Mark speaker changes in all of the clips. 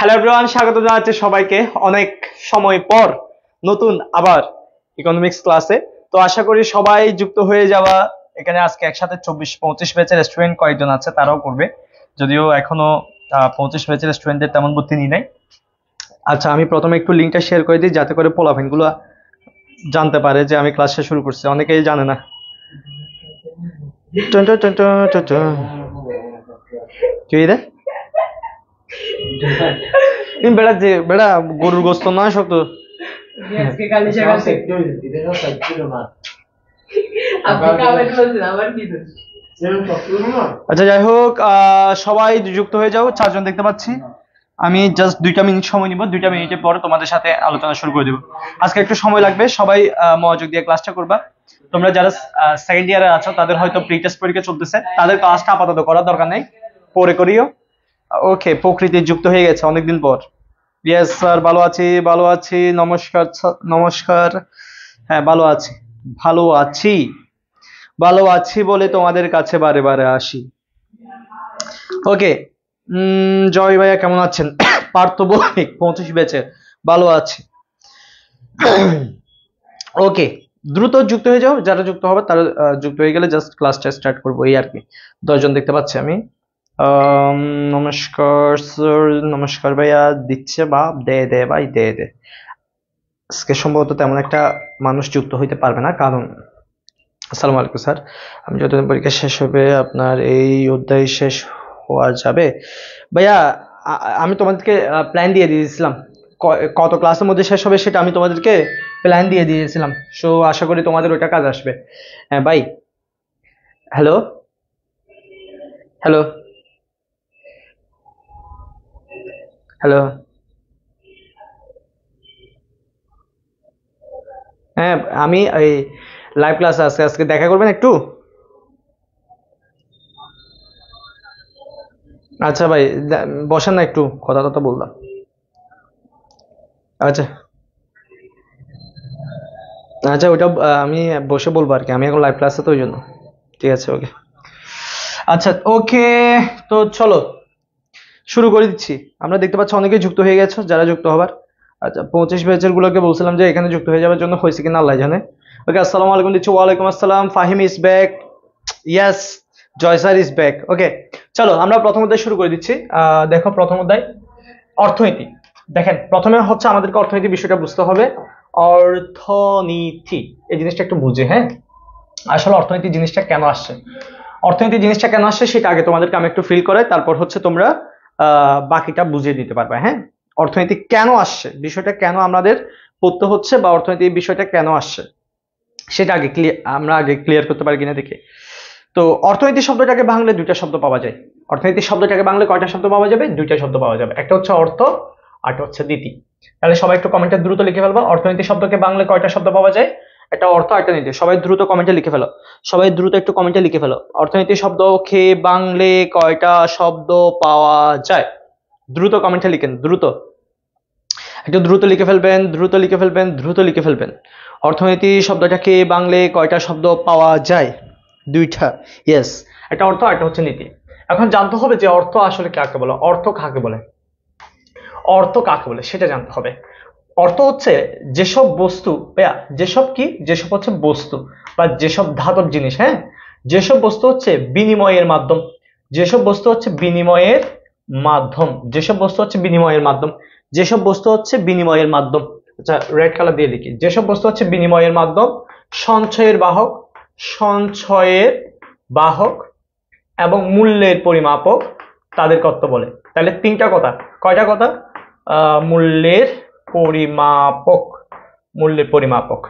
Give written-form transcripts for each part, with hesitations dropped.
Speaker 1: Hello everyone, স্বাগত জানাচ্ছি সবাইকে অনেক সময় পর নতুন আবার ইকোনমিক্স ক্লাসে। তো আশা করি সবাই যুক্ত হয়ে যাওয়া। এখানে আজকে একসাথে 24-25 ব্যাচের স্টুডেন্ট কয়েকজন আছে, তারাও করবে, যদিও এখনো 25 ব্যাচের স্টুডেন্টদের তেমন ভর্তি নিই নাই। আচ্ছা, আমি প্রথমে একটু লিঙ্কটা শেয়ার করে দিই যাতে করে পোলাপাইনগুলো জানতে পারে যে আমি ক্লাসটা শুরু করছি, অনেকেই জানে না। কি রে বেড়া যে বেড়া গরুর গোস্ত নয় সব তো আচ্ছা, যাই হোক, সবাই যুক্ত হয়ে যাও। 4 জন দেখতে পাচ্ছি। আমি জাস্ট 2টা মিনিট সময় নিব, 2টা মিনিটের পর তোমাদের সাথে আলোচনা শুরু করে দেব। আজকে একটু সময় লাগবে, সবাই মনোযোগ দিয়ে ক্লাসটা করবা। তোমরা যারা সেকেন্ড ইয়ারে আছো তাদের হয়তো প্রি টেস্ট পরীক্ষা চলতেছে, তাদের ক্লাসটা আপাতত করার দরকার নেই, পরে করিও। ওকে, প্রকৃতি যুক্ত হয়ে গেছে অনেকদিন পর। ইয়েস স্যার, ভালো আছি, ভালো আছি। নমস্কার, নমস্কার। হ্যাঁ, ভালো আছি, ভালো আছি, ভালো আছি বলে তোমাদের কাছে বারে বারে আসি। ওকে, জয় ভাইয়া কেমন আছেন? পার্থ বণিক 25 ব্যাচে, ভালো আছি। ওকে, দ্রুত যুক্ত হয়ে যাও, যারা যুক্ত হবে তারা যুক্ত হয়ে গেলে জাস্ট ক্লাসটা স্টার্ট করবো, এই আর কি। 10 জন দেখতে পাচ্ছি আমি। নমস্কার স্যার, নমস্কার ভাইয়া। দিচ্ছে বাপ, দে দে ভাই, দে দে। আজকে সম্ভবত তেমন একটা মানুষ যুক্ত হইতে পারবে না, কারণ আসসালামু আলাইকুম স্যার, আমি যতদিন পরীক্ষা শেষ হবে আপনার এই অধ্যায় শেষ হওয়া যাবে। ভাইয়া, আমি তোমাদেরকে প্ল্যান দিয়ে দিয়েছিলাম, কত ক্লাসের মধ্যে শেষ হবে সেটা আমি তোমাদেরকে প্ল্যান দিয়ে দিয়েছিলাম। সো আশা করি তোমাদের ওইটা কাজ আসবে। হ্যাঁ ভাই, হ্যালো হ্যালো হ্যালো। হ্যাঁ, আমি এই লাইভ ক্লাস আছে, আজকে দেখা করবেন একটু। আচ্ছা ভাই, বসেন না, একটু কথা কথা বললাম। আচ্ছা আচ্ছা, ওইটা আমি বসে বলবো আর কি, আমি এখন লাইভ ক্লাসে তো ওই জন্য। ঠিক আছে, ওকে। আচ্ছা ওকে, তো চলো শুরু করে দিচ্ছি। আমরা দেখতে পাচ্ছি অনেকেই যুক্ত হয়ে গেছো, যারা যুক্ত হবার। আচ্ছা, 25 ব্যাচের গুলোকে বলছিলাম যে এখানে যুক্ত হয়ে যাওয়ার জন্য, হয়েছে কিনা আল্লাহ জানে। ওকে, আসসালামু আলাইকুম দিচ্ছি। ওয়ালাইকুম আসসালাম। Fahim is back. Yes, Joy sir is back. Okay, চলো আমরা প্রথম অধ্যায় শুরু করে দিচ্ছি। দেখো, প্রথম অধ্যায় অর্থনীতি। দেখেন, প্রথমে হচ্ছে আমাদেরকে অর্থনীতি বিষয়টা বুঝতে হবে। অর্থনীতি এই জিনিসটা একটু বুঝে, হ্যাঁ, আসলে অর্থনীতি জিনিসটা কেন আসছে, অর্থনীতি জিনিসটা কেন আসছে সেটা আগে তোমাদেরকে আমি একটু ফিল করাই, তারপর হচ্ছে তোমরা বাকিটা বুঝিয়ে দিতে পারবে। হ্যাঁ, অর্থনীতি কেন আসছে, বিষয়টা কেন আমাদের পড়তে হচ্ছে, বা অর্থনীতি বিষয়টা কেন আসছে সেটা আগে আমরা আগে ক্লিয়ার করতে পারি কিনা দেখি। তো অর্থনীতি শব্দটাকে বাংলা 2টা শব্দ পাওয়া যায়। অর্থনীতি শব্দটাকে বাংলা কয়টা শব্দ পাওয়া যাবে? 2টা শব্দ পাওয়া যাবে, একটা হচ্ছে অর্থ, আরটা হচ্ছে নীতি। তাহলে সবাই একটু কমেন্টে দ্রুত লিখে ফেলবা, অর্থনীতি শব্দকে বাংলা কয়টা শব্দ পাওয়া যায়? একটা অর্থ, একটা নীতি। সবাই দ্রুত কমেন্টে লিখে ফেলো, সবাই দ্রুত একটু কমেন্টে লিখে ফেলো, অর্থনীতি শব্দকে বাংলা কয়টা শব্দ পাওয়া যায়? দ্রুত কমেন্টে লিখেন, দ্রুত, একটু দ্রুত লিখে ফেলবেন, দ্রুত লিখে ফেলবেন, দ্রুত লিখে ফেলবেন। অর্থনীতি শব্দটাকে বাংলা কয়টা শব্দ পাওয়া যায়? 2টা। ইয়েস, একটা অর্থ, একটা হচ্ছে নীতি। এখন জানতে হবে যে অর্থ আসলে কাকে বলে, অর্থ কাকে বলে, অর্থ কাকে বলে সেটা জানতে হবে। অর্থ হচ্ছে যেসব বস্তু, যেসব কি, যেসব হচ্ছে বস্তু বা যেসব ধাতব জিনিস, হ্যাঁ, যেসব বস্তু হচ্ছে বিনিময়ের মাধ্যম, যেসব বস্তু হচ্ছে বিনিময়ের মাধ্যম, যেসব বস্তু হচ্ছে বিনিময়ের মাধ্যম, যেসব বস্তু হচ্ছে বিনিময়ের মাধ্যম। আচ্ছা, রেড কালার দিয়ে লিখি, যেসব বস্তু হচ্ছে বিনিময়ের মাধ্যম, সঞ্চয়ের বাহক, সঞ্চয়ের বাহক এবং মূল্যের পরিমাপক, তাদের কত বলে? তাহলে 3টা কথা, কয়টা কথা? মূল্যের পরিমাপক, মূল্যের পরিমাপক।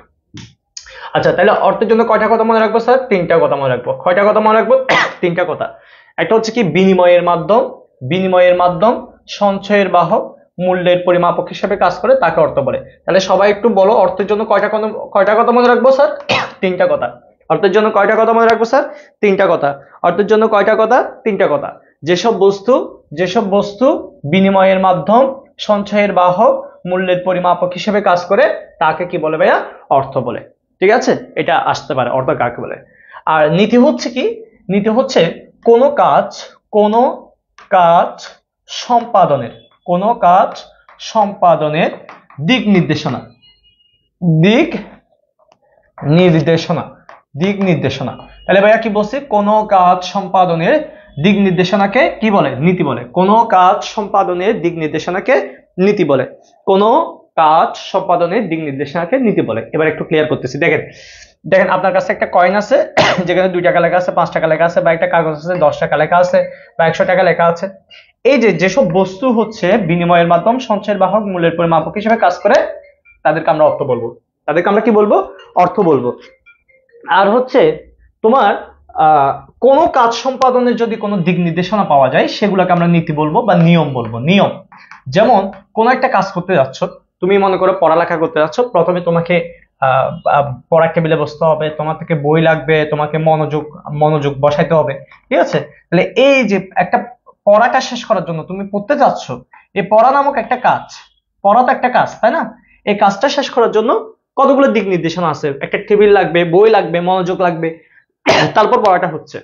Speaker 1: আচ্ছা, তাহলে অর্থের জন্য কয়টা কথা মনে রাখবো স্যার? 3টা কথা মনে রাখবো। কয়টা কথা মনে রাখবো? 3টা কথা। একটা হচ্ছে কি বিনিময়ের মাধ্যম, বিনিময়ের মাধ্যম, সঞ্চয়ের বাহক, মূল্যের পরিমাপক হিসেবে কাজ করে, তাকে অর্থ বলে। তাহলে সবাই একটু বলো, অর্থের জন্য কয়টা কথা মনে রাখবো স্যার? 3টা কথা। অর্থের জন্য কয়টা কথা মনে রাখবো স্যার? 3টা কথা। অর্থের জন্য কয়টা কথা? 3টা কথা। যেসব বস্তু, যেসব বস্তু বিনিময়ের মাধ্যম, সঞ্চয়ের বাহক, মূল্যের পরিমাপক হিসেবে কাজ করে, তাকে কি বলে ভাইয়া? অর্থ বলে। ঠিক আছে, এটা আসতে পারে অর্থ কাকে বলে। আর নীতি হচ্ছে কি? নীতি হচ্ছে কোনো কাজ, কোনো কাজ সম্পাদনের, কোনো কাজ সম্পাদনের দিক নির্দেশনা, দিক নির্দেশনা, দিক নির্দেশনা। তাহলে ভাইয়া কি বলছি, কোনো কাজ সম্পাদনের দিক নির্দেশনাকে কি বলে, নীতি বলে। কোনো কাজ সম্পাদনের দিক নির্দেশনাকে নীতি বলে, কোনো কাজ সম্পাদনের দিক নির্দেশনাকে নীতি বলে। এবার একটু ক্লিয়ার করতেছি। দেখেন দেখেন আপনার কাছে একটা কয়েন আছে যেখানে 2 টাকা লেখা আছে, 5 টাকা লেখা আছে, বা একটা কাগজ আছে 10 টাকা লেখা আছে, বা 100 টাকা লেখা আছে। এই যে যেসব বস্তু হচ্ছে বিনিময়ের মাধ্যম, সঞ্চয়ের বাহক, মূল্যের পরিমাপক হিসেবে কাজ করে, তাদেরকে আমরা অর্থ বলবো। তাদেরকে আমরা কি বলবো, অর্থ বলবো। আর হচ্ছে তোমার কোনো কাজ সম্পাদনের যদি কোনো দিক নির্দেশনা পাওয়া যায়, সেগুলোকে আমরা নীতি বলবো বা নিয়ম বলবো। নিয়ম, যেমন কোনো একটা কাজ করতে যাচ্ছ, তুমি মনে করো পড়ালেখা করতে যাচ্ছ, প্রথমে তোমাকে পড়ার টেবিলে বসতে হবে, তোমার থেকে বই লাগবে, তোমাকে মনোযোগ মনোযোগ বসাইতে হবে, ঠিক আছে। তাহলে এই যে একটা পড়াটা শেষ করার জন্য তুমি পড়তে যাচ্ছ, এই পড়া নামক একটা কাজ, পড়া তো একটা কাজ, তাই না? এই কাজটা শেষ করার জন্য কতগুলো দিক নির্দেশনা আছে, একটা টেবিল লাগবে, বই লাগবে, মনোযোগ লাগবে, তারপর পড়াটা হচ্ছে।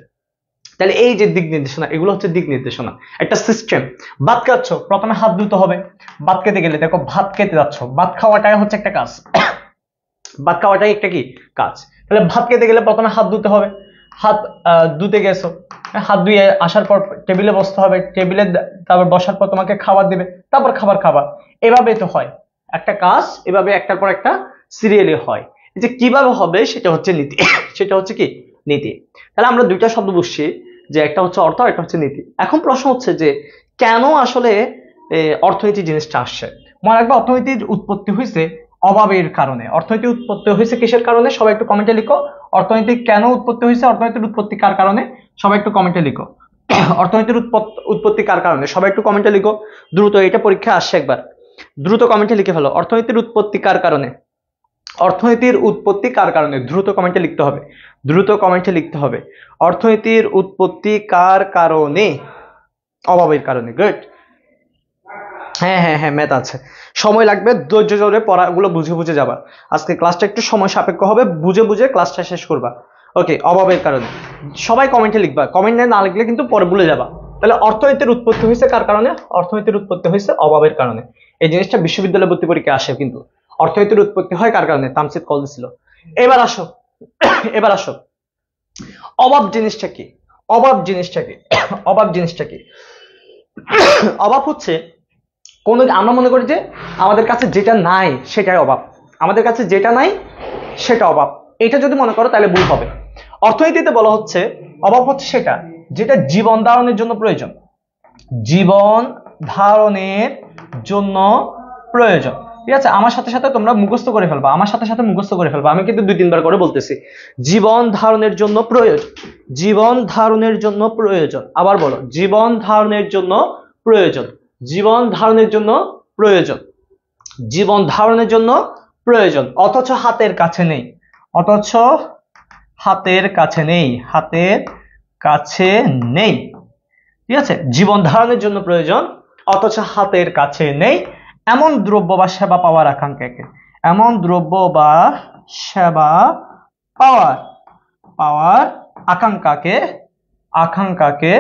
Speaker 1: তাহলে এই যে দিক নির্দেশনা, এগুলো হচ্ছে দিক নির্দেশনা, একটা সিস্টেম। ভাত খাচ্ছ, প্রথমে হাত ধুতে হবে। ভাত খেতে গেলে দেখো, ভাত খেতে যাচ্ছ, ভাত খাওয়াটাই হচ্ছে একটা কাজ, ভাত খাওয়াটাই একটা কি কাজ। তাহলে ভাত খেতে গেলে প্রথমে হাত ধুতে হবে, হাত ধুতে গেছো, হাত ধুয়ে আসার পর টেবিলে বসতে হবে, টেবিলে তারপর বসার পর তোমাকে খাবার দিবে, তারপর খাবার খাবার। এভাবেই তো হয় একটা কাজ, এভাবে একটার পর একটা সিরিয়ালি হয়। এই যে কিভাবে হবে সেটা হচ্ছে নীতি সেটা হচ্ছে কি নীতি। তাহলে আমরা দুইটা শব্দ বুঝছি, যে একটা হচ্ছে অর্থ, একটা হচ্ছে নীতি। এখন প্রশ্ন হচ্ছে যে কেন আসলে অর্থনীতি জিনিসটা আসছে। মনে রাখবে, অর্থনীতির উৎপত্তি হয়েছে অভাবের কারণে। অর্থনীতি উৎপত্তি হয়েছে কিসের কারণে, সবাই একটু কমেন্টে লিখো। অর্থনীতি কেন উৎপত্তি হয়েছে, অর্থনীতির উৎপত্তি কার কারণে, সবাই একটু কমেন্টে লিখো। অর্থনীতির উৎপত্তি কার কারণে, সবাই একটু কমেন্টে লিখো দ্রুত, এটা পরীক্ষা আসছে একবার, দ্রুত কমেন্টে লিখে ফেলো। অর্থনীতির উৎপত্তি কার কারণে, অর্থনীতির উৎপত্তি কার কারণে, দ্রুত কমেন্টে লিখতে হবে, দ্রুত কমেন্টে লিখতে হবে। অর্থনীতির উৎপত্তি কার কারণে, অভাবের কারণে। গুড, হ্যাঁ হ্যাঁ হ্যাঁ, ম্যাথ আছে, সময় লাগবে, ধৈর্য ধরে পড়াগুলো বুঝে বুঝে যাবা। আজকে ক্লাসটা একটু সময় সাপেক্ষ হবে, বুঝে বুঝে ক্লাসটা শেষ করবা। ওকে, অভাবের কারণে সবাই কমেন্টে লিখবা, কমেন্টে না লিখলে কিন্তু পরে ভুলে যাবা। তাহলে অর্থনীতির উৎপত্তি হয়েছে কার কারণে, অর্থনীতির উৎপত্তি হয়েছে অভাবের কারণে। এই জিনিসটা বিশ্ববিদ্যালয় ভর্তি পরীক্ষা আসে কিন্তু, অর্থনীতির উৎপত্তি হয় কার কারণে, তামসিদ কল দিছিল। এবার আসো এবার আসো, অভাব জিনিসটা কি, অভাব জিনিসটা কি, অভাব জিনিসটা কি। অভাব হচ্ছে কোনো, আমরা মনে করি যে আমাদের কাছে যেটা নাই সেটাই অভাব, আমাদের কাছে যেটা নাই সেটা অভাব। এটা যদি মনে করো তাহলে ভুল হবে। অর্থনীতিতে বলা হচ্ছে অভাব হচ্ছে সেটা যেটা জীবন ধারণের জন্য প্রয়োজন, জীবন ধারণের জন্য প্রয়োজন। ঠিক আছে, আমার সাথে সাথে তোমরা মুখস্থ করে ফেলবা, আমার সাথে সাথে মুখস্থ করে ফেলবা। আমি কিন্তু 2-3 বার করে বলতেছি, জীবন ধারণের জন্য প্রয়োজন, জীবন ধারণের জন্য প্রয়োজন। আবার বলো, জীবন ধারণের জন্য প্রয়োজন, জীবন ধারণের জন্য প্রয়োজন, জীবন ধারণের জন্য প্রয়োজন। অথচ হাতের কাছে নেই, অথচ হাতের কাছে নেই, হাতের কাছে নেই। ঠিক আছে, জীবন ধারণের জন্য প্রয়োজন অথচ হাতের কাছে নেই, এমন দ্রব্য বা সেবা পাওয়ার আকাঙ্ক্ষাকে, এমন দ্রব্য বা সেবা পাওয়ার পাওয়ার আকাঙ্ক্ষাকে, আকাঙ্ক্ষাকে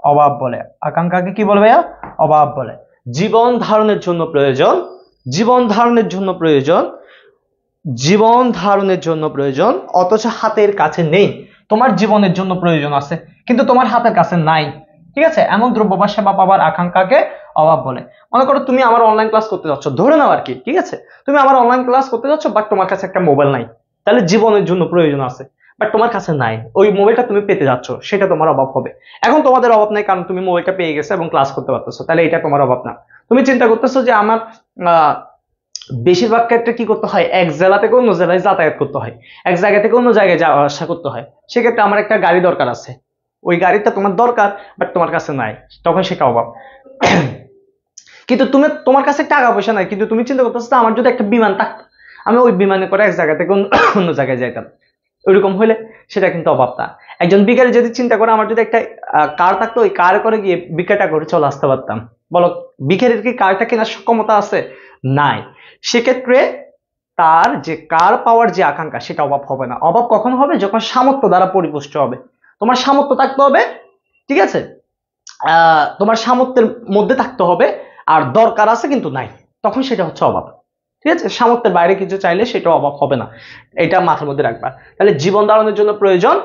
Speaker 1: অভাব বলে। আকাঙ্ক্ষাকে কি বলে ভাইয়া, অভাব বলে। জীবন ধারণের জন্য প্রয়োজন, জীবন ধারণের জন্য প্রয়োজন, জীবন ধারণের জন্য প্রয়োজন, অথচ হাতের কাছে নেই। তোমার জীবনের জন্য প্রয়োজন আছে কিন্তু তোমার হাতের কাছে নাই। ঠিক আছে, এমন দ্রব্য বা সেবা পাওয়ার আকাঙ্ক্ষাকে অভাব বলে। মনে করো তুমি আমার অনলাইন ক্লাস করতে যাচ্ছ, ধরে নাও আর কি, ঠিক আছে, তুমি আমার অনলাইন ক্লাস করতে যাচ্ছ, বাট তোমার কাছে একটা মোবাইল নাই। তাহলে জীবনের জন্য প্রয়োজন আছে, বাট তোমার কাছে নাই, ওই মোবাইলটা তুমি পেতে যাচ্ছ, সেটা তোমার অভাব হবে। এখন তোমাদের অভাব নাই, কারণ তুমি মোবাইলটা পেয়ে গেছো এবং ক্লাস করতে পারতেছো, তাহলে এটা তোমার অভাব না। তুমি চিন্তা করতেছো যে আমার বেশিরভাগ ক্ষেত্রে কি করতে হয়, এক জেলা থেকে অন্য জেলায় যাতায়াত করতে হয়, এক জায়গা থেকে অন্য জায়গায় যাওয়া আসা করতে হয়, সেক্ষেত্রে আমার একটা গাড়ি দরকার আছে, ওই গাড়িটা তোমার দরকার বাট তোমার কাছে নাই, তখন সেটা অভাব। কিন্তু তুমি, তোমার কাছে টাকা পয়সা নাই, কিন্তু তুমি চিন্তা করতেছো আমার যদি একটা বিমান থাকতো, আমি ওই বিমানে করে এক জায়গা থেকে অন্য জায়গায় যাইতাম, ওইরকম হইলে সেটা কিন্তু অভাব না। একজন ভিখারি যদি চিন্তা করে আমার যদি একটা কার থাকতো, ওই কার করে গিয়ে ভিক্ষাটা করে চলে আসতে পারতাম, বলো ভিখারির কি কারটা কেনার সক্ষমতা আছে? নাই। সেক্ষেত্রে তার যে কার পাওয়ার যে আকাঙ্ক্ষা, সেটা অভাব হবে না। অভাব কখন হবে, যখন সামর্থ্য দ্বারা পরিপুষ্ট হবে। তোমার সামর্থ্য থাকতে হবে, ঠিক আছে, তোমার সামর্থ্যের মধ্যে থাকতে হবে, আর দরকার আছে কিন্তু নাই, তখন সেটা হচ্ছে অভাব। ঠিক আছে, সামর্থ্যের বাইরে কিছু চাইলে সেটা অভাব হবে না, এটা মাথার মধ্যে রাখবা। তাহলে জীবন ধারণের জন্য প্রয়োজন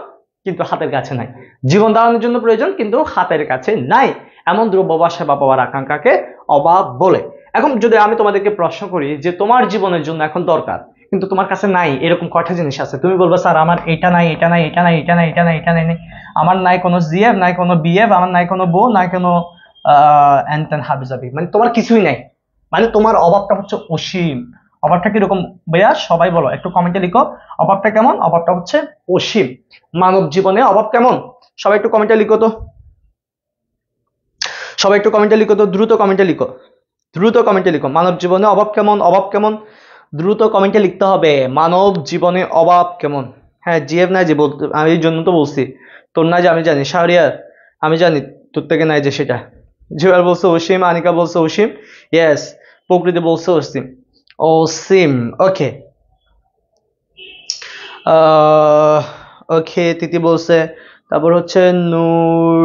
Speaker 1: কিন্তু হাতের কাছে নাই, জীবন ধারণের জন্য প্রয়োজন কিন্তু হাতের কাছে নাই, এমন দ্রব্য বা সেবা পাওয়ার আকাঙ্ক্ষাকে অভাব বলে। এখন যদি আমি তোমাদেরকে প্রশ্ন করি যে তোমার জীবনের জন্য এখন দরকার কিন্তু তোমার কাছে নাই, এরকম কয়টা জিনিস আছে? তুমি বলবে স্যার আমার এটা নাই, এটা নাই, এটা নাই, এটা নাই, এটা নাই, এটা নাই, আমার নাই কোনো জিএফ, নাই কোনো বিএফ, আমার নাই কোনো বউ, নাই কোনো এনতেন হাবিজাবি, মানে তোমার কিছুই নাই, মানে তোমার অভাবটা হচ্ছে অসীম। অভাবটা কিরকম ভাইয়া? সবাই বলো, একটু কমেন্টে লিখো অভাবটা কেমন। অভাবটা হচ্ছে অসীম। মানব জীবনে অভাব কেমন? সবাই একটু কমেন্টে লিখো তো, সবাই একটু কমেন্টে লিখো তো, দ্রুত কমেন্টে লিখো, দ্রুত কমেন্টে লিখো, মানব জীবনে অভাব কেমন, অভাব কেমন, দ্রুত কমেন্টে লিখতে হবে, মানব জীবনে অভাব কেমন। হ্যাঁ জিএফ নাই যে বলতে, আমি এই জন্য তো বলছি, তোর নাই যে আমি জানি, শাহরিয়ার আমি জানি তোর থেকে নাই যে সেটা। জুয়েল বলছে অসীম, আনিকা বলছে অসীম, ইয়েস, প্রকৃতি বলছে অসীম, অসীম, ওকে। ওকে তিতি বলছে, তারপর হচ্ছে নূর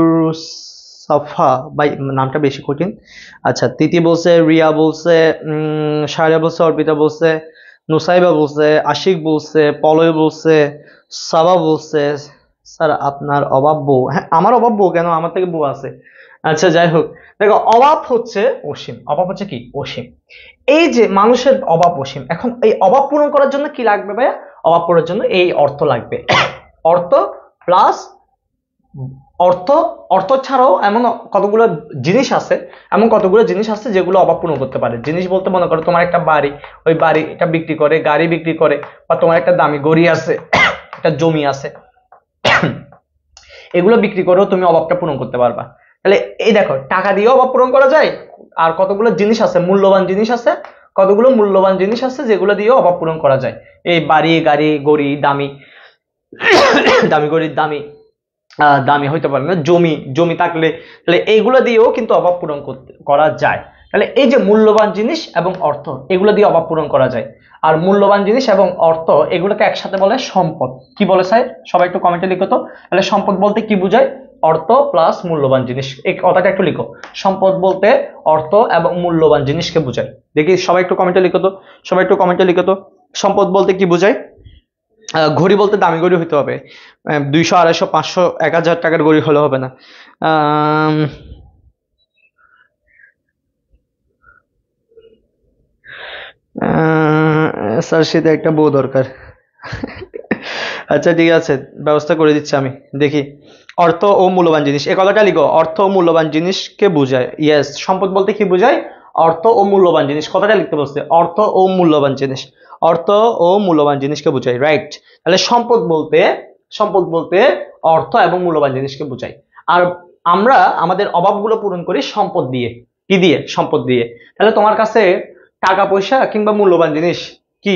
Speaker 1: সাফা, ভাই নামটা বেশি কঠিন। আচ্ছা তিতি বলছে, রিয়া বলছে, শাহরিয়া বলছে, অর্পিতা বলছে, নুসাইবা বলছে, আশিক বলছে, পলয় বলছে, সাবা বলছে স্যার আপনার অভাব বউ। হ্যাঁ আমার অভাব বউ কেন, আমার থেকে বউ আছে। আচ্ছা যাই হোক, দেখো অভাব হচ্ছে অসীম, অভাব হচ্ছে কি অসীম। এই যে মানুষের অভাব অসীম, এখন এই অভাব পূরণ করার জন্য কি লাগবে ভাইয়া? অভাব পূরণের জন্য এই অর্থ লাগবে, অর্থ প্লাস অর্থ। অর্থ ছাড়াও এমন কতগুলো জিনিস আছে, এমন কতগুলো জিনিস আছে যেগুলো অভাব পূরণ করতে পারে। জিনিস বলতে মনে করো তোমার একটা বাড়ি, ওই বাড়িটা বিক্রি করে গাড়ি বিক্রি করে, বা তোমার একটা দামি গড়ি আছে, একটা জমি আছে, এগুলো বিক্রি করেও তুমি অভাবটা পূরণ করতে পারবা। তাহলে এই দেখো টাকা দিয়েও অভাব পূরণ করা যায়, আর কতগুলো জিনিস আছে মূল্যবান জিনিস আছে, কতগুলো মূল্যবান জিনিস আছে যেগুলো দিয়েও অভাব পূরণ করা যায়। এই বাড়ি গাড়ি গড়ি দামি, দামি গড়ির দামি দামি হইতে পারে না, জমি জমি থাকলে, তাহলে এইগুলো দিয়েও কিন্তু অভাব পূরণ করা যায়। তাহলে এই যে মূল্যবান জিনিস এবং অর্থ, এগুলো দিয়ে অভাব পূরণ করা যায়। আর মূল্যবান জিনিস এবং অর্থ এগুলোকে একসাথে বলে সম্পদ। কি বলে স্যার? সবাই একটু কমেন্টে লিখো তো। তাহলে সম্পদ বলতে কি বোঝায়? অর্থ প্লাস মূল্যবান জিনিস, এই কথাটা একটু লিখো। সম্পদ বলতে অর্থ এবং মূল্যবান জিনিসকে বোঝায়। দেখি সবাই একটু কমেন্টে লিখো তো, সবাই একটু কমেন্টে লিখো তো, সম্পদ বলতে কি বোঝায়? ঘড়ি বলতে দামি ঘড়ি হইতে হবে, 200 250 500 1000 টাকার ঘড়ি হলে হবে না। স্যার সেটা একটা বউ দরকার। আচ্ছা ঠিক আছে, ব্যবস্থা করে দিচ্ছি আমি। দেখি অর্থ ও মূল্যবান জিনিস, এই কথাটা লিখো, অর্থ ও মূল্যবান জিনিসকে বোঝায়। ইয়েস, সম্পদ বলতে কি বোঝায়? অর্থ ও মূল্যবান জিনিস, কথাটা লিখতে বলছে, অর্থ ও মূল্যবান জিনিস, অর্থ ও মূল্যবান জিনিসকে বোঝায়, রাইট। তাহলে সম্পদ বলতে, সম্পদ বলতে অর্থ এবং মূল্যবান জিনিসকে বোঝায়। আর আমরা আমাদের অভাবগুলো পূরণ করি সম্পদ দিয়ে। কি দিয়ে? সম্পদ দিয়ে। তাহলে তোমার কাছে টাকা পয়সা কিংবা মূল্যবান জিনিস কি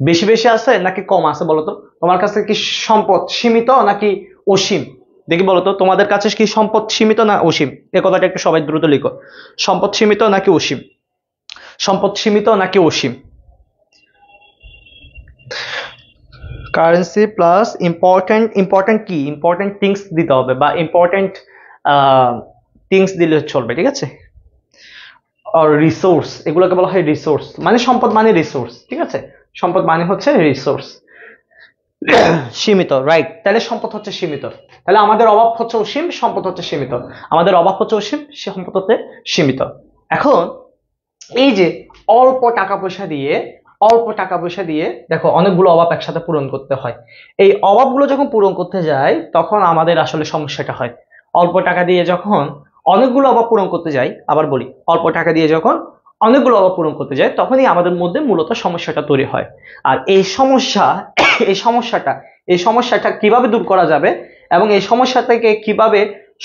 Speaker 1: বেশি বেশি আছে নাকি কম আছে বলো তো? তোমার কাছে কি সম্পদ সীমিত নাকি অসীম? দেখি বলো তো, তোমাদের কাছে কি সম্পদ সীমিত না অসীম? এই কথাটা একটু সবাই দ্রুত লিখো, সম্পদ সীমিত নাকি অসীম? সম্পদ সীমিত নাকি অসীম? কারেন্সি প্লাস ইম্পর্টেন্ট, ইম্পর্টেন্ট কি ইম্পর্টেন্ট থিংস দিতে হবে, বা ইম্পর্টেন্ট থিংস দিলে চলবে, ঠিক আছে। আর রিসোর্স, এগুলোকে বলা হয় রিসোর্স, মানে সম্পদ মানে রিসোর্স, ঠিক আছে। সম্পদ মানে হচ্ছে রিসোর্স। সীমিত, রাইট। তাহলে সম্পদ হচ্ছে সীমিত, তাহলে আমাদের অভাব হচ্ছে অসীম, সম্পদ হচ্ছে সীমিত। আমাদের অভাব হচ্ছে অসীম, সম্পদ হচ্ছে সীমিত। এখন এই যে অল্প টাকা পয়সা দিয়ে, অল্প টাকা পয়সা দিয়ে দেখো অনেকগুলো অভাব একসাথে পূরণ করতে হয়। এই অভাবগুলো যখন পূরণ করতে যাই তখন আমাদের আসলে সমস্যাটা হয়। অল্প টাকা দিয়ে যখন অনেকগুলো অভাব পূরণ করতে যাই, আবার বলি, অল্প টাকা দিয়ে যখন অনেকগুলো অভাব পূরণ করতে যাই তখনই আমাদের মধ্যে মূলত সমস্যাটা তৈরি হয়। আর এই সমস্যা, এই সমস্যাটা, এই সমস্যাটা কিভাবে দূর করা যাবে এবং এই সমস্যা থেকে কিভাবে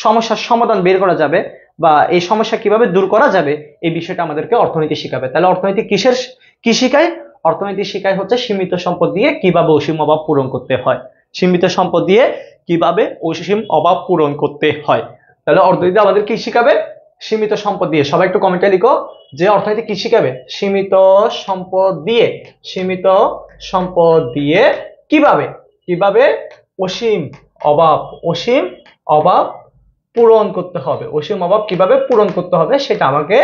Speaker 1: সমস্যার সমাধান বের করা যাবে, বা এই সমস্যা কিভাবে দূর করা যাবে, এই বিষয়টা আমাদেরকে অর্থনীতি শিখাবে। তাহলে অর্থনীতি কিসের কি শিখায়? অর্থনীতি শিখায় হচ্ছে সীমিত সম্পদ দিয়ে কিভাবে অসীম অভাব পূরণ করতে হয়, সীমিত সম্পদ দিয়ে কিভাবে অসীম অভাব পূরণ করতে হয়। তাহলে অর্থনীতি আমাদের কি শিখাবে? সীমিত সম্পদ দিয়ে। সবাই একটু কমেন্টে লিখো যে অর্থনীতি কি শিখাবে? সীমিত সম্পদ দিয়ে, সীমিত সম্পদ দিয়ে কিভাবে, কিভাবে অসীম অভাব, অসীম অভাব পূরণ করতে হবে, অসীম অভাব কিভাবে পূরণ করতে হবে সেটা আমাকে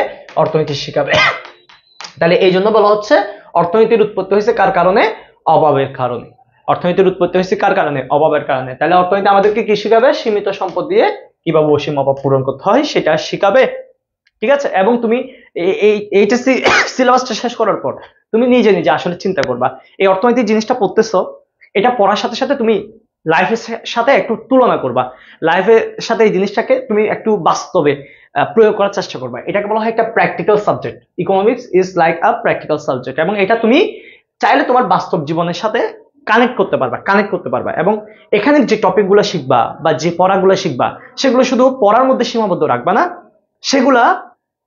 Speaker 1: অর্থনীতি শিখাবে। তাহলে এই জন্য বলা হচ্ছে অর্থনীতির উৎপত্তি হয়েছে কার কারণে? অভাবের কারণে। অর্থনীতির উৎপত্তি হয়েছে কার কারণে? অভাবের কারণে। তাহলে অর্থনীতি আমাদেরকে কি শিখাবে? সীমিত সম্পদ দিয়ে কিভাবে অসীম অভাব পূরণ করতে হয় সেটা শিখাবে। ঠিক আছে? এবং তুমি এই এইচএসসি সিলেবাসটা শেষ করার পর তুমি নিজে নিজে আসলে চিন্তা করবা, এই অর্থনৈতিক জিনিসটা পড়তেছো, এটা পড়ার সাথে সাথে তুমি লাইফের সাথে একটু তুলনা করবা, লাইফের সাথে এই জিনিসটাকে তুমি একটু বাস্তবে প্রয়োগ করার চেষ্টা করবা। এটাকে বলা হয় একটা practical subject. Economics is like a practical subject, এবং এটা তুমি চাইলে তোমার বাস্তব জীবনের সাথে কানেক্ট করতে পারবা। এবং এখানে যে টপিকগুলো শিখবা বা যে পড়াগুলো শিখবা সেগুলো শুধু পড়ার মধ্যে সীমাবদ্ধ রাখবা না, সেগুলা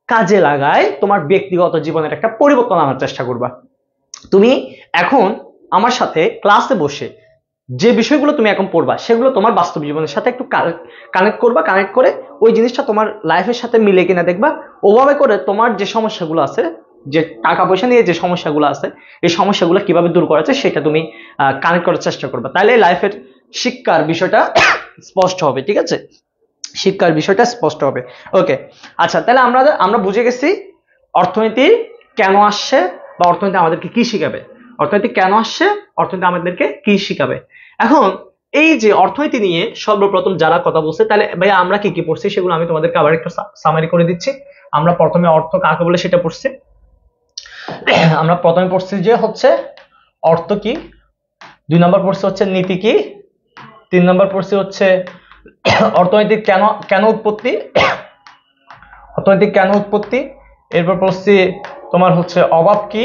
Speaker 1: কাজে লাগায় তোমার ব্যক্তিগত জীবনের একটা পরিবর্তন আনার চেষ্টা করবা। তুমি এখন আমার সাথে ক্লাসে বসে যে বিষয়গুলো তুমি এখন পড়বা সেগুলো তোমার বাস্তব জীবনের সাথে একটু কানেক্ট করবা, কানেক্ট করে ওই জিনিসটা তোমার লাইফের সাথে মিলে কিনা দেখবা। ওভাবে করে তোমার যে সমস্যাগুলো আছে, যে টাকা পয়সা নিয়ে যে সমস্যাগুলো আছে, এই সমস্যাগুলো কিভাবে দূর করা যায় সেটা তুমি কানেক্ট করার চেষ্টা করবা। তাহলে লাইফের শিক্ষার বিষয়টা স্পষ্ট হবে। ঠিক আছে? শিক্ষার বিষয়টা স্পষ্ট হবে। ওকে, আচ্ছা, তাহলে আমরা বুঝে গেছি অর্থনীতি কেন আসছে বা অর্থনীতি আমাদেরকে কি শিখাবে। অর্থনীতি কেন আসছে, অর্থনীতি আমাদেরকে কি শিখাবে। এখন এই যে অর্থনীতি নিয়ে সর্বপ্রথম যারা কথা বলছে, তাহলে ভাইয়া আমরা কি কি পড়ছি সেগুলো আমি তোমাদেরকে আবার একটু সামারি করে দিচ্ছি। আমরা প্রথমে অর্থ কাকে বলে সেটা পড়ছি। আমরা প্রথমে পড়ছি যে হচ্ছে অর্থ কি, 2 নম্বর পড়ছি হচ্ছে নীতি কি, 3 নম্বর পড়ছি হচ্ছে অর্থনৈতিক কেন উৎপত্তি, অর্থনৈতিক কেন উৎপত্তি, এরপর পড়ছি তোমার হচ্ছে অভাব কি,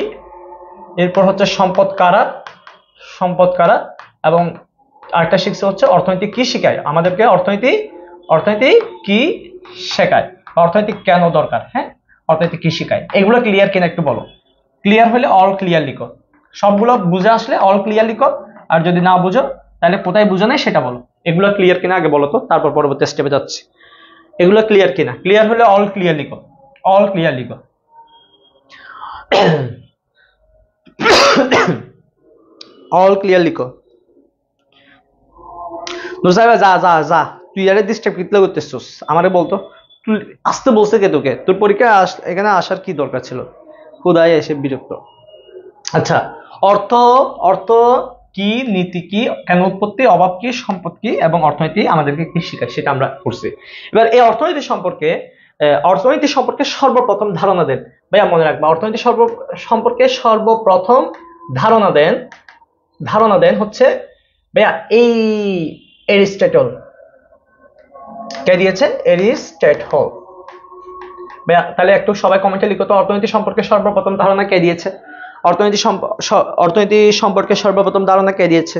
Speaker 1: এরপর হচ্ছে সম্পদ কারা, এবং আরেকটা শিখছে হচ্ছে অর্থনীতি কি শিখায় আমাদেরকে, অর্থনীতি কি শেখায়, অর্থনীতি কেন দরকার। হ্যাঁ, অর্থনীতি কি শিখায়, এগুলো ক্লিয়ার কিনা একটু বলো। ক্লিয়ার হলে অল ক্লিয়ার লিখো, সবগুলো বুঝে আসলে অল ক্লিয়ার লিখো, আর যদি না বুঝো তাহলে কোথায় বুঝো নাই সেটা বলো। এগুলো ক্লিয়ার কিনা আগে বলো তো, তারপর পরবর্তী স্টেপে যাচ্ছি। এগুলো ক্লিয়ার কিনা? ক্লিয়ার হলে অল ক্লিয়ার লিখো, অল ক্লিয়ার লিখো। অল ক্লিয়ার লিখো। নুসাইবা যা যা যা, তুই আরে ডিস্টার্ব কিতলা করতেছিস আমারে বলতো, তুই আসতে বলছে কে তোকে? তোর পরীক্ষা এখানে আসার কি দরকার ছিল? খুদাই এসে বিরক্ত। আচ্ছা, অর্থ অর্থ কি, নীতি কি, কেন উৎপত্তি, অভাব কি, সম্পদ কি, এবং অর্থনীতি আমাদেরকে কি শেখায় সেটা আমরা পড়ছি। এবার এই অর্থনীতি সম্পর্কে সর্বপ্রথম ধারণা দেন, ভাইয়া মনে রাখবা, অর্থনীতি সম্পর্কে সর্বপ্রথম ধারণা দেন হচ্ছে ভাইয়া এই এরিস্টটল। কে দিয়েছে? এরিস্টটল। ভাইয়া তাহলে একটু সবাই কমেন্টে লিখো তো, অর্থনীতি সম্পর্কে সর্বপ্রথম ধারণা কে দিয়েছে? অর্থনীতি সম্পর্কে সর্বপ্রথম ধারণা কে দিয়েছে?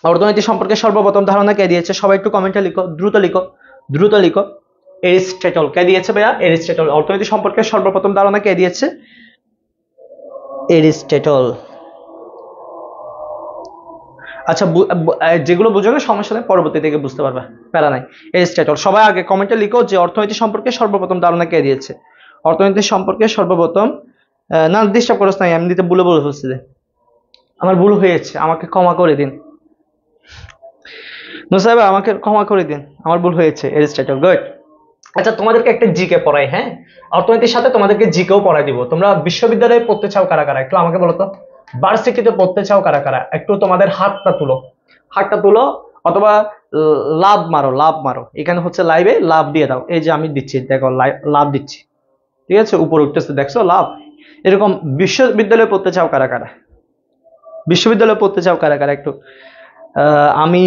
Speaker 1: অর্থনীতি সম্পর্কে সর্বপ্রথম ধারণা কে দিয়েছে? সবাই একটু কমেন্টে লিখো, দ্রুত লিখো। এরিস্টটল। কে দিয়েছে ভাইয়া? এরিস্টটল। অর্থনীতি সম্পর্কে সর্বপ্রথম ধারণা কে দিয়েছে? এরিস্টটল। আচ্ছা, যেগুলো বুঝো না সমস্যা নেই, পরবর্তী থেকে বুঝতে পারবা, প্যারা নাই। এরিস্টটল। সবাই আগে কমেন্টে লিখো যে অর্থনীতি সম্পর্কে সর্বপ্রথম ধারণা কে দিয়েছে। অর্থনীতি সম্পর্কে সর্বপ্রথম, না ডিস্টার্ব করছ নাই, এমনিতে বলে ফেলছি, আমার ভুল হয়েছে, আমাকে ক্ষমা করে দিন। নুসাইবা আমাকে ক্ষমা করে দিন, আমার ভুল হয়েছে। Aristotle, good. আচ্ছা, তোমাদেরকে একটা জিকে পড়াই। হ্যাঁ, অর্থনীতির সাথে তোমাদেরকে জিকেও পড়াই দিব। তোমরা বিশ্ববিদ্যালয়ে পড়তে চাও কারা কারা একটু আমাকে বলো তো। ভার্সিটিতে পড়তে চাও কারা কারা একটু তোমাদের হাতটা তুলো, অথবা লাভ মারো। এখানে হচ্ছে লাইভে লাভ দিয়ে দাও। এই যে আমি দিচ্ছি, দেখো লাভ দিচ্ছি। ঠিক আছে, উপরে উঠতেছে, দেখছো লাভ। এরকম বিশ্ববিদ্যালয়ে পড়তে চাও কারা কারা? বিশ্ববিদ্যালয়ে পড়তে চাও কারা কারা একটু আমি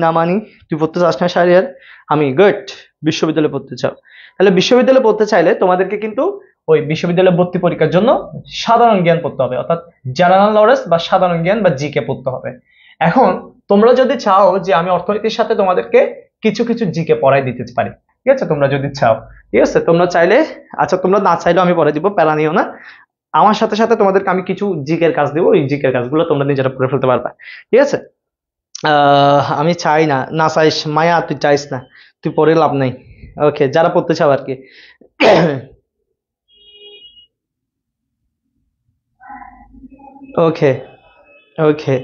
Speaker 1: না মানি, তুই পড়তে চাস না শাহরিয়ার, আমি গুড। বিশ্ববিদ্যালয়ে পড়তে চাও, তাহলে বিশ্ববিদ্যালয়ে পড়তে চাইলে তোমাদেরকে কিন্তু ওই বিশ্ববিদ্যালয়ে ভর্তি পরীক্ষার জন্য সাধারণ জ্ঞান পড়তে হবে, অর্থাৎ জেনারেল নলেজ বা সাধারণ জ্ঞান বা জিকে পড়তে হবে। এখন তোমরা যদি চাও যে আমি অর্থনীতির সাথে তোমাদেরকে কিছু কিছু জিকে পড়াই দিতে পারি, ঠিক আছে, তোমরা যদি চাও, ঠিক আছে, তোমরা চাইলে, আচ্ছা তোমরা না চাইলেও আমি পড়াই দিব, প্যারা নিও না। আমার সাথে সাথে তোমাদেরকে আমি কিছু জিকের কাজ দিব, ওই জিকের কাজগুলো তোমরা নিজেরা করে ফেলতে পারবা। ঠিক আছে, আমি চাই না, না চাইস মায়া, তুই চাইস না, তুই পড়ে লাভ নাই। ওকে, যারা পড়তে চাও আর কি। ওকে, ওকে,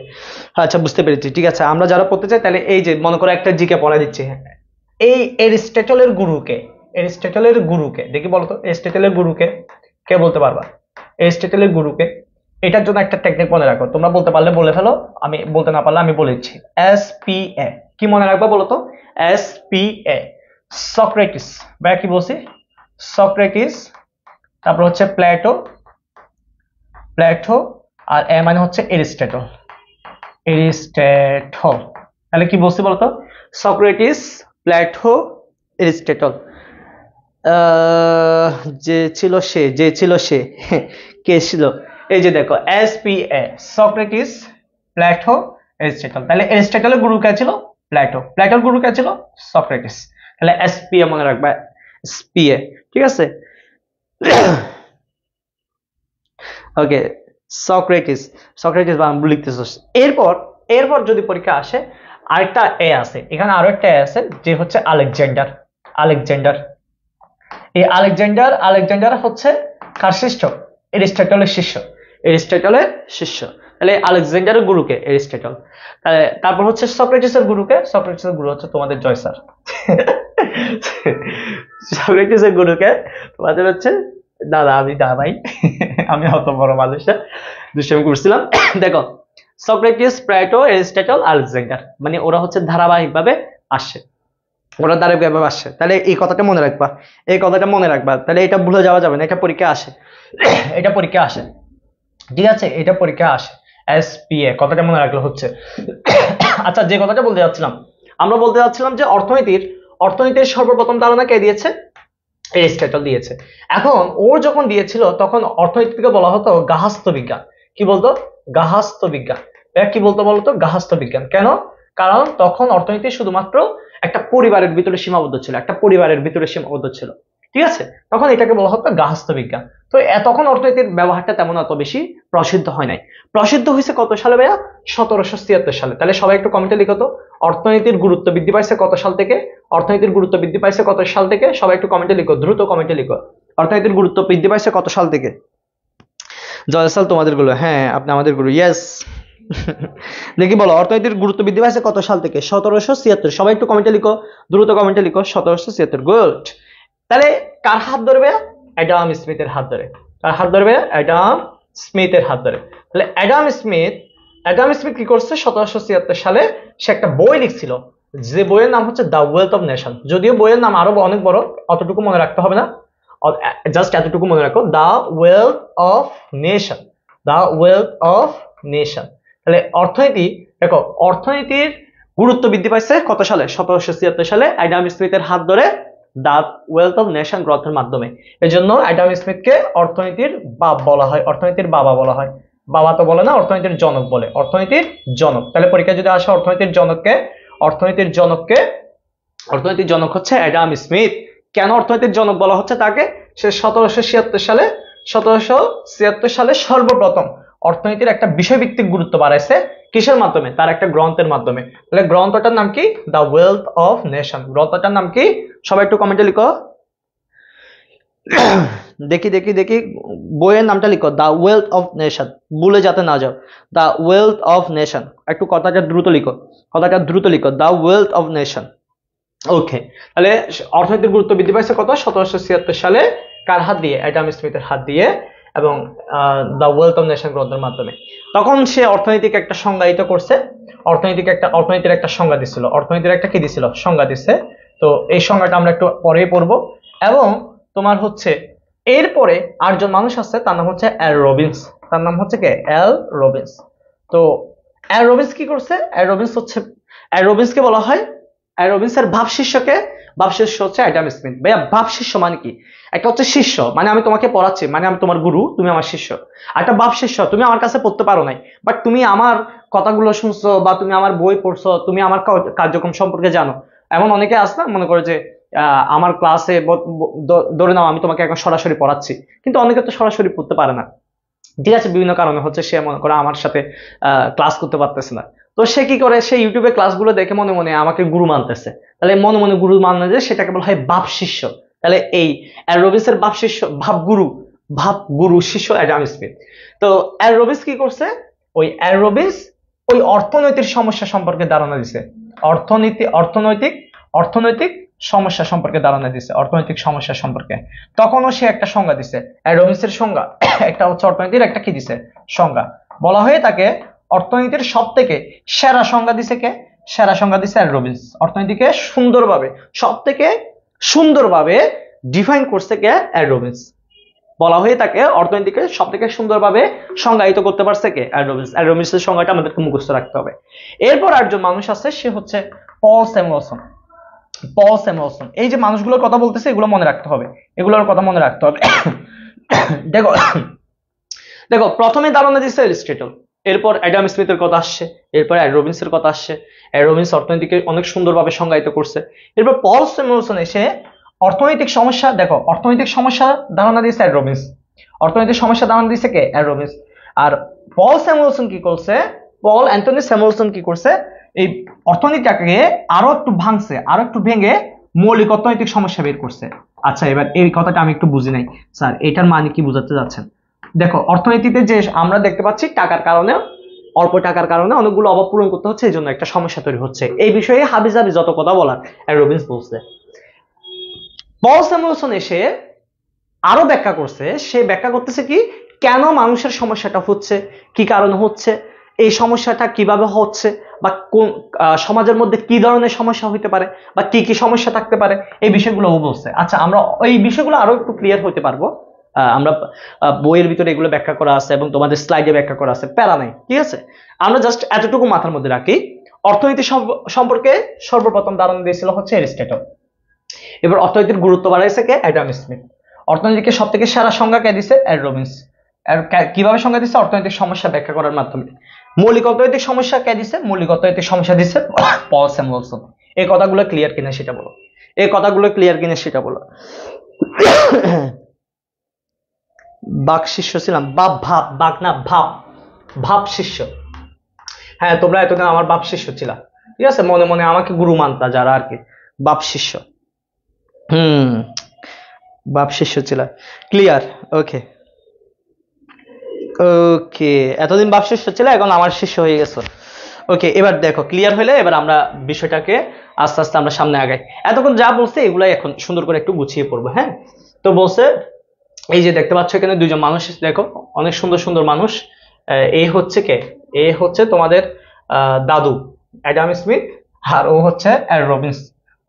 Speaker 1: আচ্ছা বুঝতে পেরেছি, ঠিক আছে। আমরা যারা পড়তে চাই তাহলে এই যে মনে করো একটা জিকে পড়া দিচ্ছি, এই এরিস্টটলের গুরুকে, এরিস্টটলের গুরুকে দেখি বলতো, এরিস্টটলের গুরুকে কে বলতে পারবা? এরিস্টটলের গুরুকে, এটার জন্য একটা টেকনিক মনে রাখো, তোমরা বলতে পারলে বলে ফেলো, আমি বলতে না পারলে আমি বলে দিচ্ছি। SPA কি মনে রাখবা বলো তো? SPA, সক্রেটিস, ভাইয়া কি বলছি? সক্রেটিস, তারপর হচ্ছে প্লেটো, প্লেটো, আর এ মানে হচ্ছে এরিস্টটল, এরিস্টটল। তাহলে কি বলছি বলতো? Socrates, Plato, Aristotle. আহ, যে ছিল সে, যে ছিল সে কে ছিল? এই যে দেখো, SPA, সক্রেটিস, প্লেটো, এরিস্টটল। তাহলে এরিস্টটলের গুরু কে ছিল? প্লেটো। প্লেটোর গুরু কে ছিল? সক্রেটিস। তাহলে SPA মনে রাখবা, SPA, ঠিক আছে। ওকে, সক্রেটিস, সক্রেটিস বা লিখতেছস। এরপর, এরপর যদি পরীক্ষা আসে, আরেকটা এ আছে এখানে, আরো একটা এ আছে, যে হচ্ছে আলেকজান্ডার। আলেকজান্ডার, এই আলেকজান্ডার, আলেকজান্ডার হচ্ছে কার শিষ্য? এরিস্টটলের শিষ্য, এরিস্টটলের শিষ্য। তাহলে আলেকজান্ডারের গুরুকে? এরিস্টটল। তারপর হচ্ছে সক্রেটিসের গুরুকে? সক্রেটিসের গুরু হচ্ছে তোমাদের জয় স্যার। সক্রেটিসের গুরুকে তোমাদের হচ্ছে দাদা, আমি দা ভাই, আমি অত বড় মানুষ না, দুষ্টামি করছিলাম। দেখো, সক্রেটিস, প্লেটো, এরিস্টটল, আলেকজান্ডার, মানে ওরা হচ্ছে ধারাবাহিকভাবে আসে, ওরা ধারাবাহিকভাবে আসে। তাহলে এই কথাটা মনে রাখবা, এই কথাটা মনে রাখবা, তাহলে এটা ভুলে যাওয়া যাবে না, এটা পরীক্ষা আসে, এটা পরীক্ষা আসে, ঠিক আছে, এটা পরীক্ষা আসে। SPA কথাটা মনে রাখলে হচ্ছে। আচ্ছা, যে কথাটা বলতে যাচ্ছিলাম, আমরা বলতে যাচ্ছিলাম যে অর্থনীতির, অর্থনীতির সর্বপ্রথম ধারণা কে দিয়েছে? এরিস্টটল দিয়েছে। এখন ওর যখন দিয়েছিল তখন অর্থনীতিকে বলা হতো গার্হস্থ্য বিজ্ঞান। কি বলতো? গার্হস্থ্য বিজ্ঞান। এরা কি বলতো বলতো? গার্হস্থ্য বিজ্ঞান। কেন? কারণ তখন অর্থনীতি শুধুমাত্র একটা পরিবারের ভিতরে সীমাবদ্ধ ছিল, একটা পরিবারের ভিতরে সীমাবদ্ধ ছিল, ঠিক আছে। তখন এটাকে বলা হতো গার্হস্থ্য বিজ্ঞান। তো তখন অর্থনীতির ব্যবহারটা তেমন অত বেশি প্রসিদ্ধ হয় নাই। প্রসিদ্ধ হয়েছে কত সালে ভাইয়া? 1776 সালে। তাহলে সবাই একটু কমেন্টে লিখো তো, অর্থনীতির গুরুত্ব বৃদ্ধি পাইছে কত সাল থেকে? অর্থনীতির গুরুত্ব বৃদ্ধি পাইছে কত সাল থেকে? সবাই একটু কমেন্টে লিখো, দ্রুত কমেন্টে লিখো, অর্থনীতির গুরুত্ব বৃদ্ধি পাইছে কত সাল থেকে? জয়সাল তোমাদের গুলো, হ্যাঁ আপনি আমাদের গুরু, ইয়েস। দেখি বলো, অর্থনীতির গুরুত্ব বৃদ্ধি পাইছে কত সাল থেকে? 1776। সবাই একটু কমেন্টে লিখো, দ্রুত কমেন্টে লিখো, 1776, গুড। তাহলে কার হাত ধরবে? অ্যাডাম স্মিথের হাত ধরে। কার হাত ধরবে? অ্যাডাম স্মিথের হাত ধরে। তাহলে অ্যাডাম স্মিথ, অ্যাডাম স্মিথ কি করছে? 1776 সালে সে একটা বই লিখছিল, যে বইয়ের নাম হচ্ছে দ্য ওয়েলথ অফ নেশন। যদিও বইয়ের নাম আরো অনেক বড়, অতটুকু মনে রাখতে হবে না, জাস্ট এতটুকু মনে রাখো, the wealth of nation, the wealth of nation. তাহলে অর্থনীতি, দেখো অর্থনীতির গুরুত্ব বৃদ্ধি পাইছে কত সালে? 1776 সালে অ্যাডাম স্মিথের হাত ধরে দ্য ওয়েলথ অফ নেশন গ্রন্থের মাধ্যমে। এই জন্য অ্যাডাম স্মিথকে অর্থনীতির বাপ বলা হয়, অর্থনীতির বাবা বলা হয়। বাবা তো বলে না, অর্থনীতির জনক বলে, অর্থনীতির জনক। তাহলে পরীক্ষা যদি আসে অর্থনীতির জনককে, অর্থনীতির জনককে, অর্থনীতির জনক হচ্ছে অ্যাডাম স্মিথ। কেন অর্থনীতির জনক বলা হচ্ছে তাকে? সে 1776 সালে, 1776 সালে সর্বপ্রথম অর্থনীতির একটা বিষয়ভিত্তিক গুরুত্ব বাড়াইছে, কিসের মাধ্যমে? তার একটা গ্রন্থের মাধ্যমে। তাহলে গ্রন্থটার নাম কি? The wealth of nation. গ্রন্থটার নাম কি? সবাই একটু কমেন্টে লিখো। দেখি দেখি দেখি, বইয়ের নামটা লিখো, দ্য ওয়েলথ অফ নেশন, ভুলে যাতে না যাও, দ্য ওয়েলথ অফ নেশন। একটু কথাটা দ্রুত লিখো, কথাটা দ্রুত লিখো, দ্য ওয়েলথ অফ নেশন। ওকে, তাহলে অর্থনীতির গুরুত্ব বৃদ্ধি পাইছে কত? 1776 সালে। কার হাত দিয়ে? অ্যাডাম স্মিথের হাত দিয়ে, এবং দ্য ওয়েলথ অফ নেশন গ্রন্থের মাধ্যমে। তখন সে অর্থনীতিকে একটা সংজ্ঞায়িত করছে, অর্থনীতির একটা সংজ্ঞা দিছিল, অর্থনীতির একটা কি দিছিল? সংজ্ঞা দিচ্ছে। তো এই সংজ্ঞাটা আমরা একটু পরেই পড়বো। এবং তোমার হচ্ছে এরপরে আরেকজন মানুষ আছে, তার নাম হচ্ছে এল রবিন্স। তার নাম হচ্ছে কে? এল রবিন্স। তো এল রবিন্স কি করছে? এল রবিন্স হচ্ছে, এল রবিন্সকে বলা হয়, এল রবিন্সের ভাব শিষ্যকে, ভাব শিষ্য হচ্ছে অ্যাডাম স্মিথ। ভাইয়া ভাব শিষ্য মানে কি? একটা হচ্ছে শিষ্য মানে আমি তোমাকে পড়াচ্ছি, মানে আমি তোমার গুরু, তুমি আমার শিষ্য। একটা ভাব শিষ্য, তুমি আমার কাছে পড়তে পারো নাই, বাট তুমি আমার কথাগুলো শুনছো, বা তুমি আমার বই পড়ছো, তুমি আমার কার্যক্রম সম্পর্কে জানো। এমন অনেকে আছে না, মনে করে যে আমার ক্লাসে ধরে নাও আমি তোমাকে এখন সরাসরি পড়াচ্ছি, কিন্তু অনেকে তো সরাসরি পড়তে পারে না, ঠিক আছে, বিভিন্ন কারণে হচ্ছে সে মনে করে আমার সাথে ক্লাস করতে পারতেছে না। তো সে কি করে? সে ইউটিউবে ক্লাসগুলো দেখে মনে মনে আমাকে গুরু মানতেছে। তাহলে মনে মনে গুরু মানে যে সেটাকে বলা হয় ভাব শিষ্য। তাহলে এই অ্যাল রবিন্সের ভাব শিষ্য, ভাব গুরু শিষ্য অ্যাডাম স্মিথ। তো অ্যাল রবিন্স কি করছে? ওই অ্যারোবিন্স ওই অর্থনৈতিক সমস্যা সম্পর্কে ধারণা দিছে। অর্থনৈতিক সমস্যা সম্পর্কে ধারণা দিছে, অর্থনৈতিক সমস্যা সম্পর্কে। তখনও সে একটা সংজ্ঞা দিছে, অ্যারোবিন্সের সংজ্ঞা একটা হচ্ছে অর্থনীতির একটা কি দিছে সংজ্ঞা, বলা হয়ে তাকে অর্থনীতির সব থেকে সেরা সংজ্ঞা দিছে কে? সেরা সংজ্ঞা দিছে অ্যারোবিন্স। অর্থনীতিকে সুন্দরভাবে, সব থেকে সুন্দরভাবে ডিফাইন করছে কে? অ্যারোবিন্স। বলা হয়ে তাকে অর্থনীতিকে সব থেকে সুন্দরভাবে সংজ্ঞায়িত করতে পারছে কে? অ্যারোবিন্স। অ্যারোবিন্সের সংজ্ঞাটা আমাদেরকে মুখস্থ রাখতে হবে। এরপর একজন মানুষ আছে, সে হচ্ছে পল স্যামুয়েলসন। পল স্যামুয়েলসন, এই যে মানুষগুলোর কথা বলতেছে এগুলো মনে রাখতে হবে, এগুলোর কথা মনে রাখতে হবে। দেখো দেখো প্রথমে ধারণা দিচ্ছে এরিস্টটল, এরপর অ্যাডাম স্মিথের কথা আসছে, এরপর রবিন্সের কথা আসছে। রবিন্স অর্থনীতিকে অনেক সুন্দরভাবে সংজ্ঞায়িত করছে। এরপর পল স্যামুয়েলসন এসে অর্থনৈতিক সমস্যা, দেখো অর্থনৈতিক সমস্যা ধারণা দিয়েছে রবিন্স, অর্থনৈতিক সমস্যা ধারণা দিয়েছে কে? রবিন্স। আর পল স্যামুয়েলসন কি করছে? পল অ্যান্টনি স্যামুয়েলসন কি করছে? এই অর্থনীতিটাকে আরো একটু ভাঙছে, আরো একটু ভেঙে মৌলিক অর্থনৈতিক সমস্যা বের করছে। আচ্ছা, এবার এই কথাটা আমি একটু বুঝি নাই স্যার, এটার মানে কি বোঝাতে যাচ্ছেন? দেখো অর্থনীতিতে যে আমরা দেখতে পাচ্ছি টাকার কারণে, অল্প টাকার কারণে অনেকগুলো অভাব পূরণ করতে হচ্ছে, এই জন্য একটা সমস্যা তৈরি হচ্ছে। এই বিষয়ে হাবিজাবি যত কথা বলার রবিন্স বলছে। পল স্যামুয়েলসন এসে আরো ব্যাখ্যা করছে, সে ব্যাখ্যা করতেছে কি কেন মানুষের সমস্যাটা হচ্ছে, কি কারণে হচ্ছে, এই সমস্যাটা কিভাবে হচ্ছে, বা কোন সমাজের মধ্যে কি ধরনের সমস্যা হতে পারে, বা কি কি সমস্যা থাকতে পারে, এই বিষয়গুলো ও বলছে। আচ্ছা, আমরা এই বিষয়গুলো আরো একটু ক্লিয়ার হতে পারবো, আমরা বইয়ের ভিতরে এগুলো ব্যাখ্যা করা আছে এবং তোমাদের স্লাইডে ব্যাখ্যা করা আছে, প্যারা নাই, ঠিক আছে। আমরা জাস্ট এতটুকু মাথার মধ্যে রাখি, অর্থনীতি সম্পর্কে সর্বপ্রথম ধারণা দিয়েছিল হচ্ছে এরিস্টটল। এবার অর্থনীতির গুরুত্ব বাড়াইছে কে? Adam Smith. অর্থনীতিকে সব থেকে সেরা সংজ্ঞা কে দিছে? রবিন্স। কিভাবে সংজ্ঞা দিচ্ছে? অর্থনৈতিক সমস্যা ব্যাখ্যা করার মাধ্যমে। মৌলিক অর্থনৈতিক সমস্যা কে দিছে? মৌলিক অর্থনৈতিক সমস্যা দিচ্ছে পল স্যামুয়েলসন। এই কথাগুলো ক্লিয়ার কিনা সেটা বলো, এই কথাগুলো ক্লিয়ার কিনা সেটা বলো। বাক শিষ্য ছিলাম, বাক না, ভাব শিষ্য। হ্যাঁ, তোমরা এতদিন আমার বাপ শিষ্য ছিলা, ঠিক আছে, মনে মনে আমাকে গুরু মানতা যারা আর কি, বাপ শিষ্য। বাপ শিষ্য ছিলা, ক্লিয়ার? ওকে ওকে, এতদিন বাপ শিষ্য ছিল, এখন আমার শিষ্য হয়ে গেছো। ওকে, এবার দেখো ক্লিয়ার হলে এবার আমরা বিষয়টাকে আস্তে আস্তে আমরা সামনে আগাই। এতক্ষণ যা বলছে এগুলাই এখন সুন্দর করে একটু গুছিয়ে পড়বো। হ্যাঁ, তো বলছে এই যে দেখতে পাচ্ছ এখানে দুইজন মানুষ, দেখো অনেক সুন্দর সুন্দর মানুষ। এই হচ্ছে কে? এ হচ্ছে তোমাদের দাদু অ্যাডাম স্মিথ, আর ও হচ্ছে রবিন্স,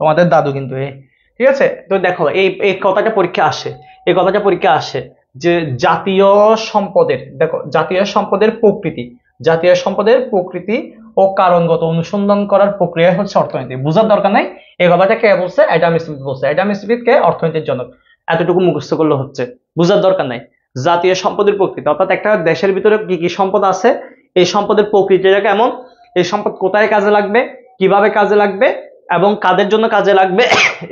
Speaker 1: তোমাদের দাদু কিন্তু এ, ঠিক আছে। তো দেখো এই এই কথাটা পরীক্ষা আসে, এই কথাটা পরীক্ষা আসে যে জাতীয় সম্পদের, দেখো জাতীয় সম্পদের প্রকৃতি, জাতীয় সম্পদের প্রকৃতি ও কারণগত অনুসন্ধান করার প্রক্রিয়া হচ্ছে অর্থনীতি। বোঝার দরকার নাই, এই কথাটা কে বলছে? অ্যাডাম স্মিথ বলছে। অ্যাডাম স্মিথ কে? অর্থনীতির জনক। এতটুকু মুখস্থ করলে হচ্ছে, বুঝার দরকার নাই। জাতীয় সম্পদের প্রকৃতি অর্থাৎ একটা দেশের ভিতরে কি কি সম্পদ আছে, এই সম্পদের প্রকৃতিটা কেমন, এই সম্পদ কোথায় কাজে লাগবে, কিভাবে কাজে লাগবে এবং কাদের জন্য কাজে লাগবে,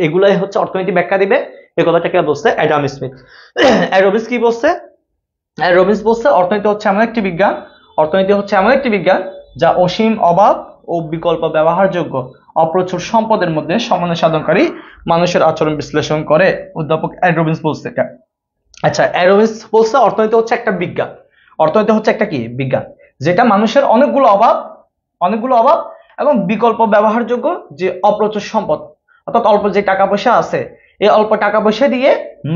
Speaker 1: এগুলাই হচ্ছে অর্থনীতি ব্যাখ্যা দিবে। এই কথাটা কে বলছে? Adam Smith. রবিন্স কি বলছে? রবিন্স বলছে অর্থনীতি হচ্ছে এমন একটি বিজ্ঞান, অর্থনীতি হচ্ছে এমন একটি বিজ্ঞান যা অসীম অভাব ও বিকল্প ব্যবহারযোগ্য অপ্রচুর সম্পদের মধ্যে সমন্বয় সাধনকারী মানুষের আচরণ বিশ্লেষণ করে। অধ্যাপক রবিন্স বলছে এটা। আচ্ছা, রবিন্স বলছে অর্থনীতি হচ্ছে একটা বিজ্ঞান, অর্থনীতি হচ্ছে একটা কি বিজ্ঞান যেটা মানুষের অনেকগুলো অভাব এবং বিকল্প ব্যবহারযোগ্য যে অপ্রচুর সম্পদ, অর্থাৎ অল্প যে টাকা পয়সা আছে, এই অল্প টাকা পয়সা দিয়ে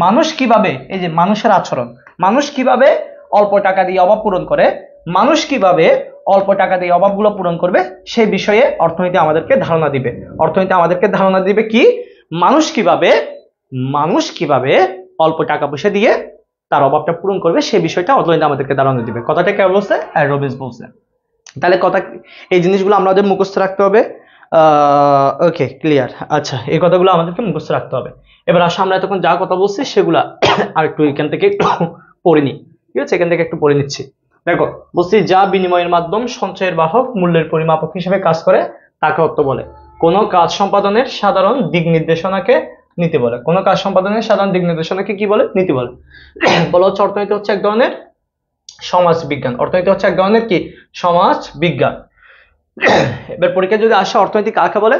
Speaker 1: মানুষ কিভাবে, এই যে মানুষের আচরণ, মানুষ কিভাবে অল্প টাকা দিয়ে অভাব পূরণ করে, মানুষ কিভাবে অল্প টাকা দিয়ে অভাবগুলো পূরণ করবে, সেই বিষয়ে অর্থনীতি আমাদেরকে ধারণা দিবে। অর্থনীতি আমাদেরকে ধারণা দিবে কি মানুষ কিভাবে অল্প টাকা পয়সা দিয়ে তার অভাবটা পূরণ করবে, সেই বিষয়টা অর্থনীতি আমাদেরকে ধারণা দিবে। কথাটা কে বলছে? রবিন্স বলছে। তাহলে কথা, এই জিনিসগুলো আমাদের মুখস্থ রাখতে হবে। ওকে, ক্লিয়ার? আচ্ছা, এই কথাগুলো আমাদেরকে মুখস্থ রাখতে হবে। এবার আসলে আমরা এতক্ষণ যা কথা বলছি সেগুলা আর একটু এখান থেকে একটু পড়ে নিই, ঠিক আছে, এখান থেকে একটু পড়ে নিচ্ছি। দেখো বলছি, যা বিনিময়ের মাধ্যম, সঞ্চয়ের বাহক, মূল্যের পরিমাপক হিসেবে কাজ করে তাকে অর্থ বলে। কোনো কাজ সম্পাদনের সাধারণ দিক নির্দেশনাকে নীতি বলে। কোনো কাজ সম্পাদনের সাধারণ দিক নির্দেশনাকে কি বলে? নীতি বলে। বলা হচ্ছে অর্থনীতি হচ্ছে এক ধরনের সমাজ বিজ্ঞান। অর্থনীতি হচ্ছে এক ধরনের কি? সমাজ বিজ্ঞান। এবার পরীক্ষা যদি আসে অর্থনীতি কাকে বলে?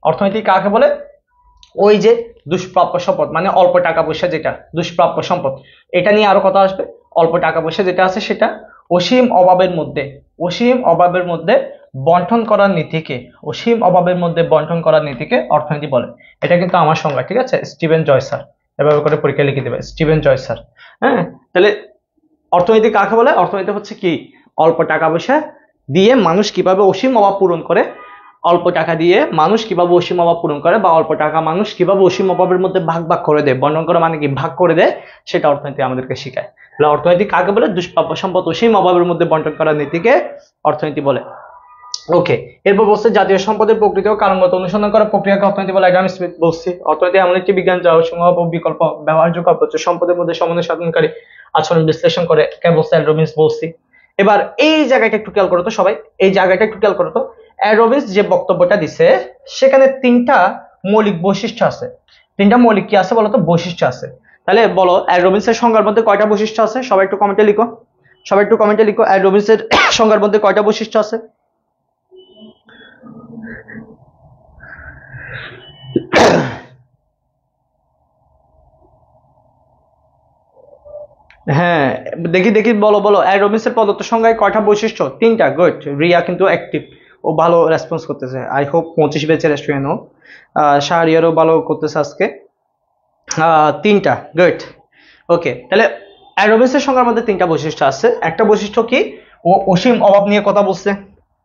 Speaker 1: অর্থনীতি কাকে বলে? ওই যে দুষ্প্রাপ্য সম্পদ, মানে অল্প টাকা পয়সা যেটা দুষ্প্রাপ্য সম্পদ, এটা নিয়ে আরো কথা আসবে। অল্প টাকা পয়সা যেটা আছে সেটা অসীম অভাবের মধ্যে অসীম অভাবের মধ্যে বন্টন করার নীতিকে, অসীম অভাবের মধ্যে বন্টন করার নীতিকে অর্থনীতি বলে। এটা কিন্তু আমার সংজ্ঞা, ঠিক আছে? স্টিভেন জয় স্যার এভাবে করে পরীক্ষা লিখে দেবে, স্টিভেন জয় স্যার। হ্যাঁ, তাহলে অর্থনীতি কাকে বলে? অর্থনীতি হচ্ছে কি, অল্প টাকা পয়সা দিয়ে মানুষ কিভাবে অসীম অভাব পূরণ করে, অল্প টাকা দিয়ে মানুষ কিভাবে অসীম অভাব পূরণ করে, বা অল্প টাকা মানুষ কিভাবে অসীম অভাবের মধ্যে ভাগ ভাগ করে দেয়, বন্টন করা মানে কি ভাগ করে দেয়, সেটা অর্থনীতি আমাদেরকে শেখায়। তাহলে অর্থনীতি কাকে বলে? দুষ্প্রাপ্য সম্পদ অসীম অভাবের মধ্যে বন্টন করার নীতিকে অর্থনীতি বলে। ওকে, এরপর বলছে জাতীয় সম্পদের প্রকৃতি ও কারণগত অনুসন্ধান করার প্রক্রিয়াকে অর্থনীতি বলে। এটা আমি বলছি, অর্থনীতি এমন একটি বিজ্ঞান যা অসীম অভাব ও বিকল্প ব্যবহারযোগ্য অপচয় সম্পদের মধ্যে সমন্বয় সাধনকারী আচরণ বিশ্লেষণ করে। কে বলছে? রবিন্স বলছি। এবার এই জায়গাটা একটু খেয়াল করো তো সবাই, এই জায়গাটা একটু খেয়াল করো তো। রবিন্স যে বক্তব্যটা দিছে সেখানে তিনটা মৌলিক বৈশিষ্ট্য আছে। তিনটা মৌলিক কি আছে বলতো? বৈশিষ্ট্য আছে। তাহলে বলো রবিন্সের সংজ্ঞার মধ্যে কয়টা বৈশিষ্ট্য আছে? সবাই একটু কমেন্টে লিখো, সবাই একটু কমেন্টে লিখো, রবিন্সের সংজ্ঞার মধ্যে কয়টা বৈশিষ্ট্য আছে? হ্যাঁ, দেখি দেখি, বলো বলো, রবিন্সের প্রদত্ত সংজ্ঞায় কয়টা বৈশিষ্ট্য? তিনটা। গুড, রিয়া কিন্তু অ্যাক্টিভ, ও ভালো রেসপন্স করতেছে। আই হোপ 25 ব্যাচের স্টুডেন্ট ও। শাহরিয়ারও ভালো করতেছে আজকে। তিনটা, গুড। ওকে, তাহলে রবিন্সের সংজ্ঞার মধ্যে তিনটা বৈশিষ্ট্য আছে। একটা বৈশিষ্ট্য কি, ও অসীম অভাব নিয়ে কথা বলছে,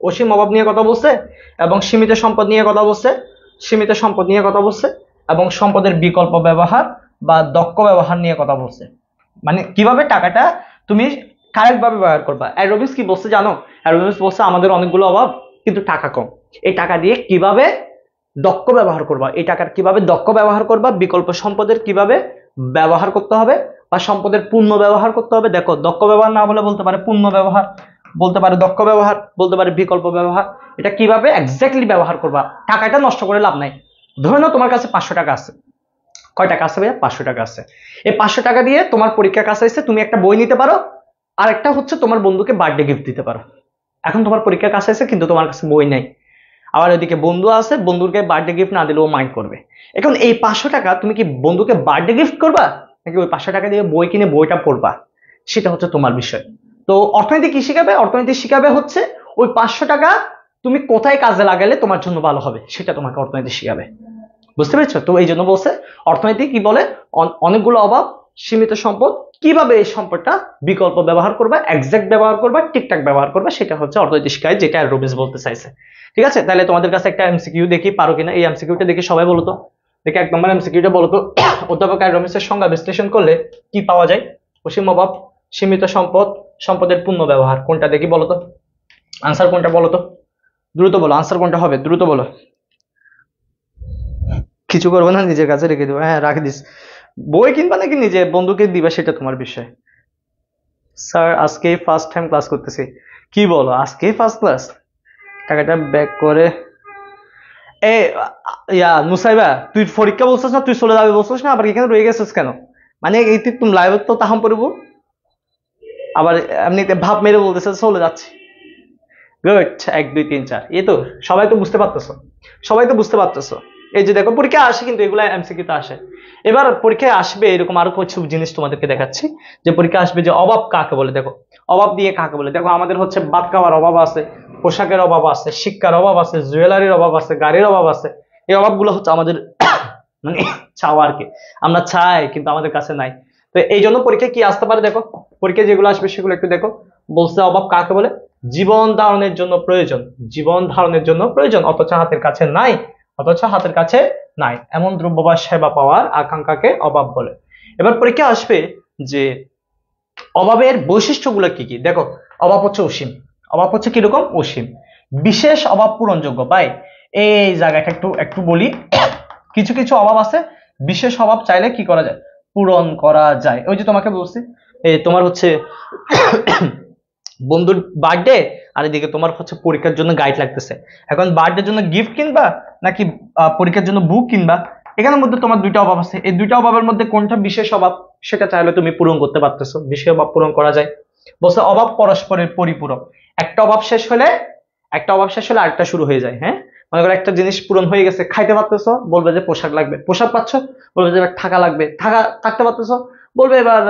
Speaker 1: অসীম অভাব নিয়ে কথা বলছে, এবং সীমিত সম্পদ নিয়ে কথা বলছে, সীমিত সম্পদ নিয়ে কথা বলছে, এবং সম্পদের বিকল্প ব্যবহার বা দক্ষ ব্যবহার নিয়ে কথা বলছে। মানে কিভাবে টাকাটা তুমি কারেক্ট ভাবে ব্যবহার করবা। রবিন্স কি বলছে জানো? রবিন্স বলছে আমাদের অনেকগুলো অভাব কিন্তু টাকা কম, এই টাকা দিয়ে কিভাবে দক্ষ ব্যবহার করবা, এই টাকার কিভাবে দক্ষ ব্যবহার করবা, বিকল্প সম্পদের কিভাবে ব্যবহার করতে হবে, বা সম্পদের পূর্ণ ব্যবহার করতে হবে। দেখো, দক্ষ ব্যবহার না বলে বলতে পারে পূর্ণ ব্যবহার, বলতে পারে দক্ষ ব্যবহার, বলতে পারে বিকল্প ব্যবহার। এটা কিভাবে এক্স্যাক্টলি ব্যবহার করবা, টাকাটা নষ্ট করে লাভ নাই। ধরে নাও তোমার কাছে 500 টাকা আছে। কয় টাকা আছে ভাইয়া? 500 টাকা আছে। এই 500 টাকা দিয়ে তোমার পরীক্ষার কাছে এসে তুমি একটা বই নিতে পারো, আর একটা হচ্ছে তোমার বন্ধুকে বার্থডে গিফট দিতে পারো। এখন তোমার পরীক্ষার কাছে এসে কিন্তু তোমার কাছে বই নাই, আবার ওইদিকে বন্ধু আছে, বন্ধুকে বার্থডে গিফট না দিলেও মাইন্ড করবে। এখন এই 500 টাকা তুমি কি বন্ধুকে বার্থডে গিফট করবা, নাকি ওই 500 টাকা দিয়ে বই কিনে বইটা পড়বা, সেটা হচ্ছে তোমার বিষয়। তো অর্থনীতি কি শিখাবে? অর্থনীতি শিখাবে হচ্ছে ওই 500 টাকা তুমি কোথায় কাজে লাগালে তোমার জন্য ভালো হবে, সেটা তোমাকে অর্থনীতি শিখাবে। বুঝতে পেরেছো? তো এই জন্য বলছে অর্থনীতি কি বলে, অনেকগুলো অভাব, সীমিত সম্পদ, কিভাবে এই সম্পদটা বিকল্প ব্যবহার করবা, এক্সাক্ট ব্যবহার করবা, ঠিকঠাক ব্যবহার করবা, সেটা হচ্ছে অর্থনীতি শিখায়, যেটা রবিন্স বলতে চাইছে। ঠিক আছে, তাহলে তোমাদের কাছে একটা এমসিকিউ দেখি, পারো কিনা এই এমসিকিউটা দেখি সবাই বলো তো। দেখি 1 নম্বর এমসিকিউটা বলো তো। অধ্যাপক রবিন্সের সংজ্ঞা বিশ্লেষণ করলে কি পাওয়া যায়? অসীম অভাব, সীমিত সম্পদ, সম্পদের পূর্ণ ব্যবহার, কোনটা দেখি বলো তো। আনসার কোনটা বলো তো, দ্রুত বলো, আনসার কোনটা হবে, দ্রুত বলো। কিছু করবো না, নিজের কাছে রেখে দেবো। হ্যাঁ, রাখে দিস। বই কিনবা নাকি নিজে বন্ধুকে দিবা, সেটা তোমার বিষয়। স্যার আজকেই ফার্স্ট টাইম ক্লাস করতেছি। কি বলো, আজকেই ফার্স্ট ক্লাস? টাকাটা ব্যাক করে এ নুসাইবা, তুই পরীক্ষা বলছিস না, তুই চলে যাবে বলছিস না, আবার এখানে রয়ে গেছিস কেন? মানে এই তুমি লাইভ তো তাহাম পড়বো, আবার এমনিতে ভাব মেরে বলতেছে চলে যাচ্ছে। গুড, 1 2 3 4, এই তো সবাই তো বুঝতে পারতেছো, সবাই তো বুঝতে পারতেছো। এই যে দেখো, পরীক্ষা আসে কিন্তু এগুলা এমসিকিউ তে আসে। এবার পরীক্ষায় আসবে এরকম আরো কিছু জিনিস তোমাদেরকে দেখাচ্ছি, যে পরীক্ষা আসবে যে অভাব কাকে বলে। দেখো, অভাব দিয়ে কাকে বলে। দেখো, আমাদের হচ্ছে ভাত খাওয়ার অভাব আছে, পোশাকের অভাব আছে, শিক্ষার অভাব আছে, জুয়েলারির অভাব আছে, গাড়ির অভাব আছে। এই অভাবগুলো হচ্ছে আমাদের মানে চাওয়া আর কি, আমরা চাই কিন্তু আমাদের কাছে নাই। তো এই জন্য পরীক্ষায় কি আসতে পারে দেখো, পরীক্ষায় যেগুলো আসবে সেগুলো একটু দেখো। বলছে অভাব কাকে বলে? জীবন ধারণের জন্য প্রয়োজন, জীবন ধারণের জন্য প্রয়োজন অথচ হাতের কাছে নাই, অথচ হাতের কাছে নাই এমন দ্রব্য বা সেবা পাওয়ার আকাঙ্ক্ষাকে অভাব বলে। এবার পরীক্ষা আসবে যে অভাবের বৈশিষ্ট্যগুলো কি কি। দেখো, অভাব হচ্ছে অসীম, অভাব হচ্ছে কিরকম? অসীম। বিশেষ অভাব পূরণযোগ্য। ভাই এই জায়গাটা একটু একটু বলি, কিছু কিছু অভাব আছে বিশেষ অভাব চাইলে কি করা যায়? পূরণ করা যায়। ওই যে তোমাকে বলছি, তোমার হচ্ছে বন্ধুর বার্থডে, আর এদিকে তোমার হচ্ছে পরীক্ষার জন্য গাইড লাগতেছে। এখন বার্থডের জন্য গিফট কিনবা নাকি পরীক্ষার জন্য বুক কিনবা, এখানের মধ্যে তোমার দুইটা অভাব আছে। এই দুইটা অভাবের মধ্যে কোনটা বিশেষ অভাব, সেটা চাইলে তুমি পূরণ করতে পারতেছো, বিশেষ অভাব পূরণ করা যায়। বলছে অভাব পরস্পরের পরিপূরক, একটা অভাব শেষ হলে একটা অভাব শেষ হলে আরেকটা শুরু হয়ে যায়। হ্যাঁ, মনে করো একটা জিনিস পূরণ হয়ে গেছে, খাইতে পারতেছো, বলবে যে পোশাক লাগবে, পোশাক পাচ্ছ, বলবে যে এবার থাকা লাগবে, থাকতে পারতেছো, বলবে এবার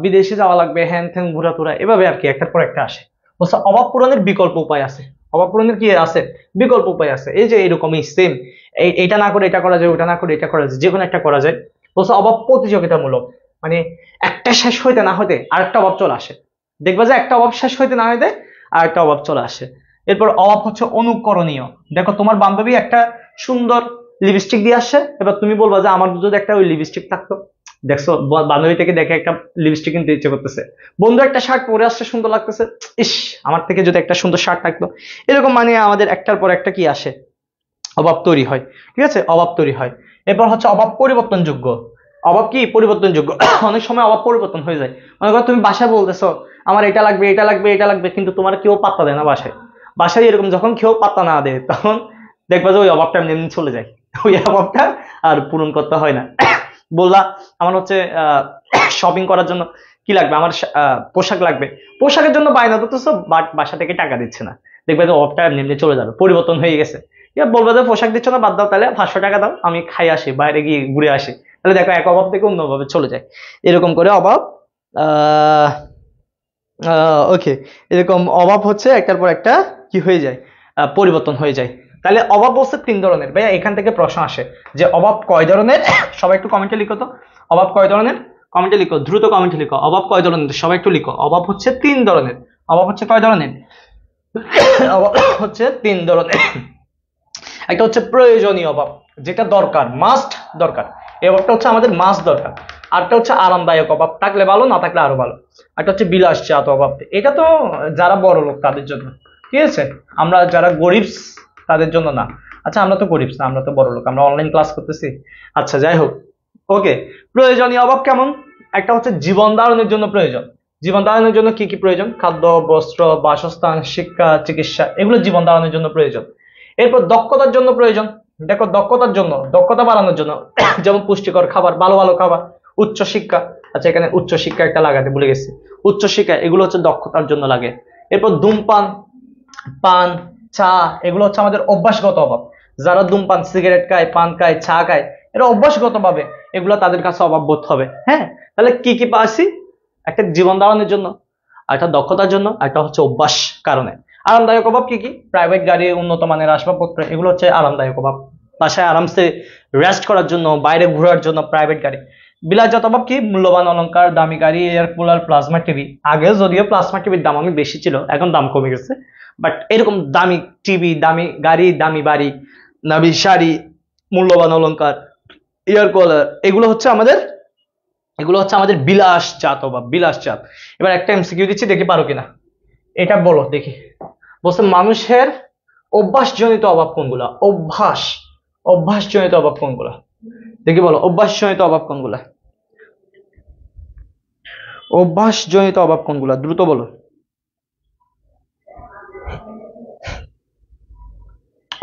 Speaker 1: বিদেশে যাওয়া লাগবে, হ্যান ত্যান ঘোরা তোরা, এভাবে আর কি একটার পর একটা আসে। বলছে অভাব পূরণের বিকল্প উপায় আছে। অভাব পূরণের কি আছে? বিকল্প উপায় আছে। এই যে এরকমই সেম, এটা না করে এটা করা যায়, ওটা না করে এটা করা যায়, যে কোনো একটা করা যায়। বলছে অভাব প্রতিযোগিতামূলক, মানে একটা শেষ হইতে না হইতে আরেকটা অভাব চলে আসে। দেখবা যে একটা অভাব শেষ হইতে না হইতে আরেকটা অভাব চলে আসে। এরপর অভাব হচ্ছে অনুকরণীয়। দেখো তোমার বান্ধবী একটা সুন্দর লিপস্টিক দিয়ে আসছে, এবার তুমি বলবা যে আমার যদি একটা ওই লিপস্টিক থাকতো। দেখছো, বান্ধবী থেকে দেখে একটা লিপস্টিক কিনতে ইচ্ছে করতেছে। বন্ধু একটা শার্ট পরে আসছে, সুন্দর লাগতেছে, ইস আমার থেকে যদি একটা সুন্দর শার্ট থাকতো। এরকম মানে আমাদের একটার পর একটা কি আসে, অভাব তৈরি হয়। ঠিক আছে, অভাব তৈরি হয়। এরপর হচ্ছে অভাব পরিবর্তনযোগ্য। অভাব কি পরিবর্তনযোগ্য। অনেক সময় অভাব পরিবর্তন হয়ে যায়। মনে করো তুমি বাসায় বলতেছো আমার এটা লাগবে, এটা লাগবে, এটা লাগবে, কিন্তু তোমার কেউ পাত্তা দেয় না বাসায়। বাসায় এরকম যখন কেউ পাত্তা না দেয়, তখন দেখবা যে ওই অভাবটা এমনি এমনি চলে যায়। ওই অভাবটা আর পূরণ করতে হয় না। বললা আমার হচ্ছে শপিং করার জন্য কি লাগবে, আমার পোশাক লাগবে। পোশাকের জন্য বায়না করতেছো, বাট বাসা থেকে টাকা দিচ্ছে না। দেখবে যে অভাবটা এমনি এমনি চলে যাবে, পরিবর্তন হয়ে গেছে। বলবে যে পোশাক দিচ্ছ না, বাদ দাও, তাহলে 500 টাকা দাও, আমি খাই আসি, বাইরে গিয়ে ঘুরে আসি। তাহলে দেখো এক অভাব থেকে অন্য অভাবে চলে যায়। এরকম করে অভাব আহ ওকে, এরকম অভাব হচ্ছে একটার পর একটা কি হয়ে যায়, পরিবর্তন হয়ে যায়। তাহলে অভাব বলছে 3 ধরনের। ভাইয়া এখান থেকে প্রশ্ন আসে যে অভাব কয় ধরনের। সবাই একটু কমেন্টে লিখো তো, অভাব কয় ধরনের, কমেন্টে লিখো, দ্রুত কমেন্টে লিখো, অভাব কয় ধরনের, সবাই একটু লিখো। অভাব হচ্ছে 3 ধরনের। অভাব হচ্ছে কয় ধরনের? অভাব হচ্ছে 3 ধরনের। একটা হচ্ছে প্রয়োজনীয় অভাব, যেটা দরকার, মাস্ট দরকার। এই অভাবটা হচ্ছে আমাদের মাস্ট দরকার। আরটা হচ্ছে আরামদায়ক অভাব, থাকলে ভালো, না থাকলে আরো ভালো। একটা হচ্ছে বিলাসজাত অভাব, এটা তো যারা বড় লোক তাদের জন্য। ঠিক আছে, আমরা যারা গরিব তাদের জন্য না। আচ্ছা আমরা তো গরিব না, আমরা তো বড় লোক, আমরা অনলাইন ক্লাস করতেছি। আচ্ছা যাই হোক, ওকে। প্রয়োজনীয় অভাব কেমন? একটা হচ্ছে জীবন ধারণের জন্য প্রয়োজন। জীবন ধারণের জন্য কি কি প্রয়োজন? খাদ্য, বস্ত্র, বাসস্থান, শিক্ষা, চিকিৎসা, এগুলো জীবন ধারণের জন্য প্রয়োজন। এরপর দক্ষতার জন্য প্রয়োজন। দেখো দক্ষতার জন্য, দক্ষতা বাড়ানোর জন্য, যেমন পুষ্টিকর খাবার, ভালো ভালো খাবার, উচ্চ শিক্ষা। আচ্ছা এখানে উচ্চ শিক্ষা একটা লাগাতে ভুলে গেছি, উচ্চ শিক্ষা, এগুলো হচ্ছে দক্ষতার জন্য লাগে। এরপর ধূমপান, পান, চা, এগুলো হচ্ছে আমাদের অভ্যাসগত অভাব। যারা ধূমপান, সিগারেট খায়, পান খায়, চা খায়, এরা অভ্যাসগত ভাবে এগুলো তাদের কাছে অভাব বোধ হবে। হ্যাঁ, তাহলে কি কি পাচ্ছি? একটা জীবন ধারণের জন্য, একটা দক্ষতার জন্য, একটা হচ্ছে অভ্যাস কারণে। আরামদায়ক অভাব কি কি? প্রাইভেট গাড়ি, উন্নত মানের আসবাবপত্র, এগুলো হচ্ছে আরামদায়ক অভাব। বাসায় আরামসে রেস্ট করার জন্য, বাইরে ঘোরার জন্য প্রাইভেট গাড়ি। বিলাসজাত অভাব কি? মূল্যবান অলংকার, দামি গাড়ি, এয়ার কুলার, প্লাজমা টিভি। আগে যদিও প্লাজমা টিভির দাম অনেক বেশি ছিল, এখন দাম কমে গেছে। বাট এরকম দামি টিভি, দামি গাড়ি, দামি বাড়ি, দামি শাড়ি, মূল্যবান অলংকার, এয়ার কুলার, এগুলো হচ্ছে আমাদের বিলাসজাত অভাব, বিলাসজাত। এবার একটা এমসিকিউ দিচ্ছি, দেখি পারো কিনা। এটা বলো দেখি। বলছে মানুষের অভ্যাসজনিত অভাব কোনগুলা? অভ্যাসজনিত অভাব কোনগুলা? দেখি বলো, অভ্যাসজনিত অভাব কোনগুলা? অভ্যাসজনিত অভাব কোনগুলা, দ্রুত বলো।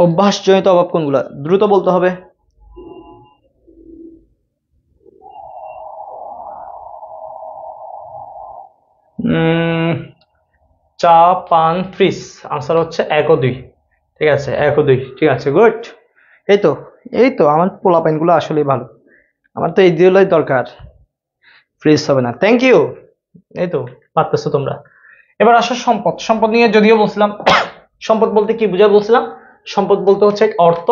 Speaker 1: অভ্যাসজনিত অভাব কোনগুলা, দ্রুত বলতে হবে। চা, পান, ফ্রিজ। আনসার হচ্ছে 1 ও 2। ঠিক আছে, 1 ও 2, ঠিক আছে, গুড। এই তো, এই তো আমার পোলাপাইন গুলো আসলেই ভালো। আমার তো এই দুটোই দরকার, ফ্রিজ হবে না। Thank you. এই তো পারতেছো তোমরা। এবার আসো সম্পদ। সম্পদ নিয়ে যদিও বলছিলাম, সম্পদ বলতে কি বুঝায় বলছিলাম? সম্পদ বলতে হচ্ছে অর্থ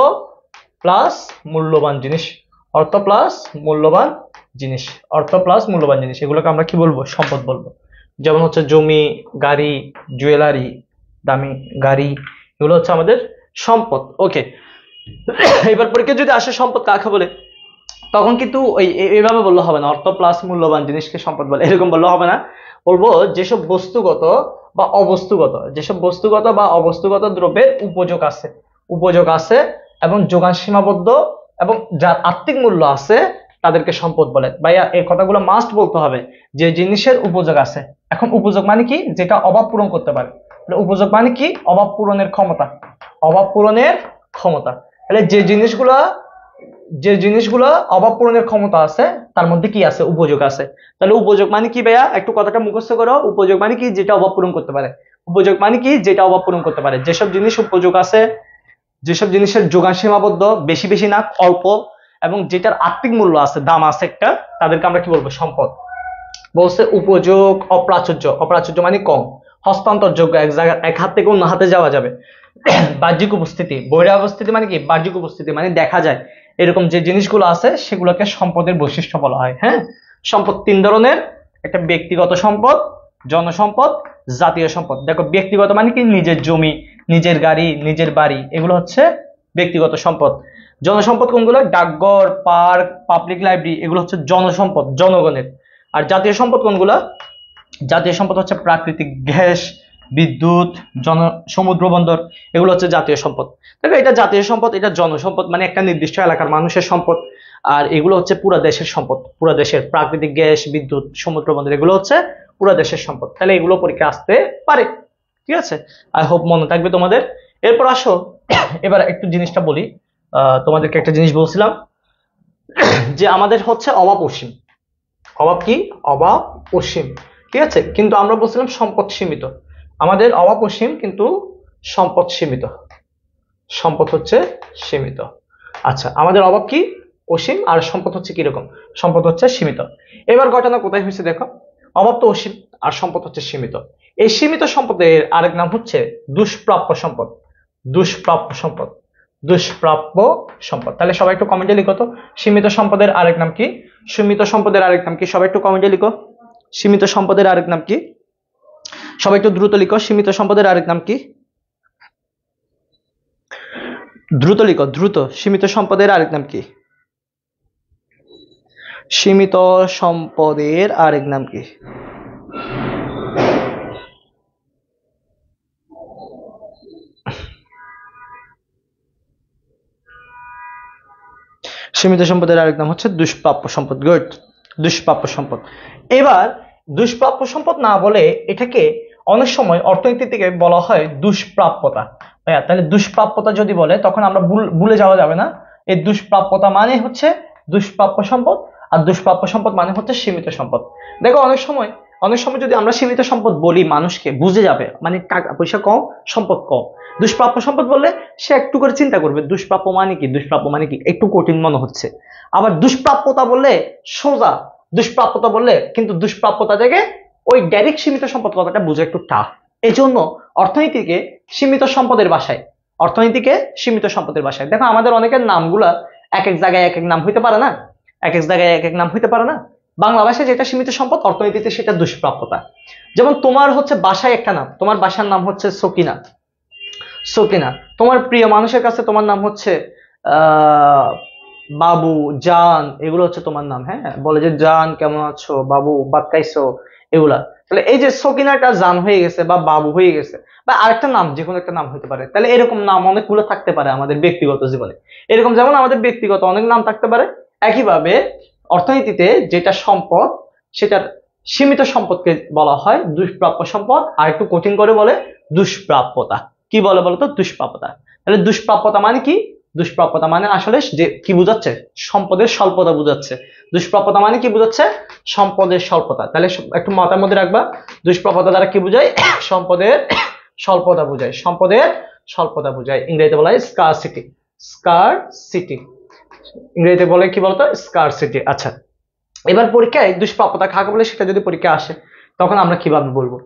Speaker 1: প্লাস মূল্যবান জিনিস। অর্থ প্লাস মূল্যবান জিনিস, অর্থ প্লাস মূল্যবান জিনিস, এগুলোকে আমরা কি বলবো? সম্পদ বলবো। যেমন হচ্ছে জমি, গাড়ি, জুয়েলারি, দামি গাড়ি, এগুলো হচ্ছে আমাদের সম্পদ। ওকে, এবার পরীক্ষা যদি আসে সম্পদ কাকে বলে, তখন কিন্তু ওই এইভাবে বললে হবে না, অর্থ প্লাস মূল্যবান জিনিসকে সম্পদ বলে, এরকম বললে হবে না। বলবো যেসব বস্তুগত বা অবস্তুগত, যেসব বস্তুগত বা অবস্তুগত দ্রব্যের উপযোগ আছে এবং যোগান সীমাবদ্ধ এবং যার আর্থিক মূল্য আছে, তাদেরকে সম্পদ বলে। ভাইয়া এই কথাগুলো মাস্ট বলতে হবে, যে জিনিসের উপযোগ আছে। এখন উপযোগ মানে কি? যেটা অভাব পূরণ করতে পারে। উপযোগ মানে কি? অভাব পূরণের ক্ষমতা, অভাব পূরণের ক্ষমতা। তাহলে যে জিনিসগুলো অভাব পূরণের ক্ষমতা আছে, তার মধ্যে কি আছে? উপযোগ আছে। তাহলে উপযোগ মানে কি ভাইয়া? একটু কথাটা মুখস্থ করো। উপযোগ মানে কি? যেটা অভাব পূরণ করতে পারে। উপযোগ মানে কি? যেটা অভাব পূরণ করতে পারে। যেসব জিনিস উপযোগ আছে, যেসব জিনিসের যোগান সীমাবদ্ধ, বেশি বেশি না, অল্প, এবং যেটার আর্থিক মূল্য আছে, দাম আছে একটা, তাদেরকে আমরা কি বলবো? সম্পদ। বলছে উপযোগ অপ্রাচুর্য। অপ্রাচুর্য মানে কম, হস্তান্তরযোগ্য, এক জায়গা এক হাত থেকে অন্য হাতে যাওয়া যাবে। বাহ্যিক উপস্থিতি, বহিরাগত উপস্থিতি মানে কি, বাহ্যিক উপস্থিতি মানে দেখা যায়, এরকম যে জিনিসগুলো আছে সেগুলোকে সম্পদের বৈশিষ্ট্য বলা হয়। হ্যাঁ, সম্পদ তিন ধরনের, একটা ব্যক্তিগত সম্পদ, জনসম্পদ, জাতীয় সম্পদ। দেখো ব্যক্তিগত মানে কি, নিজের জমি, নিজের গাড়ি, নিজের বাড়ি, এগুলো হচ্ছে ব্যক্তিগত সম্পদ। জনসম্পদ কোনগুলো, ডাকঘর, পার্ক, পাবলিক লাইব্রেরি, এগুলো হচ্ছে জনসম্পদ, জনগণের। আর জাতীয় সম্পদ কোনগুলো, জাতীয় সম্পদ হচ্ছে প্রাকৃতিক গ্যাস, বিদ্যুৎ, সমুদ্র বন্দর, এগুলো হচ্ছে জাতীয় সম্পদ। দেখো এটা জাতীয় সম্পদ, এটা জনসম্পদ মানে একটা নির্দিষ্ট এলাকার মানুষের সম্পদ। আর এগুলো হচ্ছে পুরা দেশের সম্পদ, পুরা দেশের প্রাকৃতিক গ্যাস, বিদ্যুৎ, সমুদ্র বন্দর, এগুলো হচ্ছে পুরা দেশের সম্পদ। তাহলে এগুলো পরীক্ষা আসতে পারে, ঠিক আছে? আই হোপ মনে থাকবে তোমাদের। এরপর আসো এবার একটু জিনিসটা বলি, তোমাদেরকে একটা জিনিস বলছিলাম যে আমাদের হচ্ছে অভাব অসীম। অভাব কি, অভাব অসীম, ঠিক আছে, কিন্তু আমরা বলছিলাম সম্পদ সীমিত। আমাদের অভাব অসীম কিন্তু সম্পদ সীমিত, সম্পদ হচ্ছে সীমিত। আচ্ছা, আমাদের অভাব কি, অসীম, আর সম্পদ হচ্ছে কিরকম, সম্পদ হচ্ছে সীমিত। এবার ঘটনা কোথায় হয়েছে দেখো, অভাব তো অসীম আর সম্পদ হচ্ছে সীমিত। এই সীমিত সম্পদের আরেক নাম হচ্ছে দুষ্প্রাপ্য সম্পদ, দুষ্প্রাপ্য সম্পদ, দুষ্প্রাপ্য সম্পদ। তাহলে সবাই একটু কমেন্টে লিখো তো, সীমিত সম্পদের আরেক নাম কি, সীমিত সম্পদের আরেক নাম কি, সবাই একটু কমেন্টে লিখো, সীমিত সম্পদের আরেক নাম কি, সবাই একটু দ্রুত লিখো, সীমিত সম্পদের আরেক নাম কি, দ্রুত লিখো দ্রুত, সীমিত সম্পদের আরেক নাম কি, সীমিত সম্পদের আরেক নাম কি? সীমিত সম্পদের আরেক নাম হচ্ছে দুষ্প্রাপ্য সম্পদ। গুড, দুষ্প্রাপ্য সম্পদ। এবার দুষ্প্রাপ্য সম্পদ না বলে এটাকে অনেক সময় অর্থনীতি থেকে বলা হয় দুষ্প্রাপ্যতা। তাহলে দুষ্প্রাপ্যতা যদি বলে তখন আমরা ভুলে যাওয়া যাবে না, এই দুষ্প্রাপ্যতা মানে হচ্ছে দুষ্প্রাপ্য সম্পদ, আর দুষ্প্রাপ্য সম্পদ মানে হচ্ছে সীমিত সম্পদ। দেখো অনেক সময় যদি আমরা সীমিত সম্পদ বলি মানুষকে বুঝে যাবে মানে টাকা পয়সা কম, সম্পদ কম। দুষ্প্রাপ্য সম্পদ বললে সে একটু করে চিন্তা করবে দুষ্প্রাপ্য মানে কি, দুষ্প্রাপ্য মানে কি, একটু কঠিন মনে হচ্ছে। আবার দুষ্প্রাপ্যতা বললে সোজা, দুষ্প্রাপ্যতা বললে কিন্তু দুষ্প্রাপ্যতা থেকে ওই ডাইরেক্ট সীমিত সম্পদ কথাটা বুঝে একটু টাফ। এই জন্য অর্থনীতিকে সীমিত সম্পদের ভাষায়, অর্থনীতিকে সীমিত সম্পদের ভাষায়। দেখো আমাদের অনেকের নামগুলা এক এক জায়গায় এক এক নাম হইতে পারে না, এক এক জায়গায় এক এক নাম হইতে পারে না। বাংলা ভাষায় যেটা সীমিত সম্পদ, অর্থনীতিতে সেটা দুষ্প্রাপ্যতা। যেমন তোমার হচ্ছে বাসায় একটা নাম, তোমার বাসার নাম হচ্ছে সকিনা, সকিনা। তোমার প্রিয় মানুষের কাছে তোমার নাম হচ্ছে বাবু, জান, এগুলো হচ্ছে তোমার নাম। হ্যাঁ, বলে যে জান কেমন আছো, বাবু ভাত খাইছো, এগুলা। তাহলে এই যে সকিনাটা জান হয়ে গেছে বা বাবু হয়ে গেছে, বা আরেকটা নাম, যে কোনো একটা নাম হতে পারে। তাহলে এরকম নাম অনেকগুলো থাকতে পারে আমাদের ব্যক্তিগত জীবনে, এরকম যেমন আমাদের ব্যক্তিগত অনেক নাম থাকতে পারে, একইভাবে অর্থনীতিতে যেটা সম্পদ সেটার সীমিত সম্পদকে বলা হয় দুষ্প্রাপ্য সম্পদ, আর একটু কঠিন করে বলে দুষ্প্রাপ্যতা। কি বলে বলতো, দুষ্প্রাপ্যতা। তাহলে দুষ্প্রাপ্যতা মানে কি, দুষ্প্রাপ্যতা মানে আসলে যে কি বোঝাচ্ছে, সম্পদের স্বল্পতা বোঝাচ্ছে। দুষ্প্রাপ্যতা মানে কি বোঝাচ্ছে, সম্পদের স্বল্পতা। তাহলে একটু মাথার মধ্যে রাখবা, দুষ্প্রাপ্যতা দ্বারা কি বোঝায়, সম্পদের স্বল্পতা বোঝায়, সম্পদের স্বল্পতা বোঝায়। ইংরেজিতে বলা হয় স্কারসিটি, স্কারসিটি, ইংরেজিতে বলে কি বলতো, স্কারসিটি। আচ্ছা, এবার পরীক্ষায় দুষ্প্রাপ্যতা কাকে বলে সেটা যদি পরীক্ষা আসে তখন আমরা কিভাবে বলবো,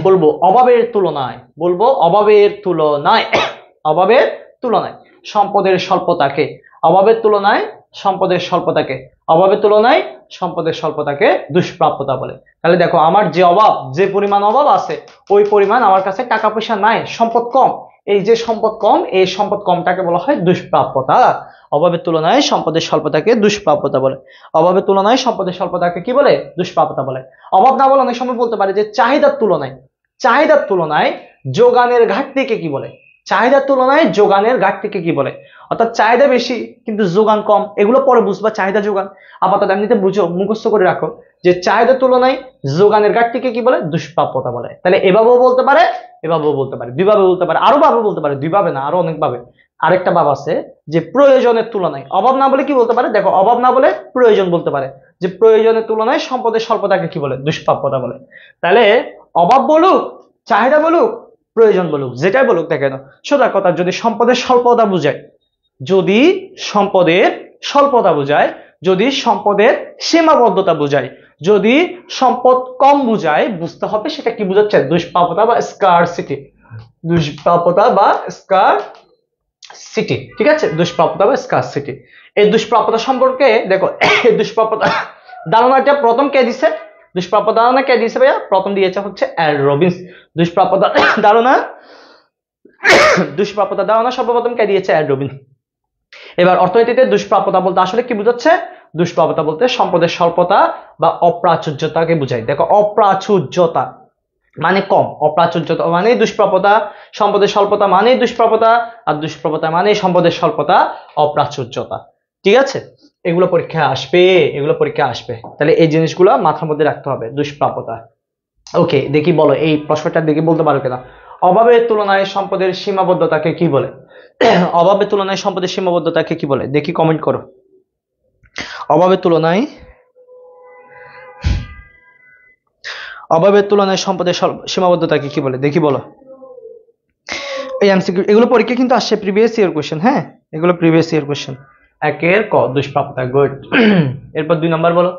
Speaker 1: বলবো অভাবের তুলনায়, বলবো অভাবের তুলনায়, অভাবের তুলনায় সম্পদের স্বল্পতাকে, অভাবের তুলনায় সম্পদের স্বল্পতাকে, অভাবের তুলনায় সম্পদের স্বল্পতাকে দুষ্প্রাপ্যতা বলে। তাহলে দেখো আমার যে অভাব, যে পরিমাণ অভাব আছে ওই পরিমাণ আমার কাছে টাকা পয়সা নাই, সম্পদ কম, এই যে সম্পদ কম, এই সম্পদ কমটাকে বলা হয় দুষ্প্রাপ্যতা। অভাবের তুলনায় সম্পদের স্বল্পতাকে দুষ্প্রাপ্যতা বলে, অভাবের তুলনায় সম্পদের স্বল্পতাকে কি বলে, দুষ্প্রাপ্যতা বলে। অভাব না বলে অনেক সময় বলতে পারে যে চাহিদার তুলনায়, চাহিদার তুলনায় যোগানের ঘাটতিকে কি বলে, চাহিদার তুলনায় যোগানের ঘাটতিকে কি বলে। অর্থাৎ চাহিদা বেশি কিন্তু যোগান কম, এগুলো পরে বুঝবা, চাহিদা যোগান আপাতত এমনিতে বুঝো, মুখস্থ করে রাখো যে চাহিদার তুলনায় যোগানের ঘাটতিকে কি বলে, দুষ্প্রাপ্যতা বলে। তাহলে এভাবেও বলতে পারে, এভাবেও বলতে পারে, দুইভাবে বলতে পারে, আরো ভাবে বলতে পারে, দুইভাবে না আরো অনেক ভাবে। আরেকটা ভাব আছে যে প্রয়োজনের তুলনায়, অভাব না বলে কি বলতে পারে, দেখো অভাব না বলে প্রয়োজন বলতে পারে, যে প্রয়োজনের তুলনায় সম্পদের স্বল্পতাকে কি বলে, দুষ্প্রাপ্যতা বলে। তাহলে অভাব বলুক, চাহিদা বলুক, প্রয়োজন বলুক, যেটাই বলুক না কেন, সোজা কথা যদি সম্পদের স্বল্পতা বুঝায়, যদি সম্পদের স্বল্পতা বোঝায়, যদি সম্পদের সীমাবদ্ধতা বোঝায়, যদি সম্পদ কম বোঝায়, বুঝতে হবে সেটা কি বোঝাচ্ছে, দুষ্প্রাপ্যতা বা স্কারসিটি। দুষ্প্রাপ্যতা বা স্কারসিটি, ঠিক আছে, দুষ্প্রাপ্যতা বা স্কারসিটি। এই দুষ্প্রাপ্যতা সম্পর্কে দেখো, এই দুষ্প্রাপ্যতা ধারণাটা প্রথম কে দিছে, দুষ্প্রাপ্যতা ধারণা কে দিয়েছে ভাইয়া, প্রথম দিয়েছে হচ্ছে রবিন্স। দুষ্প্রাপ্যতা ধারণা দুষ্প্রাপ্যতা ধারণা সর্বপ্রথম কে দিয়েছে, রবিন্স। এবার অর্থনীতিতে দুষ্প্রাপ্যতা বলতে আসলে কি বোঝাচ্ছে, দুষ্প্রাপ্যতা বলতে সম্পদের স্বল্পতা বা অপ্রাচুর্যতাকে বোঝায়। দেখো, অপ্রাচুর্যতা মানে কম, অপ্রাচুর্যতা মানে দুষ্প্রাপ্যতা, সম্পদের স্বল্পতা মানে দুষ্প্রাপ্যতা, আর দুষ্প্রাপ্যতা মানে সম্পদের স্বল্পতা, অপ্রাচুর্যতা। ঠিক আছে, এগুলো পরীক্ষায় আসবে, এগুলো পরীক্ষায় আসবে, তাহলে এই জিনিসগুলো মাথার মধ্যে রাখতে হবে, দুষ্প্রাপ্যতা। ওকে, দেখি বলো এই প্রশ্নটা দেখি বলতে পারো কিনা। অভাবের তুলনায় সম্পদের সীমাবদ্ধতাকে কি বলে? অভাবের তুলনায় সম্পদের সীমাবদ্ধতাকে কি বলে, দেখি কমেন্ট করো। অভাবের তুলনায় সম্পদের সীমাবদ্ধতাকে কি বলে, দেখি বলো। এই এমসিকিউ এগুলো পরীক্ষা কিন্তু আসছে, প্রিভিয়াস ইয়ার কোশ্চেন। হ্যাঁ, এগুলো প্রিভিয়াস ইয়ার কোশ্চেন। একের ক দুষ্প্রাপ্যতা, গুড। এরপর 2 নম্বর বলো।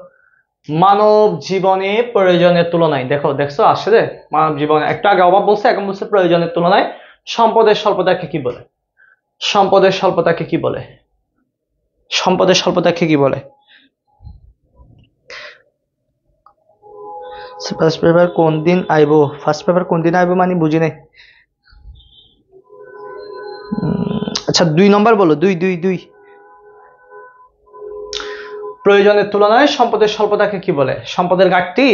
Speaker 1: মানব জীবনে প্রয়োজনের তুলনায়, দেখো দেখছো আসলে মানব জীবনে, একটু আগে অভাব বলছে, এখন বলছে প্রয়োজনের তুলনায় সম্পদের স্বল্পতাকে কি বলে? সম্পদের স্বল্পতাকে কি বলে? সম্পদের স্বল্পতাকে কি বলে? ফার্স্ট পেপার কোন দিন আইবো? ফার্স্ট পেপার কোন দিন আইবো মানে বুঝি নাই। আচ্ছা 2 নম্বর বলো, 2 প্রয়োজনের তুলনায় সম্পদের স্বল্পতাকে কি বলে? সম্পদের ঘাটতি,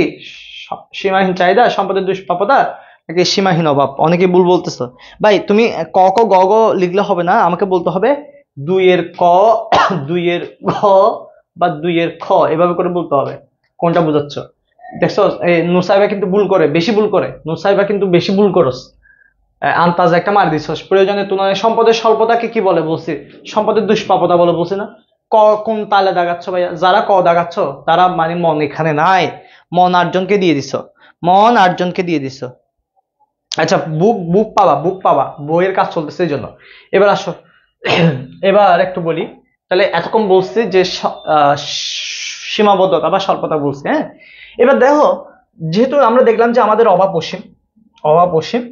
Speaker 1: সীমাহীন চাহিদা, সম্পদের দুষ্প্রাপ্যতা, নাকি সীমাহীন অভাব? অনেকে ভুল বলতেছো ভাই, তুমি ক ক গ গ লিখলে হবে না, আমাকে বলতে হবে 2 এর ক, 2 এর ঘ বা 2 এর খ, এভাবে করে বলতে হবে কোনটা বোঝাচ্ছ। দেখছো এই নুসাইবা কিন্তু ভুল করে, বেশি ভুল করে, নুসাইবা কিন্তু বেশি ভুল করস, আন্তাজ একটা মার দিছস। প্রয়োজনের তুলনায় সম্পদের স্বল্পতাকে কি বলে বলছি? সম্পদের দুষ্প্রাপ্যতা বলে বলছি না? ক কোন তালে দাগাচ্ছ ভাইয়া? যারা ক দাগাচ্ছ তারা মানে মন এখানে নাই, মন 8 জনকে দিয়ে দিছো, মন 8 জনকে দিয়ে দিছো। আচ্ছা বুক বুক পাবা, বুক পাবা, বইয়ের কাজ চলতেছে এই জন্য। এবার আসো, এবার একটু বলি, তাহলে এতক্ষণ বলছি যে সীমাবদ্ধতা বা স্বল্পতা বলছি। হ্যাঁ, এবার দেখো, যেহেতু আমরা দেখলাম যে আমাদের অভাব অসীম, অভাব অসীম,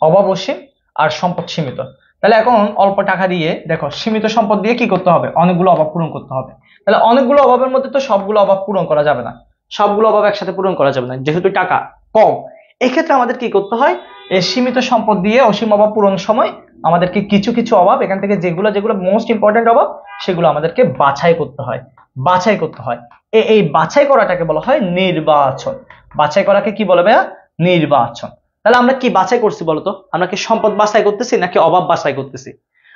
Speaker 1: অভাব অসীম আর সম্পদ সীমিত, তাহলে এখন অল্প টাকা দিয়ে দেখো সীমিত সম্পদ দিয়ে কি করতে হবে, অনেকগুলো অভাব পূরণ করতে হবে। তাহলে অনেকগুলো অভাবের মধ্যে তো সবগুলো অভাব পূরণ করা যাবে না, সবগুলো অভাব একসাথে পূরণ করা যাবে না, যেহেতু টাকা কম। এক্ষেত্রে আমাদের কি করতে হয়, এই সীমিত সম্পদ দিয়ে অসীম অভাব পূরণের সময় আমাদেরকে কিছু কিছু অভাব এখান থেকে যেগুলো যেগুলো মোস্ট ইম্পর্টেন্ট অভাব, সেগুলো আমাদেরকে বাছাই করতে হয়, বাছাই করতে হয়। এই বাছাই করাটাকে বলা হয় নির্বাচন। বাছাই করাকে কি বলে ভাইয়া? নির্বাচন। তাহলে আমরা কি বাছাই করছি বলতো? আমরা কি সম্পদ বাছাই করতেছি নাকি অভাব বাছাই করতেছি?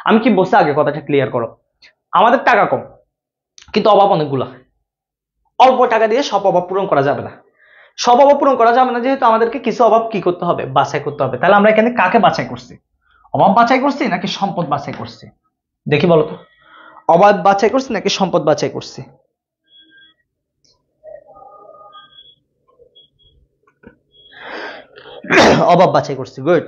Speaker 1: আমি কি বলছি আগে কথাটা ক্লিয়ার করো। আমাদের টাকা কম কিন্তু অভাব অনেকগুলা, অল্প টাকা দিয়ে সব অভাব পূরণ করা যাবে না, সব অভাব পূরণ করা যাবে না, যেহেতু আমাদেরকে কিছু অভাব কি করতে হবে, বাছাই করতে হবে। তাহলে আমরা এখানে কাকে বাছাই করছি? অভাব বাছাই করছি নাকি সম্পদ বাছাই করছি? দেখি বলতো, অভাব বাছাই করছি নাকি সম্পদ বাছাই করছি? অভাব বাছাই করছি, গুড।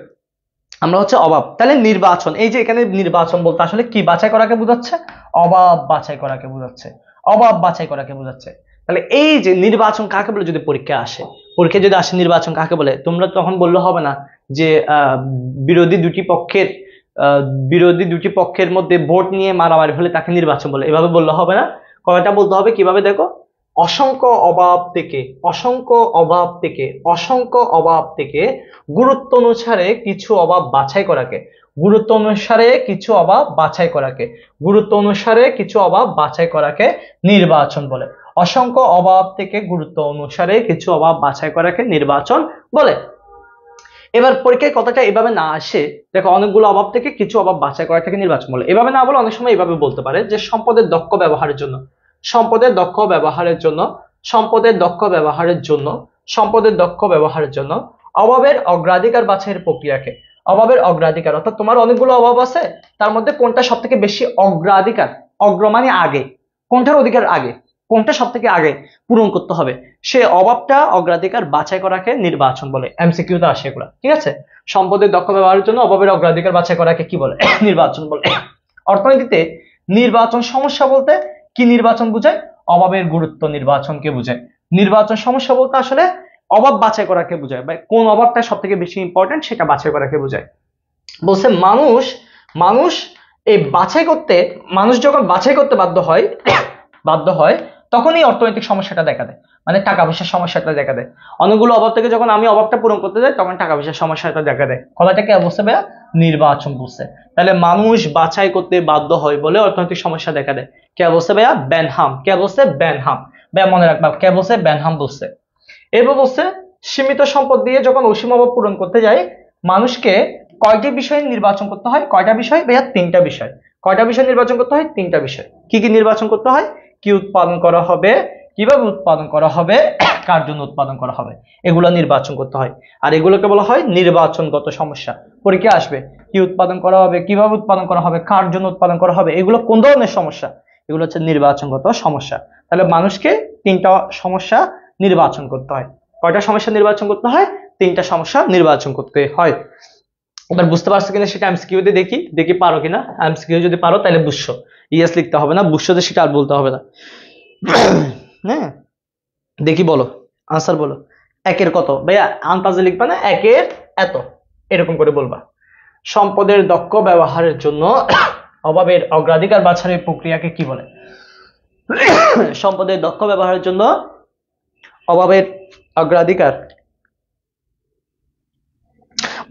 Speaker 1: আমরা হচ্ছে অভাব, তাহলে নির্বাচন, এই যে এখানে নির্বাচন বলতে আসলে কি বাছাই করাকে বোঝাচ্ছে? অভাব বাছাই করাকে বোঝাচ্ছে, অভাব বাছাই করাকে বোঝাচ্ছে। তাহলে এই যে নির্বাচন কাকে বলে, যদি পরীক্ষায় আসে, পরীক্ষায় যদি আসে নির্বাচন কাকে বলে, তোমরা তখন বললে হবে না যে বিরোধী দুটি পক্ষের বিরোধী দুটি পক্ষের মধ্যে ভোট নিয়ে মারামারি হলে তাকে নির্বাচন বলে, এভাবে বললে হবে না। কয়টা বলতে হবে, কিভাবে দেখো, অসংখ্য অভাব থেকে, অসংখ্য অভাব থেকে, অসংখ্য অভাব থেকে গুরুত্ব অনুসারে কিছু অভাব বাছাই করাকে, গুরুত্ব অনুসারে কিছু অভাব বাছাই করাকে, গুরুত্ব অনুসারে কিছু অভাব বাছাই করাকে নির্বাচন বলে। অসংখ্য অভাব থেকে গুরুত্ব অনুসারে কিছু অভাব বাছাই করাকে নির্বাচন বলে। এবার পরীক্ষায় কথাটা এভাবে না আসে, দেখো অনেকগুলো অভাব থেকে কিছু অভাব বাছাই করাটাকে নির্বাচন বলে, এভাবে না বলে অনেক সময় এভাবে বলতে পারে যে সম্পদের দক্ষ ব্যবহারের জন্য, সম্পদের দক্ষ ব্যবহারের জন্য, সম্পদের দক্ষ ব্যবহারের জন্য, সম্পদের দক্ষ ব্যবহারের জন্য অভাবের অগ্রাধিকার বাছাইয়ের প্রক্রিয়াকে, অভাবের অগ্রাধিকার অর্থাৎ তোমার অনেকগুলো অভাব আছে, তার মধ্যে কোনটা সব থেকে বেশি অগ্রাধিকার, অগ্র মানে আগে, কোনটার অধিকার আগে, কোনটা সব থেকে আগে পূরণ করতে হবে, সে অভাবটা অগ্রাধিকার বাছাই করাকে নির্বাচন বলে। এমসিকিউতে আসে এগুলা, ঠিক আছে। সম্পদের দক্ষ ব্যবহারের জন্য অভাবের অগ্রাধিকার বাছাই করাকে কি বলে? নির্বাচন বলে। অর্থনীতিতে নির্বাচন সমস্যা বলতে কি নির্বাচন বোঝায়? অভাবের গুরুত্ব নির্বাচনকে বোঝায়। নির্বাচন সমস্যা বলতে আসলে অভাব বাছাই করাকে বোঝায়, বা কোন অভাবটা সব থেকে বেশি ইম্পর্টেন্ট সেটা বাছাই করাকে বোঝায়। বলছে মানুষ মানুষ এই বাছাই করতে, মানুষ যখন বাছাই করতে বাধ্য হয় তখনই অর্থনৈতিক সমস্যাটা দেখা দেয়, মানে টাকা পয়সার সমস্যাটা দেখা দেয়। অনেকগুলো অভাব থেকে যখন আমি অভাবটা পূরণ করতে যাই তখন টাকা পয়সার সমস্যাটা দেখা দেয়। কথাটা কে বলছে ভাইয়া? নির্বাচন বলছে। তাহলে মানুষ বাছাই করতে বাধ্য হয় বলে অর্থনৈতিক সমস্যা দেখা দেয়। কে বলছে ভাইয়া? বেনহাম। কে বলছে? বেনহাম। ভাইয়া মনে রাখবা, কে বলছে? বেনহাম বলছে। এরপর বলছে সীমিত সম্পদ দিয়ে যখন অসীম অভাব পূরণ করতে যাই মানুষকে কয়টি বিষয় নির্বাচন করতে হয়? কয়টা বিষয় ভাইয়া? তিনটা বিষয়। কয়টা বিষয় নির্বাচন করতে হয়? তিনটা বিষয়। কি কি নির্বাচন করতে হয়? কি উৎপাদন করা হবে, কিভাবে উৎপাদন করা হবে, কার জন্য উৎপাদন করা হবে, এগুলো নির্বাচন করতে হয়। আর এগুলোকে বলা হয় নির্বাচনগত সমস্যা। পরীক্ষা আসবে কি উৎপাদন করা হবে, কিভাবে উৎপাদন করা হবে, কার জন্য উৎপাদন করা হবে, এগুলো কোন ধরনের সমস্যা? এগুলো হচ্ছে নির্বাচনগত সমস্যা। তাহলে মানুষকে তিনটা সমস্যা নির্বাচন করতে হয়। কয়টা সমস্যা নির্বাচন করতে হয়? তিনটা সমস্যা নির্বাচন করতে হয়। এবার বুঝতে পারছো কিনা সেটা এমসিকিউ দিয়ে দেখি, দেখি পারো কিনা। এমসিকিউ যদি পারো তাহলে বুঝছো, ইয়েস লিখতে হবে না, বুঝছো যে সেটা আর বলতে হবে না। হ্যাঁ, দেখি বলো, আনসার বলো। একের কত ভাইয়া? আন্তাজে লিখবা না, একের এত এরকম করে বলবা। সম্পদের দক্ষ ব্যবহারের জন্য অভাবের অগ্রাধিকার বাছাইয়ের প্রক্রিয়াকে কি বলে? সম্পদের দক্ষ ব্যবহারের জন্য অভাবের অগ্রাধিকার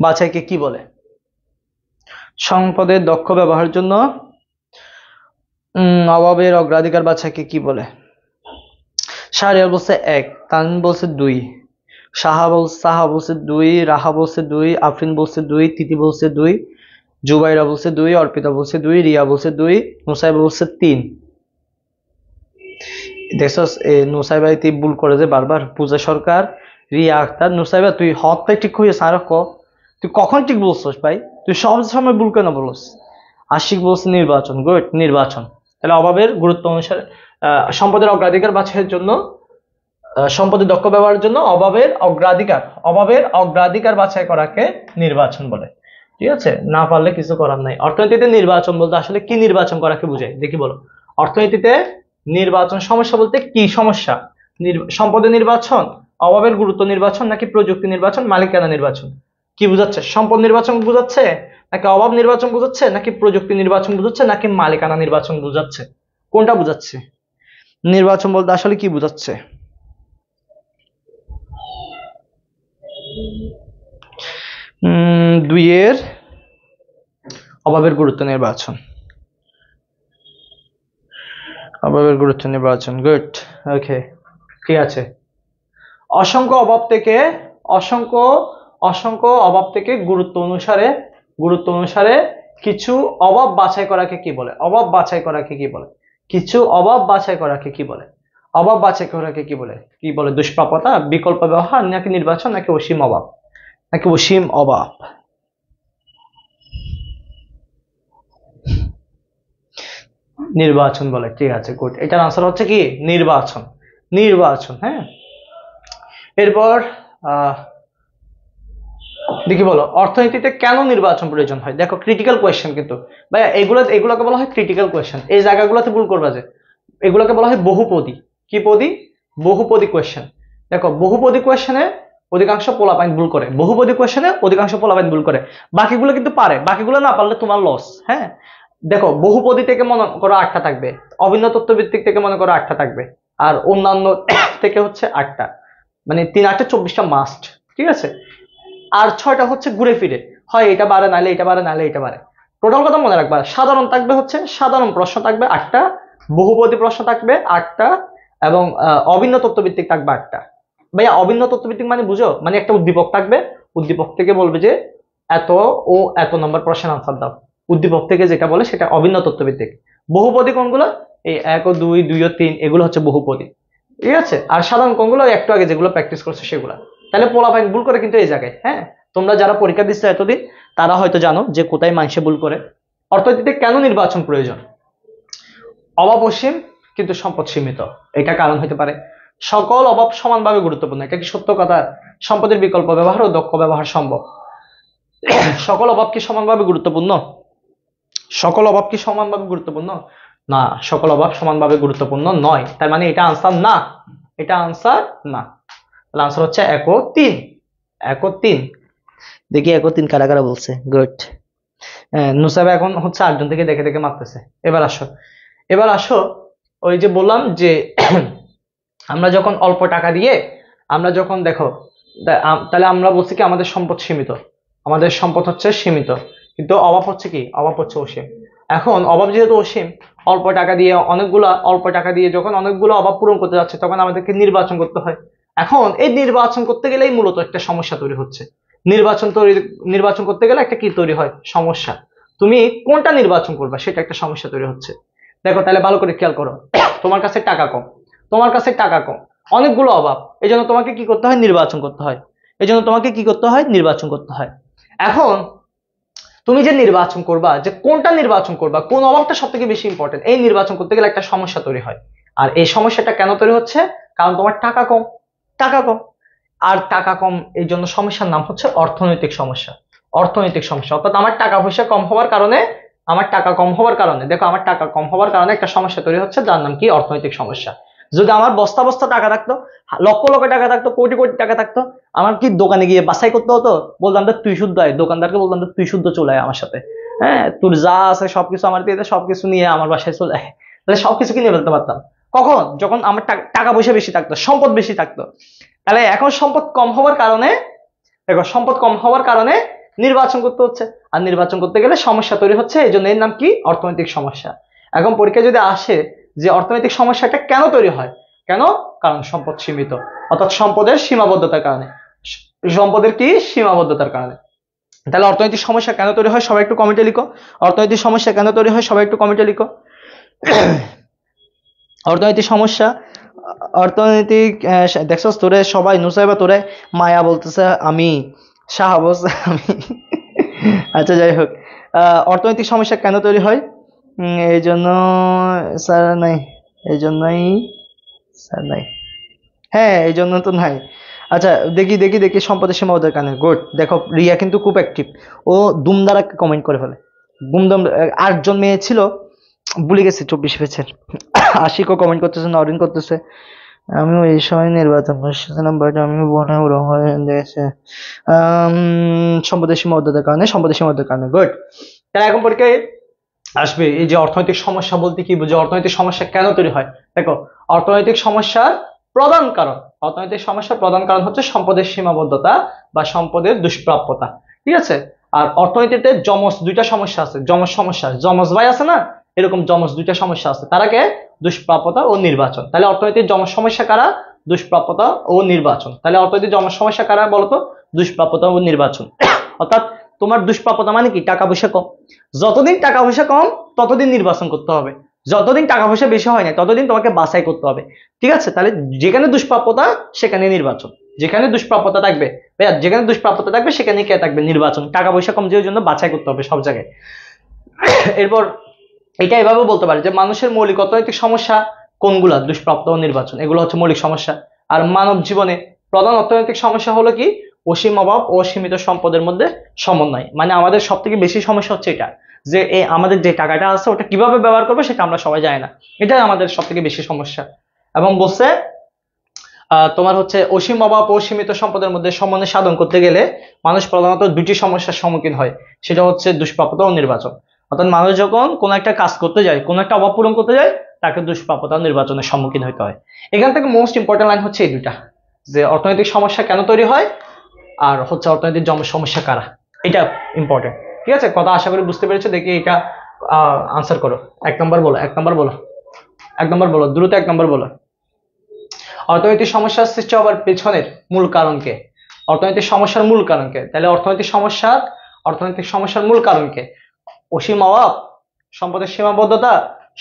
Speaker 1: বাছাইকে কি বলে? সম্পদের দক্ষ ব্যবহারের জন্য অভাবের অগ্রাধিকার বাছাইকে কি বলে? শাহরিয়ার বলছে 1, তানভীর বলছে 2, সাহা বলছে 2, রাহা বলছে 2, আফরিন বলছে 2, তিতি বলছে 2, জুবাইরা বলছে 2, অর্পিতা বলছে 2, রিয়া বলছে 2, নুসাইবা বলছে 3। দেখছস নুসাইবা তুই ভুল করে যে বারবার। পূজা সরকার, রিয়া আক্তার, নুসাইবা তুই হকটাই ঠিক হয়েছে আর তুই কখন ঠিক বলছস ভাই? তুই সব সময় ভুল কেন বলস? আশিক বলছে নির্বাচন, গুড, নির্বাচন। তাহলে অভাবের গুরুত্ব অনুসারে সম্পদের অগ্রাধিকার বাছাইয়ের জন্য, সম্পদের দক্ষ ব্যবহারের জন্য অভাবের অগ্রাধিকার বাছাই করাকে নির্বাচন বলে। ঠিক আছে, না পারলে কিছু করার নাই। অর্থনীতিতে নির্বাচন বলতে আসলে কি নির্বাচন করাকে বোঝায় দেখি বলো। অর্থনীতিতে নির্বাচন সমস্যা বলতে কি সমস্যা? সম্পদের নির্বাচন, অভাবের গুরুত্ব নির্বাচন, নাকি প্রযুক্তি নির্বাচন, মালিকানা নির্বাচন? কি বুঝাচ্ছে? সম্পদ নির্বাচন বুঝাচ্ছে, নাকি অভাব নির্বাচন বুঝাচ্ছে, নাকি প্রযুক্তি নির্বাচন বুঝাচ্ছে, নাকি মালিকানা নির্বাচন বুঝাচ্ছে? কোনটা বুঝাচ্ছে? নির্বাচন বলতে আসলে কি বুঝাচ্ছে? দুইয়ের অভাবের গুরুত্ব নির্বাচন, অভাবের গুরুত্ব নির্বাচন, গুড, ওকে, ঠিক আছে। অসংখ্য অভাব থেকে গুরুত্ব অনুসারে কিছু অভাব বাছাই করাকে কি বলে? অভাব বাছাই করাকে কি বলে? কিছু অভাব বাছাই করাকে কি বলে? অভাব বাছাই করাকে কি বলে? কি বলে? দুষ্প্রাপ্যতা, বিকল্প ব্যবহার, নাকি নির্বাচন, নাকি অসীম অভাব, নাকি অসীম অভাব? নির্বাচন বলে, ঠিক আছে, গুড। এটার আনসার হচ্ছে কি? নির্বাচন। হ্যাঁ, এরপর দেখি বলো, অর্থনীতিতে কেন নির্বাচন প্রয়োজন হয়? দেখো ক্রিটিক্যাল কোয়েশ্চেন কিন্তু ভাই, এগুলোকে বলা হয় ক্রিটিক্যাল কোয়েশ্চেন। এই জায়গাগুলোতে ভুল করবা যে, এগুলোকে বলা হয় বহুপদী। কি পদী? বহুপদী কোয়েশ্চেন। দেখো বহুপদী কোয়েশ্চেনে অধিকাংশ পোলাপাইন ভুল করে, বাকিগুলো কিন্তু পারে, বাকিগুলো না পারলে তোমার লস। হ্যাঁ, দেখো বহুপদী থেকে মনে করো 8টা থাকবে, অভিন্ন তত্ত্বভিত্তিক থেকে মনে করো 8টা থাকবে, আর অন্যান্য থেকে হচ্ছে 8টা, মানে 3 8 24টা মাস্ট। ঠিক আছে, আর 6টা হচ্ছে ঘুরে ফিরে, হয় এটা বাড়ে, নাহলে এটা বাড়ে, নাহলে এটা বাড়ে। টোটাল কথা মনে রাখবা, সাধারণ থাকবে হচ্ছে, সাধারণ প্রশ্ন থাকবে 8টা, বহুপদী প্রশ্ন থাকবে 8টা, এবং অভিন্ন তত্ত্বভিত্তিক থাকবে 8টা। ভাইয়া অভিন্ন তত্ত্বভিত্তিক মানে বুঝো, মানে একটা উদ্দীপক থাকবে, উদ্দীপক থেকে বলবে যে এত ও এত নম্বর প্রশ্নের আনসার দাও। উদ্দীপক থেকে যেটা বলে সেটা অভিন্ন তত্ত্বভিত্তিক। বহুপদী কোনগুলো? এই 1 ও 2, 2 ও 3, এগুলো হচ্ছে বহুপদী। ঠিক আছে, আর সাধারণ কোনগুলো? একটু আগে যেগুলো প্র্যাকটিস করছে সেগুলো। তাহলে পোলাপাইন ভুল করে কিন্তু এই জায়গায়। হ্যাঁ, তোমরা যারা পরীক্ষা দিচ্ছ এতদিন তারা হয়তো জানো যে কোথায় মানুষে ভুল করে। অর্থনীতিতে কেন নির্বাচন প্রয়োজন? অভাব অসীম কিন্তু সম্পদ সীমিত, এটা কারণ হতে পারে। সকল অভাব সমানভাবে গুরুত্বপূর্ণ, এটা কি সত্য কথা? সম্পদের বিকল্প ব্যবহার ও দক্ষ ব্যবহার সম্ভব। সকল অভাব কি সমানভাবে গুরুত্বপূর্ণ? সকল অভাব কি সমানভাবে গুরুত্বপূর্ণ? না, সকল অভাব সমানভাবে গুরুত্বপূর্ণ নয়। তার মানে এটা আনসার না। এটা আনসার না। তাহলে আনসার হচ্ছে 1 ও 3। 1 ও 3।
Speaker 2: দেখি 1 ও 3 কারা কারা বলছে। গুড।
Speaker 1: নুসাইবা এখন হচ্ছে 8 জন থেকে দেখে দেখে মারতেছে। এবার আসো ওই যে বললাম যে আমরা যখন অল্প টাকা দিয়ে আমরা যখন দেখো তাহলে আমরা বলছি কি আমাদের সম্পদ সীমিত, আমাদের সম্পদ হচ্ছে সীমিত, কিন্তু অভাব হচ্ছে কি, অভাব হচ্ছে অসীম। এখন অভাব যেহেতু অসীম, অল্প টাকা দিয়ে যখন অনেকগুলো অভাব পূরণ করতে যাচ্ছে তখন আমাদেরকে নির্বাচন করতে হয়। এখন এই নির্বাচন করতে গেলেই মূলত একটা সমস্যা তৈরি হচ্ছে। নির্বাচন করতে গেলে একটা কি তৈরি হয়, সমস্যা। তুমি কোনটা নির্বাচন করবা সেটা একটা সমস্যা তৈরি হচ্ছে। দেখো তাহলে ভালো করে খেয়াল করো, তোমার কাছে টাকা কম, তোমার কাছে টাকা কম, অনেকগুলো অভাব, এই জন্য তোমাকে কি করতে হয়, নির্বাচন করতে হয়। এই জন্য তোমাকে কি করতে হয়, নির্বাচন করতে হয়। এখন তুমি যে নির্বাচন করবা, যে কোনটা নির্বাচন করবা, কোন অভাবটা সব থেকে বেশি ইম্পর্টেন্ট, এই নির্বাচন করতে গেলে একটা সমস্যা তৈরি হয়। আর এই সমস্যাটা কেন তৈরি হচ্ছে, কারণ তোমার টাকা কম, টাকা কম। আর টাকা কম, এই জন্য সমস্যার নাম হচ্ছে অর্থনৈতিক সমস্যা। অর্থনৈতিক সমস্যা অর্থাৎ আমার টাকা পয়সা কম হওয়ার কারণে, আমার টাকা কম হওয়ার কারণে, দেখো আমার টাকা কম হওয়ার কারণে একটা সমস্যা তৈরি হচ্ছে, যার নাম কি, অর্থনৈতিক সমস্যা। যদি আমার বস্তা বস্তা টাকা থাকতো, লক্ষ লক্ষ টাকা থাকতো, কোটি কোটি টাকা থাকতো, আমার কি দোকানে গিয়ে বাছাই করতে হতো, বলতাম যে তুই শুদ্ধ আয়, দোকানদারকে বলতাম যে তুই শুদ্ধ চলে আয় আমার সাথে, হ্যাঁ তোর যা আছে সবকিছু আমার দিয়ে দে, সবকিছু নিয়ে আমার বাসায় চলে আয়, তাহলে সবকিছু কিনে ফেলতে পারতাম। কখন, যখন আমার টাকা পয়সা বেশি থাকতো, সম্পদ বেশি থাকতো। তাহলে এখন সম্পদ কম হওয়ার কারণে, দেখো সম্পদ কম হওয়ার কারণে নির্বাচন করতে হচ্ছে। আর নির্বাচন করতে গেলে সমস্যা তৈরি হচ্ছে, এই জন্য এর নাম কি, অর্থনৈতিক সমস্যা। এখন পরীক্ষা যদি আসে যে অর্থনৈতিক সমস্যাটা কেন তৈরি হয়, কেন, কারণ সম্পদ সীমিত, অর্থাৎ সম্পদের সীমাবদ্ধতার কারণে। সম্পদের কি, সীমাবদ্ধতার কারণে। তাহলে অর্থনৈতিক সমস্যা কেন তৈরি হয় সবাই একটু কমেন্টে লিখো। অর্থনৈতিক সমস্যা কেন তৈরি হয় সবাই একটু কমেন্টে লিখো। অর্থনৈতিক সমস্যা, অর্থনৈতিক দেখছস তোরে সবাই, নুসাইবা তোরে মায়া বলতেছে, আমি শাহাবজ আমি। আচ্ছা যাই হোক, অর্থনৈতিক সমস্যা কেন তৈরি হয়, এই জন্য স্যার নাই, এই জন্যই স্যার নাই, হ্যাঁ এই জন্য তো নাই। আচ্ছা দেখি দেখি দেখি, সম্পদের সীমাবদ্ধতার কারণে। গুড, দেখো রিয়া কিন্তু খুব অ্যাক্টিভ, ও দুমদারা কমেন্ট করে ফেলে। দুমদম 8 জন মেয়ে ছিল, ভুলে গেছে 24 পেজের। আশিকও কমেন্ট করতেছে, নরিন করতেছে, আমিও এই সময় নির্বাচন করছিলাম, বাট আমিও মনে হয় রং হয়ে গেছে। সম্পদের সীমাবদ্ধতার কারণে, সম্পদের সীমাবদ্ধতার কারণে। গুড। তাহলে এখন পরীক্ষায় আসবে এই যে অর্থনৈতিক সমস্যা বলতে কি বুঝো, অর্থনৈতিক সমস্যা কেন তৈরি হয়। দেখো অর্থনৈতিক সমস্যার প্রধান কারণ, অর্থনৈতিক সমস্যার প্রধান কারণ হচ্ছে সম্পদের সীমাবদ্ধতা বা সম্পদের দুষ্প্রাপ্যতা, ঠিক আছে। আর অর্থনীতিতে যমজ দুইটা সমস্যা আছে, যমজ সমস্যা, যমজ ভাই আছে না, এরকম যমজ দুইটা সমস্যা আছে, তার আগে দুষ্প্রাপ্যতা ও নির্বাচন। তাহলে অর্থনৈতিক যমজ সমস্যা কারা, দুষ্প্রাপ্যতা ও নির্বাচন। তাহলে অর্থনৈতিক যমজ সমস্যা কারা বলতো, দুষ্প্রাপ্যতা ও নির্বাচন। অর্থাৎ তোমার দুষ্প্রাপ্যতা মানে কি, টাকা পয়সা কম, যতদিন টাকা পয়সা কম ততদিন নির্বাচন করতে হবে, যতদিন টাকা পয়সা বেশি হয় না ততদিন তোমাকে বাছাই করতে হবে, ঠিক আছে। তাহলে যেখানে দুষ্প্রাপ্যতা সেখানে নির্বাচন, যেখানে দুষ্প্রাপ্যতা থাকবে, ভাইয়া যেখানে দুষ্প্রাপ্যতা থাকবে সেখানে কে থাকবে, নির্বাচন। টাকা পয়সা কম যে জন্য বাছাই করতে হবে সব জায়গায়। এরপর এটা এভাবে বলতে পারে যে মানুষের মৌলিক অর্থনৈতিক সমস্যা কোনগুলা, দুষ্প্রাপ্য ও নির্বাচন, এগুলো হচ্ছে মৌলিক সমস্যা। আর মানব জীবনে প্রধান অর্থনৈতিক সমস্যা হলো কি, অসীম অভাব ও সীমিত সম্পদের মধ্যে সমন্বয়। মানে আমাদের সব থেকে বেশি সমস্যা হচ্ছে এটা, যে আমাদের যে টাকাটা আছে ওটা কিভাবে ব্যবহার করবো সেটা আমরা সবাই জানি না, এটাই আমাদের সব থেকে বেশি সমস্যা। এবং বলছে তোমার হচ্ছে অসীম অভাব ও সীমিত সম্পদের মধ্যে সমন্বয় সাধন করতে গেলে মানুষ প্রধানত দুটি সমস্যার সম্মুখীন হয়, সেটা হচ্ছে দুষ্প্রাপ্যতা ও নির্বাচন। অর্থাৎ মানুষ যখন কোনো একটা কাজ করতে যায়, কোনো একটা অভাব পূরণ করতে যায়, তাকে দুষ্প্রাপ্যতা ও নির্বাচনের সম্মুখীন হতে হয়। এখান থেকে মোস্ট ইম্পর্টেন্ট লাইন হচ্ছে এই দুইটা, যে অর্থনৈতিক সমস্যা কেন তৈরি হয় আর হচ্ছে অর্থনৈতিক সমস্যা কারা, এটা ইম্পর্টেন্ট, ঠিক আছে। কথা আশা করি বুঝতে পেরেছো। দেখি এটা আনসার করো। 1 নম্বর বলো, 1 নম্বর বলো, 1 নম্বর বলো, দ্রুত 1 নম্বর বলো। অর্থনৈতিক সমস্যার সৃষ্টি হওয়ার পেছনের মূল কারণকে, অর্থনৈতিক সমস্যার মূল কারণকে, তাহলে অর্থনৈতিক সমস্যার মূল কারণকে, অসীম অভাব, সম্পদের সীমাবদ্ধতা,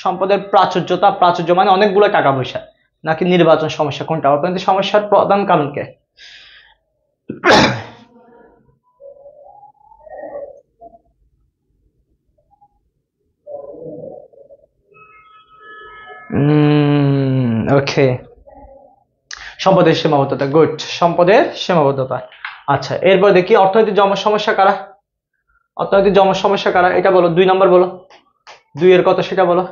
Speaker 1: সম্পদের প্রাচুর্যতা, প্রাচুর্য মানে অনেকগুলো টাকা পয়সা, নাকি নির্বাচন সমস্যা, কোনটা অর্থনৈতিক সমস্যার প্রধান কারণকে। ওকে, সম্পদের সীমাবদ্ধতা। গুড, সম্পদের সীমাবদ্ধতা। আচ্ছা এরপর দেখি অর্থনৈতিক সমস্যা কারা, অর্থনৈতিক সমস্যা কারা, এটা বলো। 2 নম্বর বলো, 2 এর কত সেটা বলো।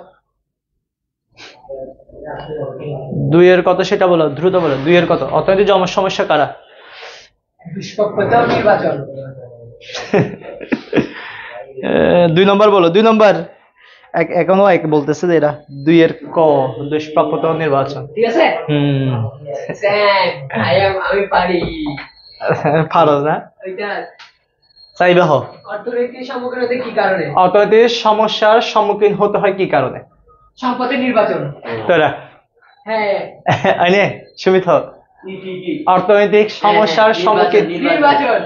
Speaker 1: দুইয়ের কত সেটা বলো, দ্রুত বলো। দুইয়ের কত? অর্থনৈতিক সমস্যা কারা?
Speaker 3: দুষ্প্রাপ্যতা ও নির্বাচন।
Speaker 1: 2 নম্বর বলো, 2 নম্বর। এখনো এক বলতেছে যে এরা। দুইয়ের ক, দুষ্প্রাপ্যতা ও নির্বাচন।
Speaker 3: ঠিক আছে?
Speaker 1: স্যাম,
Speaker 3: আমি পারি।
Speaker 1: পারো না?
Speaker 3: ওইটা
Speaker 1: চাইবে হো।
Speaker 3: অর্থনৈতিক সম্মুখীন হতে কি কারণে?
Speaker 1: অর্থনৈতিক সমস্যার সম্মুখীন হতে হয় কি কারণে?
Speaker 3: সম্পদের নির্বাচন।
Speaker 1: তোরা
Speaker 3: হ্যাঁ।
Speaker 1: আইনে সুমিত হো। অর্থনৈতিক সমস্যার সম্মুখীন
Speaker 3: নির্বাচন।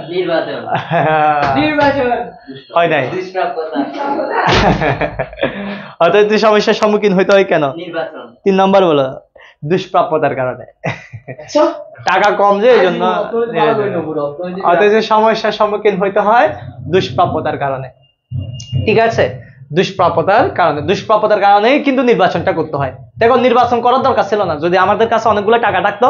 Speaker 3: নির্বাচন।
Speaker 1: হয় নাই।
Speaker 3: দুষ্প্রাপ্যতা।
Speaker 1: অর্থনৈতিক সমস্যার সম্মুখীন হতে হয় কেন?
Speaker 3: নির্বাচন।
Speaker 1: 3 নম্বর বলো, দুষ্প্রাপ্যতার কারণে। টাকা কম যে এই জন্য অর্থনৈতিক সমস্যার সম্মুখীন হতে হয় দুষ্প্রাপ্যতার কারণে। ঠিক আছে, দুষ্প্রাপ্যতার কারণে, দুষ্প্রাপ্যতার কারণেই কিন্তু নির্বাচনটা করতে হয়। দেখো নির্বাচন করার দরকার ছিল না, যদি আমাদের কাছে অনেকগুলো টাকা থাকতো,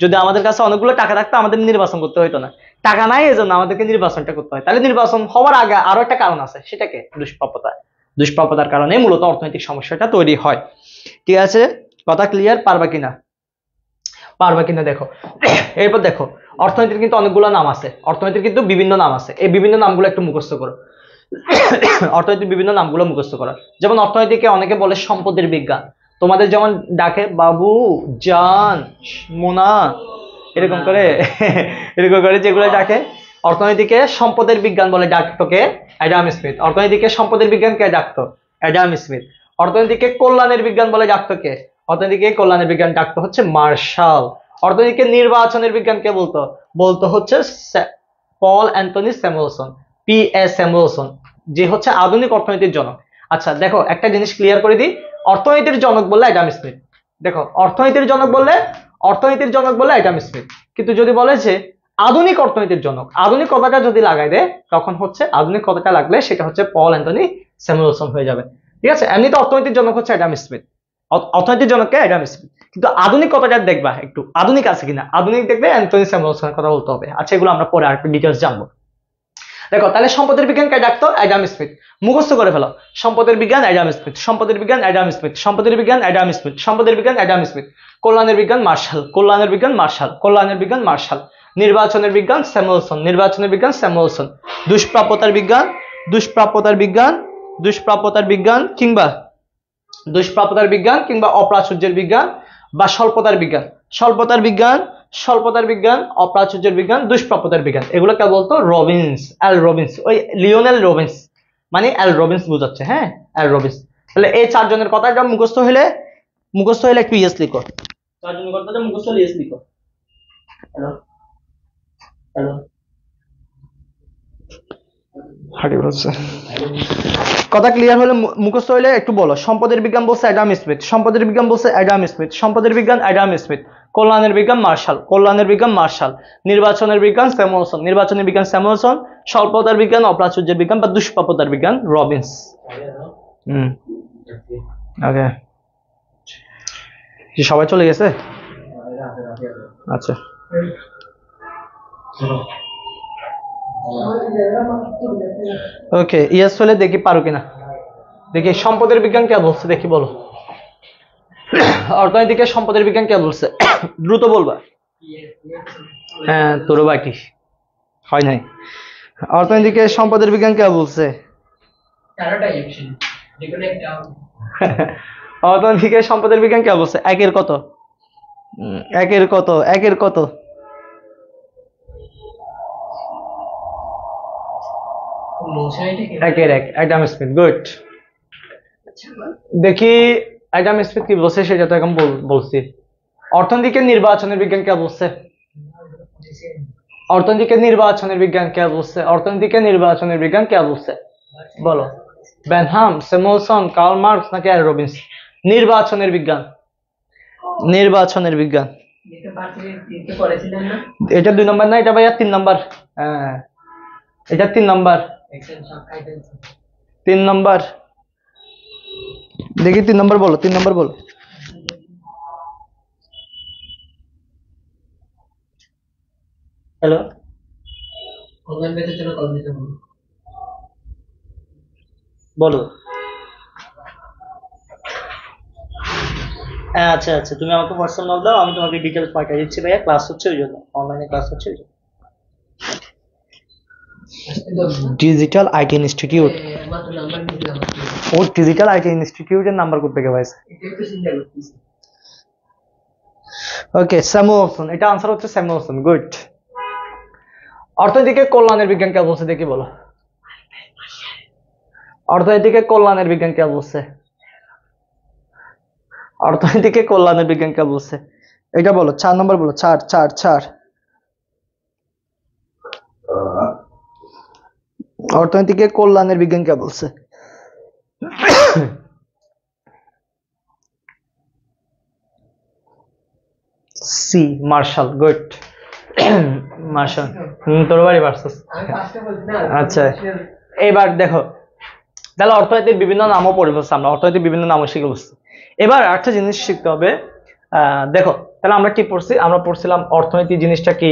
Speaker 1: যদি আমাদের কাছে অনেকগুলো টাকা থাকতো আমাদের নির্বাচন করতে হইতো না। টাকা নাই এজন্য আমাদেরকে নির্বাচনটা করতে হয়। তাহলে নির্বাচন হওয়ার আগে আরো একটা কারণ আছে, সেটাকে দুষ্প্রাপ্যতা। দুষ্প্রাপ্যতার কারণে মূলত অর্থনৈতিক সমস্যাটা তৈরি হয়। ঠিক আছে, কথা ক্লিয়ার? পারবা কিনা? পারবা কিনা দেখো। এরপর দেখো, অর্থনীতির কিন্তু অনেকগুলো নাম আছে, অর্থনীতির কিন্তু বিভিন্ন নাম আছে। এই বিভিন্ন নামগুলো একটু মুখস্থ করো। অর্থনীতির বিভিন্ন নামগুলো মুখস্থ করো। যেমন অর্থনীতিকে অনেকে বলে সম্পদের বিজ্ঞান। তোমাদের যেমন ডাকে বাবু, জান, মোনা, এরকম করে এরকম করে যেগুলো ডাকে। অর্থনীতিকে সম্পদের বিজ্ঞান বলে ডাকতো কে? Adam Smith. অর্থনীতিকে সম্পদের বিজ্ঞান কে ডাকতো? Adam Smith. অর্থনীতিকে কল্যাণের বিজ্ঞান বলে ডাকতো কে? অর্থনীতিকে কল্যাণের বিজ্ঞান ডাকতো হচ্ছে মার্শাল। অর্থনীতিকে নির্বাচনের বিজ্ঞান কে বলতো? বলতো হচ্ছে পল অ্যান্টনি স্যামুয়েলসন, P.S. স্যামুয়েলসন, যে হচ্ছে আধুনিক অর্থনীতির জনক। আচ্ছা দেখো, একটা জিনিস ক্লিয়ার করে দিই, অর্থনীতির জনক বললে অ্যাডাম স্মিথ। দেখো, অর্থনীতির জনক বললে অ্যাডাম স্মিথ, কিন্তু যদি বলে যে আধুনিক অর্থনীতির জনক, আধুনিক কথাটা যদি লাগাই দেয় তখন হচ্ছে, আধুনিক কথাটা লাগলে সেটা হচ্ছে পল অ্যান্টনি স্যামুয়েলসন হয়ে যাবে। ঠিক আছে, এমনিতে অর্থনীতির জনক হচ্ছে অ্যাডাম স্মিথ, অর্থনীতির জনককে অ্যাডাম স্মিথ, কিন্তু আধুনিক কথাটা দেখবা একটু আধুনিক আছে কিনা, আধুনিক দেখবে অ্যান্টনি স্যামুয়েলসনের কথা বলতে হবে। আচ্ছা, এগুলো আমরা পরে আরেকটু ডিটেলস জানবো। দেখো, তাহলে সম্পদের বিজ্ঞান কে ডাকতো? Adam Smith. মুখস্থ করে ফেলো, সম্পদের বিজ্ঞান অ্যাডাম স্মিথ, সম্পদের বিজ্ঞান অ্যাডাম স্মিথ, সম্পদের বিজ্ঞান অ্যাডাম স্মিথ, সম্পদের বিজ্ঞান অ্যাডাম স্মিথ। কল্যাণের বিজ্ঞান মার্শাল, কল্যাণের বিজ্ঞান মার্শাল, কল্যাণের বিজ্ঞান মার্শাল। নির্বাচনের বিজ্ঞান স্যামুয়েলসন, নির্বাচনের বিজ্ঞান স্যামুয়েলসন। দুষ্প্রাপ্যতার বিজ্ঞান, দুষ্প্রাপ্যতার বিজ্ঞান, দুষ্প্রাপ্যতার বিজ্ঞান কিংবা দুষ্প্রাপ্যতার বিজ্ঞান কিংবা অপ্রাচুর্যের বিজ্ঞান বা স্বল্পতার বিজ্ঞান, স্বল্পতার বিজ্ঞান, স্বল্পতার বিজ্ঞান, অপ্রাচুর্যের বিজ্ঞান, দুষ্প্রাপ্যতার বিজ্ঞান। এগুলো কে বলতো? রবিন্স, এল রবিন্স, ওই লিওনেল রবিন্স, মানে এল রবিন্স বোঝাচ্ছে। হ্যাঁ, এল রবিন্স। তাহলে এই চারজনের কথাটা মুখস্থ হলে একটু ইয়েস লিখো। চারজনের কথাটা মুখস্থ হলে ইয়েস লিখো। হ্যালো হ্যালো হাঁটি বলছে। কথা ক্লিয়ার হলে, মুখস্থ হলে একটু বলো। সম্পদের বিজ্ঞান বলছে অ্যাডাম স্মিথ, সম্পদের বিজ্ঞান বলছে অ্যাডাম স্মিথ, সম্পদের বিজ্ঞান অ্যাডাম স্মিথ। কল্যাণের বিজ্ঞান মার্শাল, কল্যাণের বিজ্ঞান মার্শাল। নির্বাচনের বিজ্ঞান স্যামুয়েলসন, নির্বাচনের বিজ্ঞান স্যামুয়েলসন। স্বল্পতার বিজ্ঞান, অপ্রাচুর্যের বিজ্ঞান বা দুষ্প্রাপ্যতার বিজ্ঞান রবিন্স। ওকে, সবাই চলে গেছে? আচ্ছা, ওকে, ইয়েস হলে দেখি পারো কিনা। দেখি সম্পদের বিজ্ঞান কে বলছে, দেখি বলো। অর্থনীতিকে সম্পদের বিজ্ঞান কে বলছে? দ্রুত বলবা। হ্যাঁ, তোর বাকি হয় নাই। অর্থনীতিকে সম্পদের বিজ্ঞান কে বলছে? অর্থনীতিকে সম্পদের বিজ্ঞান কে বলছে? একের কত? একের কত? একের কত? একের এক, অ্যাডাম স্মিথ। গুড। দেখি অ্যাডাম স্মিথ কি বলছে সেটা তো এখন বলছি। অর্থনীতিকে নির্বাচনের বিজ্ঞান কে বলছে? অর্থনীতিকে নির্বাচনের বিজ্ঞান কে বলছে? অর্থনীতিকে নির্বাচনের বিজ্ঞান কে বলছে? বলো। বেনহাম, স্যামুয়েলসন, কার্ল মার্কস নাকি এল রবিন্স? নির্বাচনের বিজ্ঞান, নির্বাচনের বিজ্ঞান। এটা 2 নম্বর না, এটা ভাইয়া 3 নম্বর। হ্যাঁ, এটা 3 নম্বর। 3 নম্বর। দেখি 3 নম্বর বলো, 3 নম্বর বলো। হ্যালো, বলো।
Speaker 2: হ্যাঁ আচ্ছা আচ্ছা, তুমি আমাকে পার্সোনাল দাও, আমি তোমাকে ডিটেলস পাঠিয়ে দিচ্ছি ভাইয়া। ক্লাস হচ্ছে ওই জন্য, অনলাইনে ক্লাস হচ্ছে ওই জন্য।
Speaker 1: ডিজিটাল আইটি ইনস্টিটিউট,
Speaker 3: মাত্র নাম্বার দিয়ে দিলাম।
Speaker 1: ও ডিজিটাল আইটি ইনস্টিটিউটের নাম্বার করতে গেছে ভাইস।
Speaker 3: এটা একটু চিন্তা করতেছি।
Speaker 1: ওকে, স্যামুয়েলসন, এটা আনসার হচ্ছে স্যামুয়েলসন। গুড। অর্থনীতিকে কল্যাণের বিজ্ঞান কে বলছে দেখি বলো। অর্থনীতিকে কল্যাণের বিজ্ঞান কে বলছে? অর্থনীতিকে কল্যাণের বিজ্ঞান কে বলছে? এটা বলো, 4 নম্বর বলো। 4 4 4। অর্থনীতিকে কল্যাণের বিজ্ঞান কে বলছে? C, martial. গুড। মার্শাল, তোর বাড়ি ভার্সেস।
Speaker 3: আমি ফার্স্টে বলছি না।
Speaker 1: আচ্ছা, এবার দেখো, তাহলে অর্থনীতির বিভিন্ন নামও পড়ে বসছে, আমরা অর্থনীতির বিভিন্ন নামও শিখে বসছি। এবার একটা জিনিস শিখতে হবে। দেখো, তাহলে আমরা কি পড়ছি? আমরা পড়ছিলাম অর্থনীতি জিনিসটা কি,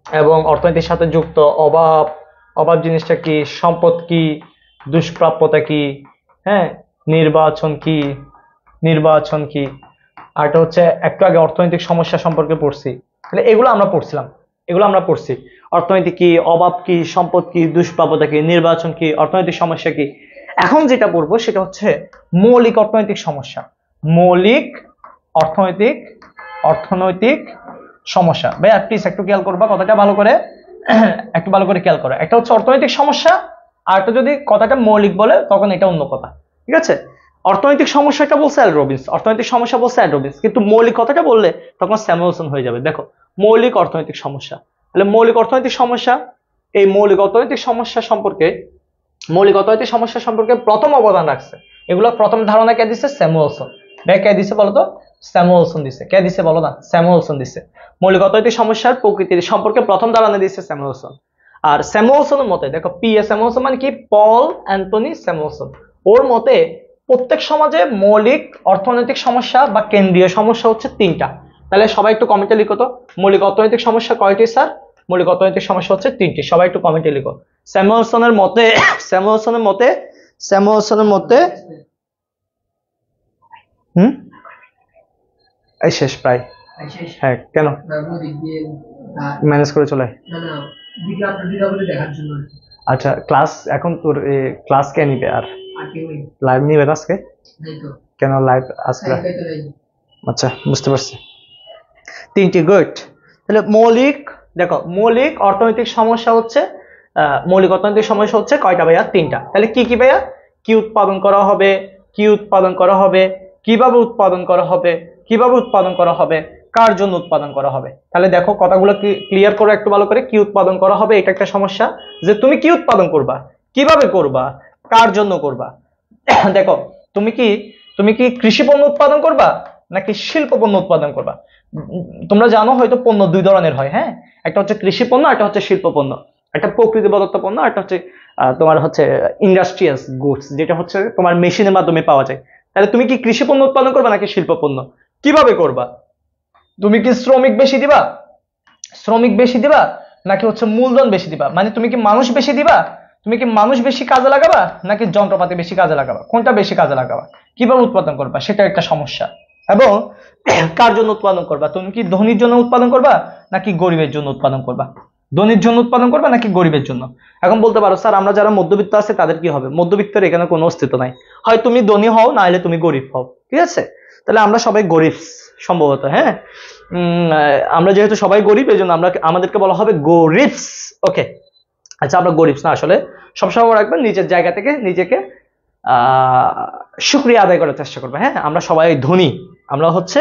Speaker 1: এবং অর্থনীতির সাথে যুক্ত অভাব, অভাব জিনিসটা কি, সম্পদ কি, দুষ্প্রাপ্যতা কি, হ্যাঁ, নির্বাচন কি, নির্বাচন কি, আর এটা হচ্ছে একটু আগে অর্থনৈতিক সমস্যা সম্পর্কে পড়ছি। তাহলে এগুলো আমরা পড়ছিলাম, এগুলো আমরা পড়ছি। অর্থনীতি কি, অভাব কি, সম্পদ কি, দুষ্প্রাপ্যতা কি, নির্বাচন কি, অর্থনৈতিক সমস্যা কি। এখন যেটা পড়বো সেটা হচ্ছে মৌলিক অর্থনৈতিক সমস্যা। মৌলিক অর্থনৈতিক অর্থনৈতিক সমস্যা। ভাইয়া প্লিজ একটু খেয়াল করবা কথাটা ভালো করে, একটু ভালো করে খেয়াল করো। একটা হচ্ছে অর্থনৈতিক সমস্যা, আর একটা যদি কথাটা মৌলিক বলে তখন এটা অন্য কথা। ঠিক আছে? অর্থনৈতিক সমস্যাটা বলছে অ্যাল রবিন্স, অর্থনৈতিক সমস্যা বলছে অ্যাল রবিন্স, কিন্তু মৌলিক কথাটা বললে তখন স্যামুয়েলসন হয়ে যাবে। দেখো, মৌলিক অর্থনৈতিক সমস্যা, তাহলে মৌলিক অর্থনৈতিক সমস্যা, এই মৌলিক অর্থনৈতিক সমস্যা সম্পর্কে, মৌলিক অর্থনৈতিক সমস্যা সম্পর্কে প্রথম অবদান রাখছে, এগুলো প্রথম ধারণা কে দিচ্ছে? স্যামুয়েলসন। ভাই কে দিছে বলো তো? স্যামুয়েলসন দিছে। কে দিছে বলো না? স্যামুয়েলসন দিছে। মৌলিক অর্থনৈতিক সমস্যার প্রকৃতির সম্পর্কে প্রথম ধারণা দিচ্ছে স্যামুয়েলসন। আর স্যামুয়েলসনের মতে, দেখো পি এ স্যামুয়েলসন মানে কি? পল অ্যান্টনি স্যামুয়েলসন। ওর মতে প্রত্যেক সমাজে মৌলিক অর্থনৈতিক সমস্যা বা কেন্দ্রীয় সমস্যা হচ্ছে 3টা। তাহলে সবাই একটু কমেন্টে লিখো তো, মৌলিক অর্থনৈতিক সমস্যা কয়টি স্যার? মৌলিক অর্থনৈতিক সমস্যা হচ্ছে 3টি। সবাই একটু কমেন্টে লিখো। স্যামুয়েলসনের মতে, স্যামুয়েলসনের মতে, স্যামুয়েলসনের মতে, এই শেষ প্রায়। হ্যাঁ, কেন ম্যানেজ করে চলে?
Speaker 3: না না, ভিডিও আপলোড দিতে হবে দেখার জন্য।
Speaker 1: আচ্ছা, ক্লাস এখন তোর ক্লাস কে নিবে? আর
Speaker 3: আর কেউ নেই।
Speaker 1: লাইভ নিবে না আজকে?
Speaker 3: নাই তো।
Speaker 1: কেন লাইভ আজকে?
Speaker 3: তাই তো নাই।
Speaker 1: আচ্ছা, বুঝতে পারছি। 3টি। গুড। তাহলে মৌলিক, দেখো মৌলিক অর্থনৈতিক সমস্যা হচ্ছে, মৌলিক অর্থনৈতিক সমস্যা হচ্ছে কয়টা ভাইয়া? 3টা। তাহলে কি কি ভাইয়া? কি উৎপাদন করা হবে, কি উৎপাদন করা হবে, কিভাবে উৎপাদন করা হবে, কিভাবে উৎপাদন করা হবে, কার জন্য উৎপাদন করা হবে। তাহলে দেখো কথাগুলো ক্লিয়ার করো একটু ভালো করে। কি উৎপাদন করা হবে, এটা একটা সমস্যা, যে তুমি কি উৎপাদন করবা, কিভাবে করবা, কার জন্য করবা। দেখো, তুমি কি কৃষি পণ্য উৎপাদন করবা নাকি শিল্প পণ্য উৎপাদন করবা? তোমরা জানো হয়তো পণ্য 2 ধরনের হয়। হ্যাঁ, একটা হচ্ছে কৃষি পণ্য, একটা হচ্ছে শিল্প পণ্য। একটা প্রকৃতি প্রদত্ত পণ্য, একটা হচ্ছে তোমার হচ্ছে ইন্ডাস্ট্রিয়াল গুডস, যেটা হচ্ছে তোমার মেশিনের মাধ্যমে পাওয়া যায়। তাহলে তুমি কি কৃষি পণ্য উৎপাদন করবা নাকি শিল্প পণ্য? কিভাবে করবা? তুমি কি শ্রমিক বেশি দিবা, শ্রমিক বেশি দিবা, নাকি হচ্ছে মূলধন বেশি দিবা? মানে তুমি কি মানুষ বেশি দিবা, তুমি কি মানুষ বেশি কাজে লাগাবা, নাকি যন্ত্রপাতি বেশি কাজে লাগাবা? কোনটা বেশি কাজে লাগাবা? কিভাবে উৎপাদন করবা, সেটা একটা সমস্যা। এবং কার জন্য উৎপাদন করবা? তুমি কি ধনীর জন্য উৎপাদন করবা নাকি গরিবের জন্য উৎপাদন করবা? ধনীর জন্য উৎপাদন করবা নাকি গরিবের জন্য? এখন বলতে পারো স্যার আমরা যারা মধ্যবিত্ত আছে তাদের কি হবে? মধ্যবিত্তের এখানে কোনো অস্তিত্ব নাই, হয় তুমি ধনী হও না হলে তুমি গরিব হও। ঠিক আছে? তাহলে আমরা সবাই গরিব সম্ভবত। হ্যাঁ, আমরা যেহেতু সবাই গরিব, এই জন্য আমাদেরকে বলা হবে গরিবস। ওকে, আচ্ছা আমরা গরিবস না, আসলে সবসময় রাখবেন নিজের জায়গা থেকে নিজেকে শুকরিয়া আদায় করার চেষ্টা করবে। হ্যাঁ, আমরা সবাই ধনী, আমরা হচ্ছে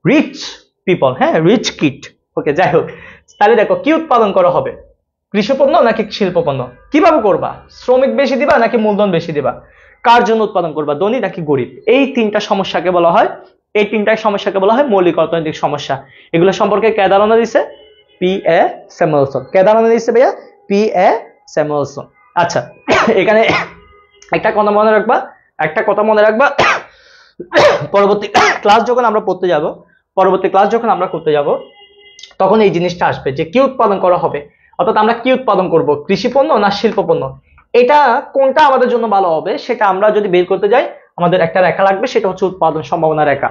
Speaker 1: রিচ পিপল। হ্যাঁ, রিচ কিড। ওকে, যাই হোক, তাহলে দেখো কি উৎপাদন করা হবে? কৃষি পণ্য নাকি শিল্প পণ্য? কিভাবে করবা? শ্রমিক বেশি দিবা নাকি মূলধন বেশি দিবা? কার জন্য উৎপাদন করবা, ধনী নাকি গরিব? এই 3টা সমস্যাকে বলা হয়, এই 3টা সমস্যাকে বলা হয় মৌলিক অর্থনৈতিক সমস্যা। এগুলো সম্পর্কে কে ধারণা দিছে? P A Samuelson. কে ধারণা দিচ্ছে ভাইয়া? P A Samuelson. আচ্ছা, এখানে একটা কথা মনে রাখবা, একটা কথা মনে রাখবা, পরবর্তী ক্লাস যখন আমরা পড়তে যাব, পরবর্তী ক্লাস যখন আমরা করতে যাব, তখন এই জিনিসটা আসবে যে কি উৎপাদন করা হবে, অর্থাৎ আমরা কি উৎপাদন করব, কৃষি পণ্য না শিল্প পণ্য। এটা কোনটা আমাদের জন্য ভালো হবে সেটা আমরা যদি বের করতে যাই, আমাদের একটা রেখা লাগবে, সেটা হচ্ছে উৎপাদন সম্ভাবনা রেখা।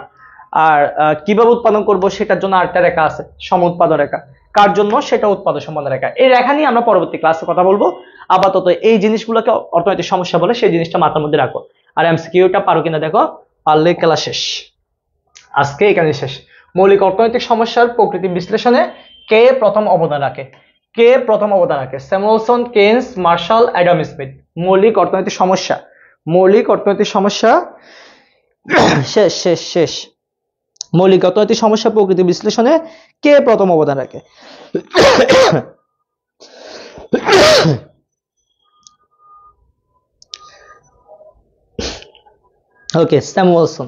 Speaker 1: আর কিভাবে উৎপাদন করব সেটার জন্য আরেকটা রেখা আছে, সম উৎপাদন রেখা। কার জন্য? সেটা উৎপাদন সম্বন্ধ রেখা। এই রেখা নিয়ে আমরা পরবর্তী ক্লাসে কথা বলবো। আপাতত এই জিনিসগুলোকে অর্থনৈতিক সমস্যা বলে, সেই জিনিসটা মাথার মধ্যে রাখো। আর এমসিকিউটা পারো কিনা দেখো, পারলে ক্লাস শেষ। আজকে এখানে শেষ। মৌলিক অর্থনৈতিক সমস্যার প্রকৃতি বিশ্লেষণে কে প্রথম অবদান রাখে? কে প্রথম অবদান রাখে? Samuelson, Keynes, Marshall, Adam Smith. মৌলিক অর্থনৈতিক সমস্যা, মৌলিক অর্থনৈতিক সমস্যা শেষ শেষ শেষ। মৌলিক অর্থনৈতিক সমস্যা প্রকৃতি বিশ্লেষণে কে প্রথম অবদান রাখে? ওকে, স্যামুয়েলসন।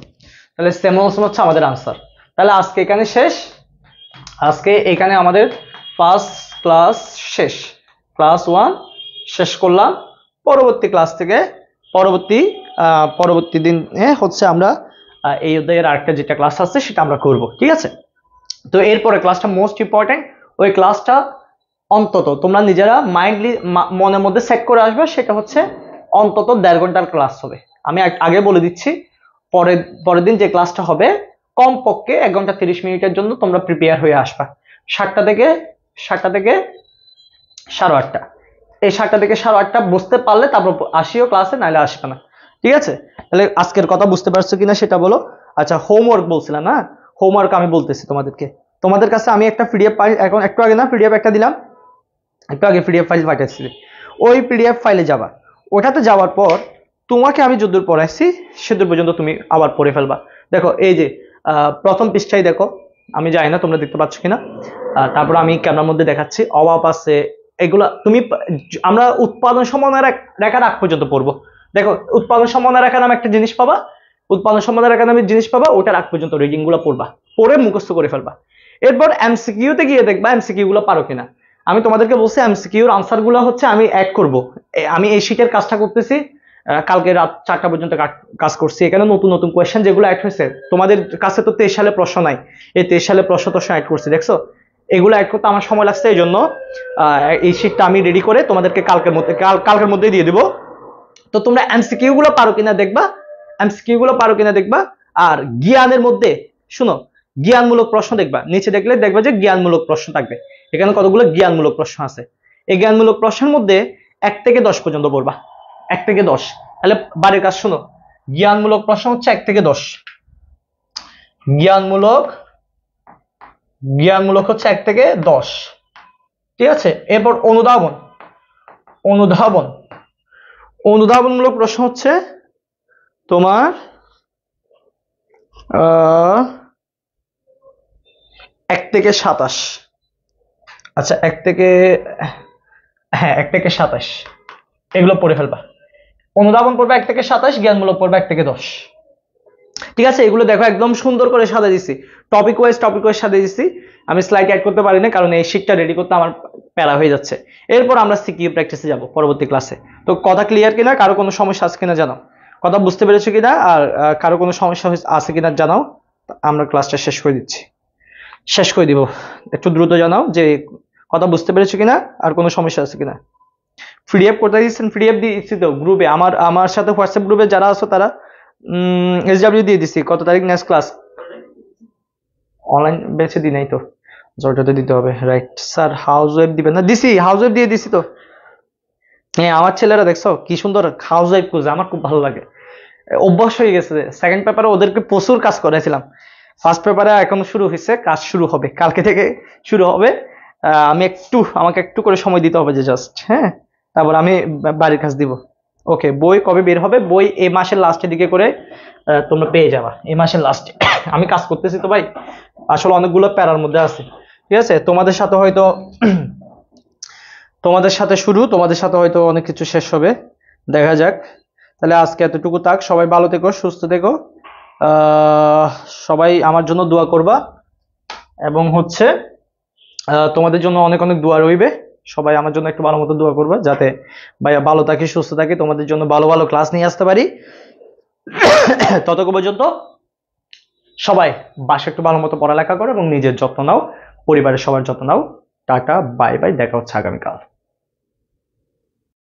Speaker 1: তাহলে স্যামুয়েলসন হচ্ছে আমাদের আনসার। তাহলে আজকে এখানে শেষ। আজকে এখানে আমাদের ফার্স্ট ক্লাস শেষ, ক্লাস 1 শেষ করলাম। পরবর্তী ক্লাস থেকে পরবর্তী দিনে হচ্ছে আমরা এই অধ্যায়ের আরেকটা যেটা ক্লাস আছে সেটা আমরা করব, ঠিক আছে? তো এরপরে ক্লাসটা মোস্ট ইম্পর্টেন্ট। ওই ক্লাসটা অন্তত তোমরা নিজেরা মাইন্ডলি মনের মধ্যে সেট করে আসবে, সেটা হচ্ছে অন্তত 1.5 ঘন্টার ক্লাস হবে। আমি আগে বলে দিচ্ছি, পরের দিন যে ক্লাসটা হবে কমপক্ষে 1 ঘন্টা 30 মিনিটের জন্য তোমরা প্রিপেয়ার হয়ে আসবা। 7টা থেকে 8:30। এই 7টা থেকে 8:30 বুঝতে পারলে তারপর আসিও ক্লাসে, নাহলে আসবে না, ঠিক আছে? তাহলে আজকের কথা বুঝতে পারছো কিনা সেটা বলো। আচ্ছা, হোমওয়ার্ক বলছিলাম না, হোমওয়ার্ক আমি বলতেছি তোমাদের কাছে আমি একটা পিডিএফ ফাইল, এখন একটু আগে না পিডিএফ একটা দিলাম, একটু আগে পিডিএফ ফাইল পাঠাচ্ছি। ওই পিডিএফ ফাইলে যাবা, ওটাতে যাওয়ার পর তোমাকে আমি যতদূর পড়াইছি সেদূর পর্যন্ত তুমি আবার পড়ে ফেলবা। দেখো এই যে প্রথম পৃষ্ঠায় দেখো, আমি জানি না তোমরা দেখতে পাচ্ছ কিনা, তারপর আমি ক্যামেরার মধ্যে দেখাচ্ছি। অভাব আছে, এগুলা তুমি, আমরা উৎপাদন সমন্বয় রেখার আগ পর্যন্ত পড়বো। দেখো উৎপাদন সমন্বয় রেখা নামে একটা জিনিস পাবা, উৎপাদন সমন্বয় রেখা নামে জিনিস পাবা, ওটার আগ পর্যন্ত রিডিং গুলো পড়বা, পড়ে মুখস্থ করে ফেলবা। এরপর এমসিকিউতে গিয়ে দেখবা এমসিকিউ গুলো পারো কিনা। আমি তোমাদেরকে বলছি এমসিকিউর আনসার গুলো হচ্ছে আমি অ্যাড করব। আমি এই শীটের কাজটা করতেছি, কালকে রাত 4টা পর্যন্ত কাজ করছি। এখানে নতুন নতুন কোয়েশ্চেন যেগুলো অ্যাড হয়েছে, তোমাদের কাছে তো 23 সালে প্রশ্ন নাই, এই 23 সালে প্রশ্ন অ্যাড করছি, দেখছো? এগুলো অ্যাড করতে আমার সময় লাগছে, এই জন্য এই শীটটা আমি রেডি করে তোমাদেরকে কালকের মধ্যে দিয়ে দিব। তো তোমরা এমসিকিউ গুলো পারো কিনা দেখবা, এমসিকিউ গুলো পারো কিনা দেখবা। আর জ্ঞানের মধ্যে শুনো, জ্ঞানমূলক প্রশ্ন দেখবা, নিচে দেখলে দেখবা যে জ্ঞানমূলক প্রশ্ন থাকবে। এখানে কতগুলো জ্ঞানমূলক প্রশ্ন আছে। এই জ্ঞানমূলক প্রশ্নের মধ্যে 1 থেকে 10 পর্যন্ত পড়বা, 1 থেকে 10। তাহলে বাড়ির কাজ শুনো, জ্ঞানমূলক প্রশ্ন হচ্ছে 1 থেকে 10। জ্ঞানমূলক হচ্ছে 1 থেকে 10, ঠিক আছে? এরপর অনুধাবনমূলক প্রশ্ন হচ্ছে তোমার 1 থেকে 27। আচ্ছা 1 থেকে 27 এগুলো পড়ে ফেলবা। অনুধাবন পড়বে 1 থেকে 27, জ্ঞানমূলক পড়বে 1 থেকে 10, ঠিক আছে? এগুলো দেখো একদম সুন্দর করে সাজিয়ে দিছি, টপিক ওয়াইজ সাজিয়ে দিছি। আমি স্লাইড অ্যাড করতে পারি না, কারণ এই শীটটা রেডি করতে আমার প্যারা হয়ে যাচ্ছে। এরপর আমরা সিকিউ প্র্যাকটিসে যাব পরবর্তী ক্লাসে। তো কথা ক্লিয়ার কিনা, কারো কোনো সমস্যা আছে কিনা জানাও, কথা বুঝতে পেরেছো কিনা, আর কারো কোনো সমস্যা আছে কিনা জানাও। আমরা ক্লাসটা শেষ করে দিব। একটু দ্রুত জানাও যে কথা বুঝতে পেরেছো কিনা, আর কোনো সমস্যা আছে কিনা। পিডিএফ কোথায় দিচ্ছেন? পিডিএফ দিয়েছি তো গ্রুপে, আমার সাথে হোয়াটসঅ্যাপ গ্রুপে যারা আছো তারা এসডব্লিউ দিয়ে দিছি। কত তারিখ নেক্সট ক্লাস? অনলাইন বেছে দিই নাই তো, জয়টাতে দিতে হবে। রাইট স্যার, হাউস ওয়েব দিবেন না? দিছি, হাউস ওয়েব দিয়ে দিছি তো। হ্যাঁ, আমার ছেলেরা দেখছো কি সুন্দর হাউস ওয়েব খুঁজে, আমার খুব ভালো লাগে, অভ্যাস হয়ে গেছে। সেকেন্ড পেপারে ওদেরকে প্রচুর কাজ করেছিলাম, ফার্স্ট পেপারে এখনো শুরু হয়েছে, কাজ শুরু হবে, কালকে থেকে শুরু হবে। আমাকে একটু করে সময় দিতে হবে যে জাস্ট, হ্যাঁ, তারপর আমি বাড়ির কাজ দিব। ওকে, বই কবে বের হবে? বই এই মাসের লাস্টের দিকে করে তোমরা পেয়ে যাবা, এই মাসের লাস্টে। আমি কাজ করতেছি তো ভাই, আসলে অনেকগুলো প্যারার মধ্যে আছে, ঠিক আছে? তোমাদের সাথে হয়তো অনেক কিছু শেষ হবে, দেখা যাক। তাহলে আজকে এতটুকু থাক, সবাই ভালো থেকো, সুস্থ থেকো, সবাই আমার জন্য দোয়া করবা, এবং হচ্ছে তোমাদের জন্য অনেক অনেক দোয়া রইবে। সবাই আমার জন্য একটু ভালো মতো দোয়া করবা, যাতে ভাইয়া ভালো থাকি, সুস্থ থাকি, তোমাদের জন্য ভালো ভালো ক্লাস নিয়ে আসতে পারি। ততক্ষণ পর্যন্ত সবাই বাসে একটু ভালো মতো পড়ালেখা করো এবং নিজের যত্ন নাও, পরিবারের সবার যত্ন নাও। টাটা, বাই বাই, দেখা হচ্ছে আগামীকাল।